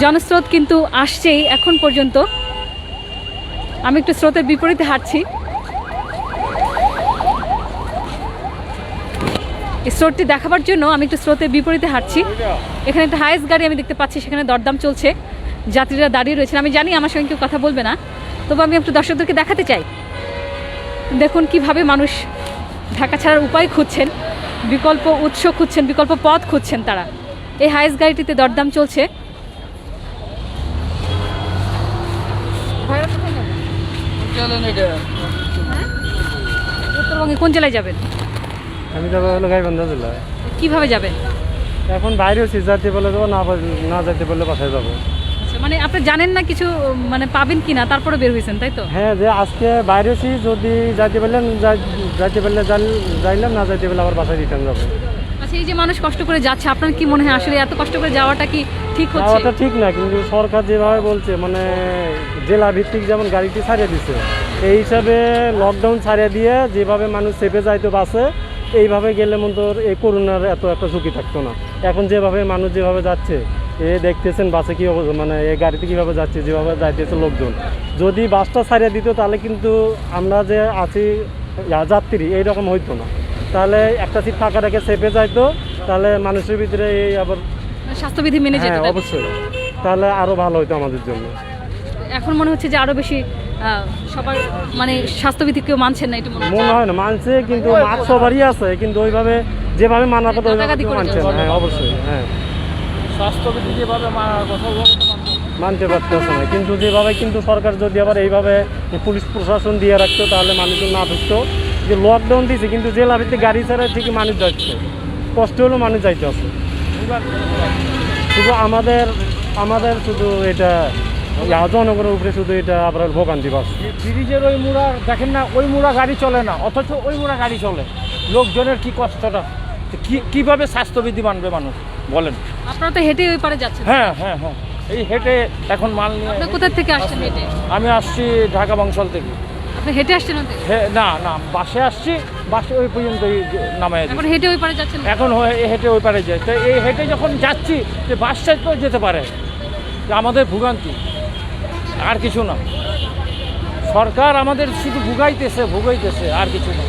জনস্রোত কিন্তু আসছেই এখন পর্যন্ত। আমি একটু স্রোতের বিপরীতে হাঁটছি। এই স্রোতটি দেখাবার জন্য আমি একটু স্রোতের বিপরীতে হাঁটছি। এখানে একটা হাইস গাড়ি আমি দেখতে পাচ্ছি, সেখানে দরদাম চলছে, যাত্রীরা দাঁড়িয়ে রয়েছেন। আমি জানি আমার সঙ্গে কেউ কথা বলবে না, তবু আমি একটু দর্শকদেরকে দেখাতে চাই। দেখুন কিভাবে মানুষ ঢাকা ছাড়ার উপায় খুঁজছেন, বিকল্প উৎস খুঁজছেন, বিকল্প পথ খুঁজছেন তারা। এই হাইস গাড়িটিতে দরদাম চলছে। উত্তরবঙ্গে কোন জেলায় যাবেন? আমি যাবো হলো গাইবান্ধা জেলায়। কিভাবে যাবেন? এখন বাইরে হচ্ছি, যাইতে বলে যাবো, না যাইতে বললে বাসায় যাবো। আচ্ছা, মানে আপনি জানেন না কিছু মানে পাবেন কিনা, তারপরে বের হয়েছেন, তাই তো? হ্যাঁ, যে আজকে বাইরে হচ্ছি, যদি যাইতে পারলেন যাইতে পারলে যাইলাম, না যাইতে পারলে আবার বাসায় রিটার্ন যাবো। আচ্ছা, এই যে মানুষ কষ্ট করে যাচ্ছে, আপনার কি মনে হয় আসলে এত কষ্ট করে যাওয়াটা কি ঠিক হচ্ছে? যাওয়াটা ঠিক না, কিন্তু সরকার যেভাবে বলছে, মানে জেলা ভিত্তিক যেমন গাড়িটি ছাড়িয়ে দিচ্ছে, এই হিসাবে লকডাউন ছাড়িয়ে দিয়ে যেভাবে মানুষ চেপে যাইতো বাসে, এইভাবে গেলে মতো এই করোনার এত একটা ঝুঁকি থাকতো না। এখন যেভাবে মানুষ যেভাবে যাচ্ছে, এ দেখতেছেন বাসে কী অবস্থা, মানে এই গাড়িতে কীভাবে যাচ্ছে, যেভাবে যাইতেছে লোকজন। যদি বাসটা ছাড়িয়ে দিত তাহলে কিন্তু আমরা যে আছি যাত্রী এইরকম হইতো না। তাহলে একটা সিট ফাঁকা রেখে চেপে যাইতো, তাহলে মানুষের ভিতরে এই আবার স্বাস্থ্যবিধি মেনে যেতে, হ্যাঁ তাই তো? অবশ্যই, তাহলে আরও ভালো হইতো আমাদের জন্য। এখন মনে হচ্ছে যে আরো বেশি সবার মানে স্বাস্থ্যবিধি কেউ মানছেন না, এটা মনে হয় না মানছে, কিন্তু মাস্ক সবারই আছে, কিন্তু ওইভাবে যেভাবে মানার কথা ওইভাবে কেউ মানছে না। হ্যাঁ অবশ্যই, হ্যাঁ স্বাস্থ্যবিধি যেভাবে মানার কথা মানতে পারতেছে না, কিন্তু যেভাবে কিন্তু সরকার যদি আবার এইভাবে পুলিশ প্রশাসন দিয়ে রাখতো তাহলে মানুষজন না ঢুকতো। যে লকডাউন দিয়েছে, কিন্তু জেলা ভিত্তিক গাড়ি ছাড়া ঠিকই মানুষ যাচ্ছে, কষ্ট হলেও মানুষ যাইতে আছে। শুধু আমাদের শুধু এটা জনগণের উপরে শুধু এটা আপনার ভোগান্তি পাচ্ছে। ব্রিজের ওই মুড়া দেখেন না, ওই মুড়া গাড়ি চলে না, অথচ ওই মুড়া গাড়ি চলে। লোকজনের কি কষ্টটা, কিভাবে স্বাস্থ্যবিধি মানবে মানুষ বলেন? আপনারা তো হেঁটে ওই পারে যাচ্ছেন। হ্যাঁ হ্যাঁ হ্যাঁ, এই হেঁটে এখন মাল নিয়ে। আপনি কোথা থেকে আসছেন হেঁটে? আমি আসছি ঢাকা বংশাল থেকে। আপনি হেঁটে আসছেন ওতে? না না, বাসে আসছি, বাসে ওই পর্যন্ত নামায় এখন হেঁটে ওই পারে যাচ্ছেন? এখন হেঁটে ওই পারে যায়। তো এই হেঁটে যখন যাচ্ছি, যে বাস তো যেতে পারে, যে আমাদের ভোগান্তি আর কিছু না। সরকার আমাদের শুধু ভুগাইতেছে আর কিছু না।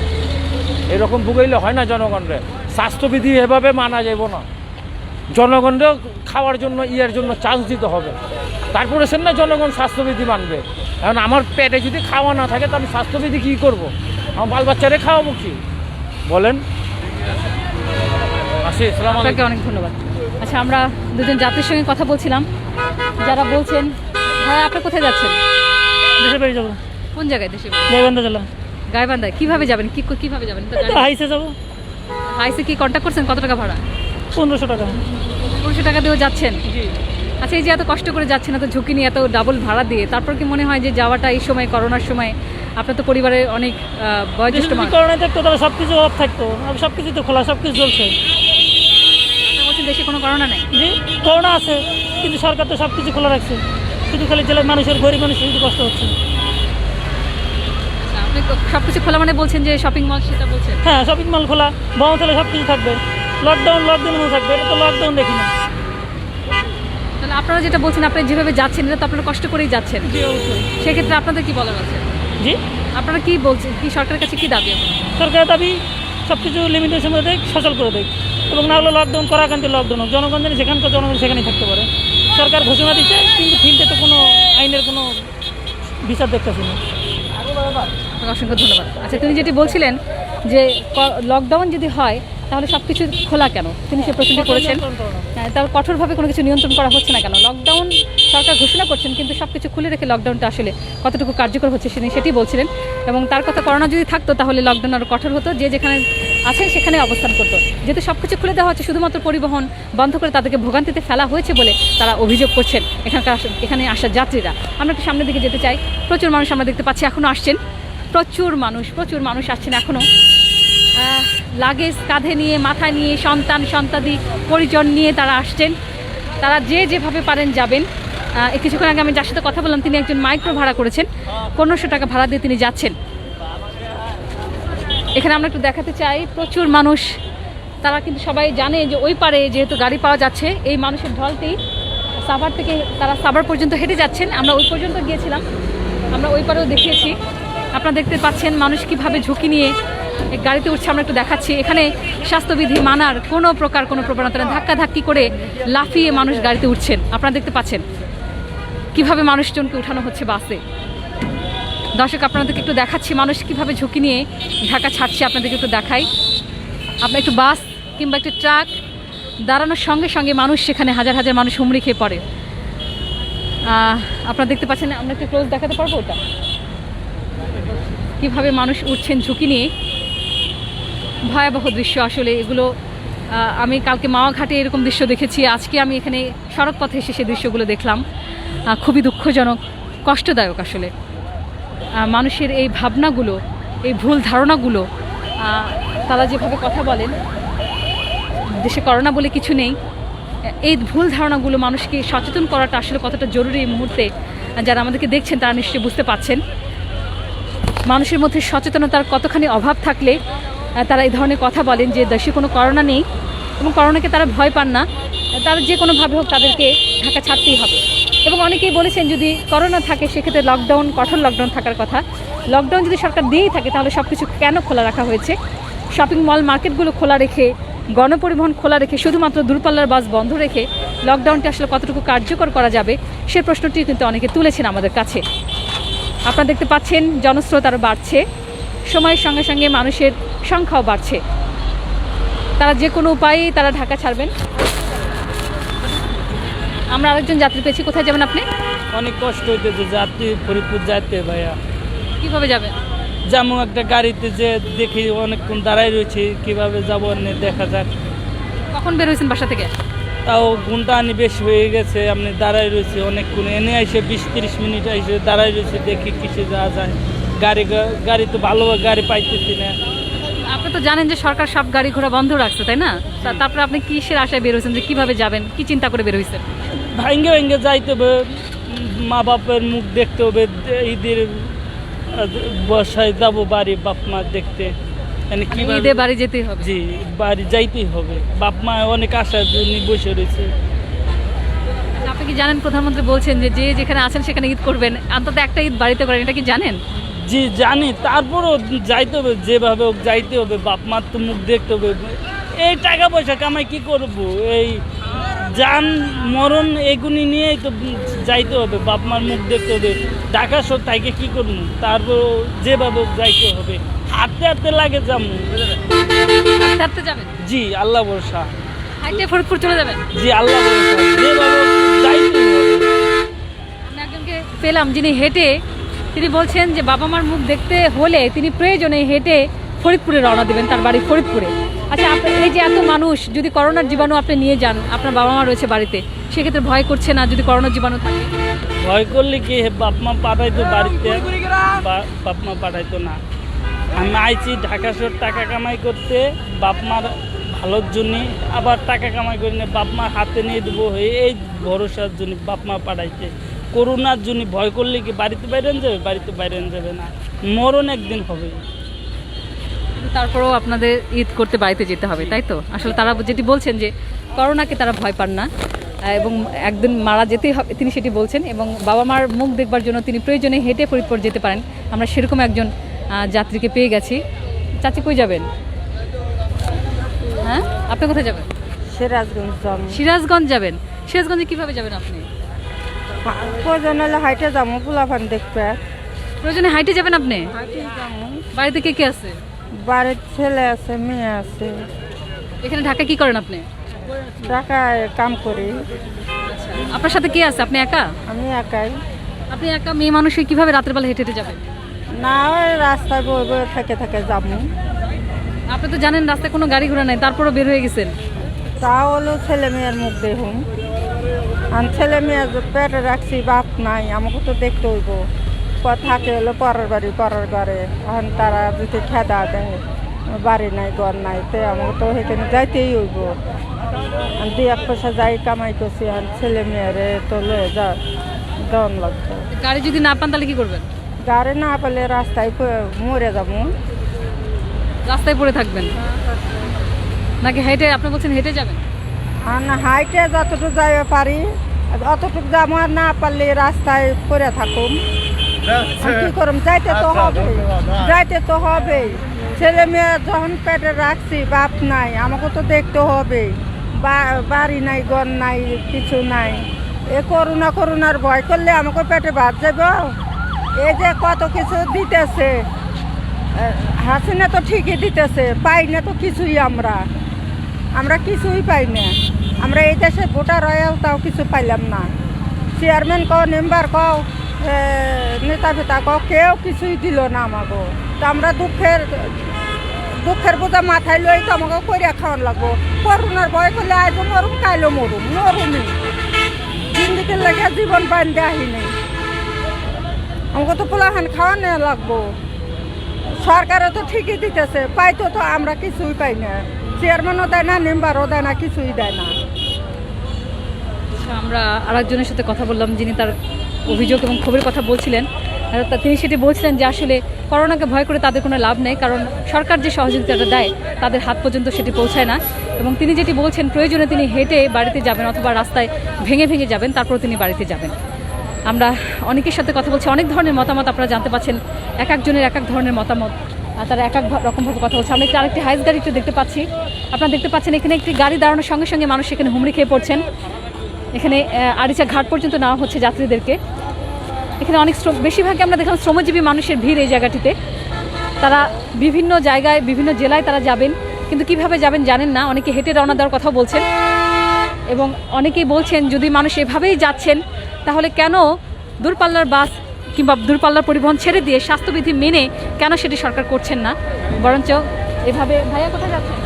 এরকম ভুগাইলে হয় না জনগণরে। স্বাস্থ্যবিধি এভাবে মানা যাব না। জনগণরেও খাওয়ার জন্য ইয়ের জন্য চান্স দিতে হবে, তারপরে সে না জনগণ স্বাস্থ্যবিধি মানবে। এখন আমার পেটে যদি খাওয়া না থাকে, তো আমি স্বাস্থ্যবিধি কী করবো? আমার বাল বাচ্চারে খাওয়াবো কি বলেন? আসি, আসসালামু আলাইকুম। আপনাকে অনেক ধন্যবাদ। আচ্ছা, আমরা দুজন যাত্রীর সঙ্গে কথা বলছিলাম, যারা বলছেন ভাই আপনি কোথায় যাচ্ছেন? দেশে বাড়ি যাবো। কোন জায়গায়? দেশে বাড়ি গাইবান্ধা জেলা। গাইবান্ধায়। কিভাবে যাবেন? কিভাবে যাবেন? হাইসে যাবো। হাইসে কি কন্ট্যাক্ট করছেন? কত টাকা ভাড়া? 1500 টাকা। 1500 টাকা দিয়েও যাচ্ছেন? আচ্ছা, এই যে এত কষ্ট করে যাচ্ছেন, এত ঝুঁকি নিয়ে, এত ডাবল ভাড়া দিয়ে, তারপর কি মনে হয় যে যাওয়াটা এই সময় করোনার সময় আপনার তো পরিবারের অনেক বয়োজ্যেষ্ঠ মানুষ, করোনায় থাকতো তাহলে সব কিছু অফ থাকতো, আর সব কিছু তো খোলা, সব কিছু চলছে। আপনি বলছেন দেশে কোনো করোনা নেই? জি, করোনা আছে, কিন্তু সরকার তো সব কিছু খোলা রাখছে, শুধু খালি জেলার মানুষের, গরিব মানুষের শুধু কষ্ট হচ্ছে। আচ্ছা, আপনি সব কিছু খোলা মানে বলছেন যে শপিং মল, সেটা বলছেন? হ্যাঁ, শপিং মল খোলা, বহতলে সব কিছু থাকবে। লকডাউন থাকবে, এটা তো লকডাউন দেখি না। তাহলে আপনারা যেটা বলছেন, আপনি যেভাবে যাচ্ছেন, এটা তো আপনারা কষ্ট করেই যাচ্ছেন। জি অবশ্যই। সেক্ষেত্রে আপনাদের কি বলার আছে? জি, আপনারা কি বলছেন, কি সরকারের কাছে কি দাবি? সরকারের দাবি সব কিছু লিমিটেশন মধ্যে দেখ, সচল করে দেখ, এবং না হলো লকডাউন করা, কিন্তু লকডাউন হোক, জনগণ যেন যেখানকার জনগণ সেখানেই থাকতে পারে। সরকার ঘোষণা দিচ্ছে, কিন্তু ফিল্ডে তো কোনো আইনের কোনো বিচার দেখতেছি না। আপনাকে অসংখ্য ধন্যবাদ। আচ্ছা, তিনি যেটি বলছিলেন যে লকডাউন যদি হয় তাহলে সব কিছু খোলা কেন, তিনি সে প্রশ্নটি করেছেন। তার কঠোরভাবে কোনো কিছু নিয়ন্ত্রণ করা হচ্ছে না কেন? লকডাউন সরকার ঘোষণা করছেন, কিন্তু সব কিছু খুলে রেখে লকডাউনটা আসলে কতটুকু কার্যকর হচ্ছে সেটি বলছিলেন। এবং তার কথা, করোনা যদি থাকতো তাহলে লকডাউন আরও কঠোর হতো, যে যেখানে আছেন সেখানে অবস্থান করতো। যেহেতু সব কিছু খুলে দেওয়া হচ্ছে, শুধুমাত্র পরিবহন বন্ধ করে তাদেরকে ভোগান্তিতে ফেলা হয়েছে বলে তারা অভিযোগ করছেন এখানে আসা যাত্রীরা। আমরা একটু সামনের দিকে যেতে চাই। প্রচুর মানুষ আমরা দেখতে পাচ্ছি, এখনও আসছেন, প্রচুর মানুষ আসছেন এখনও। লাগেজ কাঁধে নিয়ে, মাথায় নিয়ে, সন্তানাদি পরিজন নিয়ে তারা আসছেন। তারা যেভাবে পারেন যাবেন। কিছুক্ষণ আগে আমি যার সাথে কথা বললাম, তিনি একজন মাইক্রো ভাড়া করেছেন, 1500 টাকা ভাড়া দিয়ে তিনি যাচ্ছেন। এখানে আমরা একটু দেখাতে চাই, প্রচুর মানুষ। তারা কিন্তু সবাই জানে যে ওই পারে যেহেতু গাড়ি পাওয়া যাচ্ছে, এই মানুষের ঢলতেই সাভার থেকে তারা সাভার পর্যন্ত হেঁটে যাচ্ছেন। আমরা ওই পর্যন্ত গিয়েছিলাম, আমরা ওই পারেও দেখিয়েছি। আপনারা দেখতে পাচ্ছেন মানুষ কীভাবে ঝুঁকি নিয়ে গাড়িতে উঠছে। আমরা একটু দেখাচ্ছি, এখানে স্বাস্থ্যবিধি মানার কোনো প্রবণতা নেই। ধাক্কাধাক্কি করে লাফিয়ে মানুষ গাড়িতে উঠছেন। আপনারা দেখতে পাচ্ছেন কিভাবে মানুষজনকে উঠানো হচ্ছে বাসে। দর্শক, আপনাদেরকে একটু দেখাচ্ছি মানুষ কিভাবে ঝুঁকি নিয়ে ঢাকা ছাড়ছে। আপনাদেরকে একটু দেখাই। আপনার একটু বাস কিংবা একটু ট্রাক দাঁড়ানোর সঙ্গে সঙ্গে মানুষ, সেখানে হাজার হাজার মানুষ হুমড়ি খেয়ে পড়ে। আপনারা দেখতে পাচ্ছেন, আমরা একটু ক্লোজ দেখাতে পারবো ওটা, কিভাবে মানুষ উঠছেন ঝুঁকি নিয়ে। ভয়াবহ দৃশ্য আসলে এগুলো। আমি কালকে মাওয়া ঘাটে এরকম দৃশ্য দেখেছি, আজকে আমি এখানে সড়ক পথে এসে সেই দৃশ্যগুলো দেখলাম। খুবই দুঃখজনক, কষ্টদায়ক আসলে। মানুষের এই ভাবনাগুলো, এই ভুল ধারণাগুলো, তারা যেভাবে কথা বলেন দেশে করোনা বলে কিছু নেই, এই ভুল ধারণাগুলো মানুষকে সচেতন করাটা আসলে কতটা জরুরি এই মুহূর্তে, যারা আমাদেরকে দেখছেন তারা নিশ্চয়ই বুঝতে পারছেন। মানুষের মধ্যে সচেতনতার কতখানি অভাব থাকলে তারা এই ধরনের কথা বলেন যে দেশে কোনো করোনা নেই এবং করোনাকে তারা ভয় পান না। তারা যে কোনোভাবে হোক তাদেরকে ঢাকা ছাড়তেই হবে। এবং অনেকেই বলেছেন যদি করোনা থাকে সেক্ষেত্রে লকডাউন, কঠোর লকডাউন থাকার কথা। লকডাউন যদি সরকার দিয়েই থাকে তাহলে সব কিছু কেন খোলা রাখা হয়েছে? শপিং মল, মার্কেটগুলো খোলা রেখে, গণপরিবহন খোলা রেখে, শুধুমাত্র দূরপাল্লার বাস বন্ধ রেখে লকডাউনটি আসলে কতটুকু কার্যকর করা যাবে সে প্রশ্নটি কিন্তু অনেকে তুলেছেন আমাদের কাছে। আপনারা দেখতে পাচ্ছেন জনস্রোত আরও বাড়ছে, সময়ের সঙ্গে সঙ্গে মানুষের সংখ্যাও বাড়ছে। তারা যে কোনো উপায়েই তারা ঢাকা ছাড়বেন। আমরা আরেকজন যাত্রী পেয়েছি। কোথায় যাবেন আপনি? অনেক কষ্ট হইতেছে, যাত্রী ফরিদপুর যাইতে ভাইয়া। কিভাবে যাবেন? যেমন একটা গাড়িতে যে দেখি অনেকক্ষণ দাঁড়াই রয়েছে, কিভাবে যাবো দেখা যাক। কখন বের হয়েছেন বাসা থেকে? তাও ঘন্টা আনি বেশি হয়ে গেছে, আপনি দাঁড়াই রয়েছে অনেকক্ষণ। এনে এসে 20-30 মিনিট এসে দাঁড়াই রয়েছে, দেখি কিসে যাওয়া যায়। গাড়ি তো ভালো গাড়ি পাইতেছি না। আপনি তো জানেন যে সরকার সব গাড়ি ঘোড়া বন্ধ রাখছে, তাই না? তারপরে আপনি কিসের আশায় বের হয়েছেন, যে কিভাবে যাবেন, কি চিন্তা করে বের হয়েছেন? ভাঙ্গে যাইতে হবে, মা বাপের মুখ দেখতে হবে। ঈদের বর্ষায় যাবো বাড়ি বাপ মা দেখতে। ঈদে বাড়ি যেতেই হবে। জি, বাড়ি যাইতেই হবে। বাপ মা অনেক আশার জন্য বসে রয়েছে। আপনি কি জানেন প্রধানমন্ত্রী বলছেন যে যে যেখানে আছেন সেখানে ঈদ করবেন, অন্তত একটা ঈদ বাড়িতে করেন, এটা কি জানেন? জি জানি, তারপরও যাইতে হবে, যেভাবে হোক যাইতে হবে। বাপ মার তো মুখ দেখতে হবে। এই টাকা পয়সা কামাই কি করব, এই যান মরণ এগুলি নিয়েই তো যাইতে হবে। বাপ মার মুখ দেখতে হবে। ঢাকা শহর তাইকে কি করবো, তারপর যেভাবে হোক যাইতে হবে। হাঁটতে হাঁটতে লাগে যাবো। হাঁটতে যাবেন? জি, আল্লাহ ভরসা। হাঁটতে ফরিদপুর চলে যাবেন? জি, আল্লাহ ভরসা, যেভাবে যাইতে হবে। আমি একজনকে পেলাম যিনি হেঁটে, তিনি বলছেন যে বাবা মার মুখ দেখতে হলে তিনি প্রয়োজনে হেঁটে ফরিদপুরে রওনা দেবেন, তার বাড়ি ফরিদপুরে। আচ্ছা, এই যে এত মানুষ, যদি করোনার জীবাণু আপনি নিয়ে যান, আপনার বাবা মা রয়েছে বাড়িতে, সেক্ষেত্রে ভয় করছে না যদি করোনার জীবাণু থাকে? ভয় করলে কি বাপ মা পাঠাইতো বাড়িতে? বাপ মা পাঠাইতো না। আমি আইছি ঢাকা শহর টাকা কামাই করতে, বাপ মার ভালোর জন্য। আবার টাকা কামাই করে নিয়ে বাপ মার হাতে নিয়ে দেবো, এই ভরসার জন্য বাপ মা পাঠাইছে। করোনার জন্য ভয় করলে কি বাড়িতে বাইরে যাবে? বাড়িতে বাইরে যাবে না, মরণ একদিন হবে। তারপরেও আপনাদের ঈদ করতে বাড়িতে যেতে হবে, তাই তো? আসলে তারা যেটি বলছেন যে করোনাকে তারা ভয় পান না এবং একদিন মারা যেতেই হবে, তিনি সেটি বলছেন। এবং বাবা মার মুখ দেখবার জন্য তিনি প্রয়োজনে হেঁটে ফরিদপুর যেতে পারেন। আমরা সেরকম একজন যাত্রীকে পেয়ে গেছি। চাচি, কই যাবেন? হ্যাঁ, আপনি কোথায় যাবেন? সিরাজগঞ্জ যাবেন? সিরাজগঞ্জে কিভাবে যাবেন আপনি? প্রয়োজন হলে হাইটে যাবো, পোলাপান দেখবে। প্রয়োজনে হাইটে যাবেন আপনি? বাড়িতে কে কে আছে? বাড়ির ছেলে আছে, মেয়ে আছে। এখানে ঢাকা কি করেন আপনি? ঢাকায় কাম করি। আপনার সাথে কে আছে? আপনি একা? আমি একাই। আপনি একা মেয়ে মানুষ হয়ে কিভাবে রাতের বেলা হেঁটে হেঁটে যাবেন? না, ওই রাস্তায় বই বই থেকে যাবো। আপনি তো জানেন রাস্তায় কোনো গাড়ি ঘোড়া নাই, তারপরও বের হয়ে গেছেন। তা হলো ছেলে মেয়ের মুখ দেখুন। আর ছেলে মেয়ের পেটে রাখছি, বাপ নাই, আমাকে তো দেখতে হইব। থাকে হলো পরের বাড়ি, পরের ঘরে। এখন তারা যদি খেদা দেয়, বাড়ি নাই, ঘর নাই, তো আমাকে তো সেখানে যাইতেই হইব। আর 2-1 পয়সা যাই কামাই করছি, আর ছেলে মেয়েরে তো লয়ে দেওয়ান লাগতো। গাড়ি যদি না পান তাহলে কি করবেন? গাড়ি না পেলে রাস্তায় মরে যাবো। রাস্তায় পড়ে থাকবেন নাকি হেঁটে? আপনি বলছেন হেঁটে যাবেন? আর না, হাইটে যতটুকু যাইতে পারি অতটুকু যাবো, আর না পারলে রাস্তায় পড়ে থাকুম। কি করুম? যাইতে তো হবে, যাইতে তো হবে। ছেলে মেয়ে যখন পেটে রাখছি, বাপ নাই, আমাকে তো দেখতে হবে। বাড়ি নাই, ঘর নাই, কিছু নাই। এ করোনার ভয় করলে আমাকে পেটে ভাত যাব? এই যে কত কিছু দিতেছে, হাসিনা তো ঠিকই দিতেছে, পাই না তো কিছুই। আমরা কিছুই পাই না। আমরা এই দেশে ভোটার হয়েও তাও কিছু পাইলাম না। চেয়ারম্যান কও, মেম্বার কও, নেতা ফেতা কও, কেউ কিছুই দিল না আমাকে। তো আমরা দুঃখের বোঝা মাথায় লই তো আমাকে করিয়া খাওয়ান লাগবো। করোনার ভয় করলে আজ মরুম, কাইলো মরুমই। জিন্দিগির লাগে জীবন পান দেহি নেই। আমাকে তো পোলাহান খাওয়ানো লাগবো। সরকারও তো ঠিকই দিতেছে, পাইতো তো আমরা কিছুই পাই না। চেয়ারম্যানও দেয় না, মেম্বারও দেয় না, কিছুই দেয় না। আমরা আরেকজনের সাথে কথা বললাম, যিনি তার অভিযোগ এবং ক্ষোভের কথা বলছিলেন। আর তিনি সেটি বলছিলেন যে আসলে করোনাকে ভয় করে তাদের কোনো লাভ নেই, কারণ সরকার যে সহযোগিতাটা দেয় তাদের হাত পর্যন্ত সেটি পৌঁছায় না। এবং তিনি যেটি বলছেন, প্রয়োজনে তিনি হেঁটে বাড়িতে যাবেন অথবা রাস্তায় ভেঙে যাবেন, তারপর তিনি বাড়িতে যাবেন। আমরা অনেকের সাথে কথা বলছি, অনেক ধরনের মতামত আপনারা জানতে পাচ্ছেন। এক একজনের এক এক ধরনের মতামত, আর তারা এক এক রকমভাবে কথা বলছে। আমরা আরেকটি হাইস গাড়ি একটু দেখতে পাচ্ছি। আপনারা দেখতে পাচ্ছেন এখানে একটি গাড়ি দাঁড়ানোর সঙ্গে সঙ্গে মানুষ এখানে হুমড়ি খেয়ে পড়ছেন। এখানে আরিচা ঘাট পর্যন্ত নেওয়া হচ্ছে যাত্রীদেরকে। এখানে অনেক বেশিরভাগই আমরা দেখলাম শ্রমজীবী মানুষের ভিড় এই জায়গাটিতে। তারা বিভিন্ন জায়গায়, বিভিন্ন জেলায় তারা যাবেন, কিন্তু কিভাবে যাবেন জানেন না। অনেকে হেঁটে রওনা দেওয়ার কথাও বলছেন, এবং অনেকেই বলছেন যদি মানুষ এভাবেই যাচ্ছেন তাহলে কেন দূরপাল্লার বাস কিংবা দূরপাল্লার পরিবহন ছেড়ে দিয়ে স্বাস্থ্যবিধি মেনে কেন সেটি সরকার করছেন না, বরঞ্চ এভাবে। ভাইয়া কোথায় যাচ্ছেন?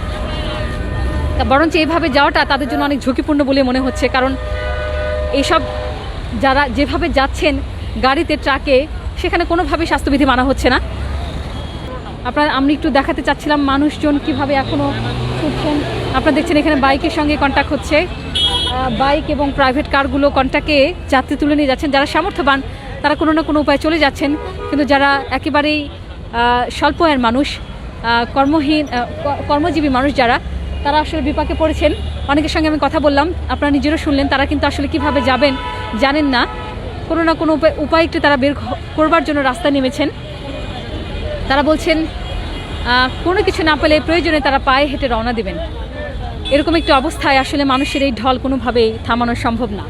বরঞ্চ এইভাবে যাওয়াটা তাদের জন্য অনেক ঝুঁকিপূর্ণ বলে মনে হচ্ছে, কারণ এইসব যারা যেভাবে যাচ্ছেন গাড়িতে, ট্রাকে, সেখানে কোনোভাবেই স্বাস্থ্যবিধি মানা হচ্ছে না। আমি একটু দেখাতে চাচ্ছিলাম মানুষজন কিভাবে এখনও ছুটছেন। আপনারা দেখছেন এখানে বাইকের সঙ্গে কন্ট্যাক্ট হচ্ছে, বাইক এবং প্রাইভেট কারগুলো কন্ট্যাক্টে যাত্রী তুলে নিয়ে যাচ্ছেন। যারা সামর্থ্যবান তারা কোনো না কোনো উপায়ে চলে যাচ্ছেন, কিন্তু যারা একেবারেই স্বল্প আয়ের মানুষ, কর্মজীবী মানুষ যারা, তারা আসলে বিপাকে পড়েছেন। অনেকের সঙ্গে আমি কথা বললাম, আপনারা নিজেরও শুনলেন, তারা কিন্তু আসলে কিভাবে যাবেন জানেন না। কোনো না কোনো উপায় একটু তারা বের করবার জন্য রাস্তায় নেমেছেন। তারা বলছেন কোনো কিছু না পেলে প্রয়োজনে তারা পায়ে হেঁটে রওনা দেবেন। এরকম একটি অবস্থায় আসলে মানুষের এই ঢল কোনোভাবেই থামানো সম্ভব না।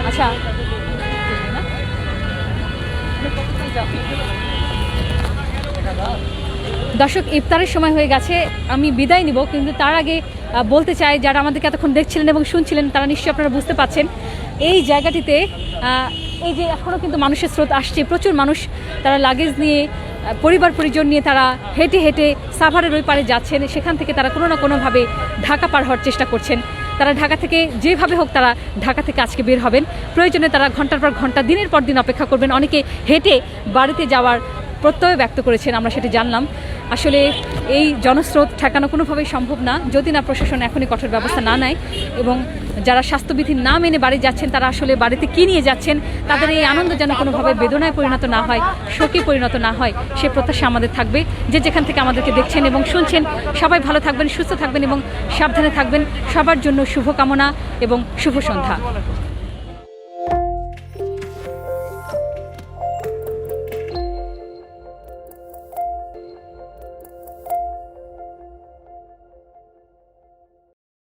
আচ্ছা, দর্শক, ইফতারের সময় হয়ে গেছে, আমি বিদায় নিব, কিন্তু তার আগে বলতে চাই যারা আমাদেরকে এতক্ষণ দেখছিলেন এবং শুনছিলেন তারা নিশ্চয়ই আপনারা বুঝতে পারছেন এই জায়গাটিতে এই যে এখনও কিন্তু মানুষের স্রোত আসছে। প্রচুর মানুষ তারা লাগেজ নিয়ে, পরিবার পরিজন নিয়ে তারা হেঁটে হেঁটে সাভারের ওই পারে যাচ্ছেন। সেখান থেকে তারা কোনো না কোনোভাবে ঢাকা পার হওয়ার চেষ্টা করছেন। তারা ঢাকা থেকে যেভাবে হোক তারা ঢাকা থেকে আজকে বের হবেন। প্রয়োজনে তারা ঘন্টার পর ঘন্টা, দিনের পর দিন অপেক্ষা করবেন। অনেকে হেঁটে বাড়িতে যাওয়ার প্রত্যয় ব্যক্ত করেছেন, আমরা সেটি জানলাম। আসলে এই জনস্রোত ঠেকানো কোনোভাবেই সম্ভব না যদি না প্রশাসন এখনই কঠোর ব্যবস্থা না নেয়। এবং যারা স্বাস্থ্যবিধি না মেনে বাড়ি যাচ্ছেন তারা আসলে বাড়িতে কী নিয়ে যাচ্ছেন, তাদের এই আনন্দ যেন কোনোভাবে বেদনায় পরিণত না হয়, শোকে পরিণত না হয়, সে প্রত্যাশা আমাদের থাকবে। যে যেখান থেকে আমাদেরকে দেখছেন এবং শুনছেন সবাই ভালো থাকবেন, সুস্থ থাকবেন এবং সাবধানে থাকবেন। সবার জন্য শুভকামনা এবং শুভ সন্ধ্যা।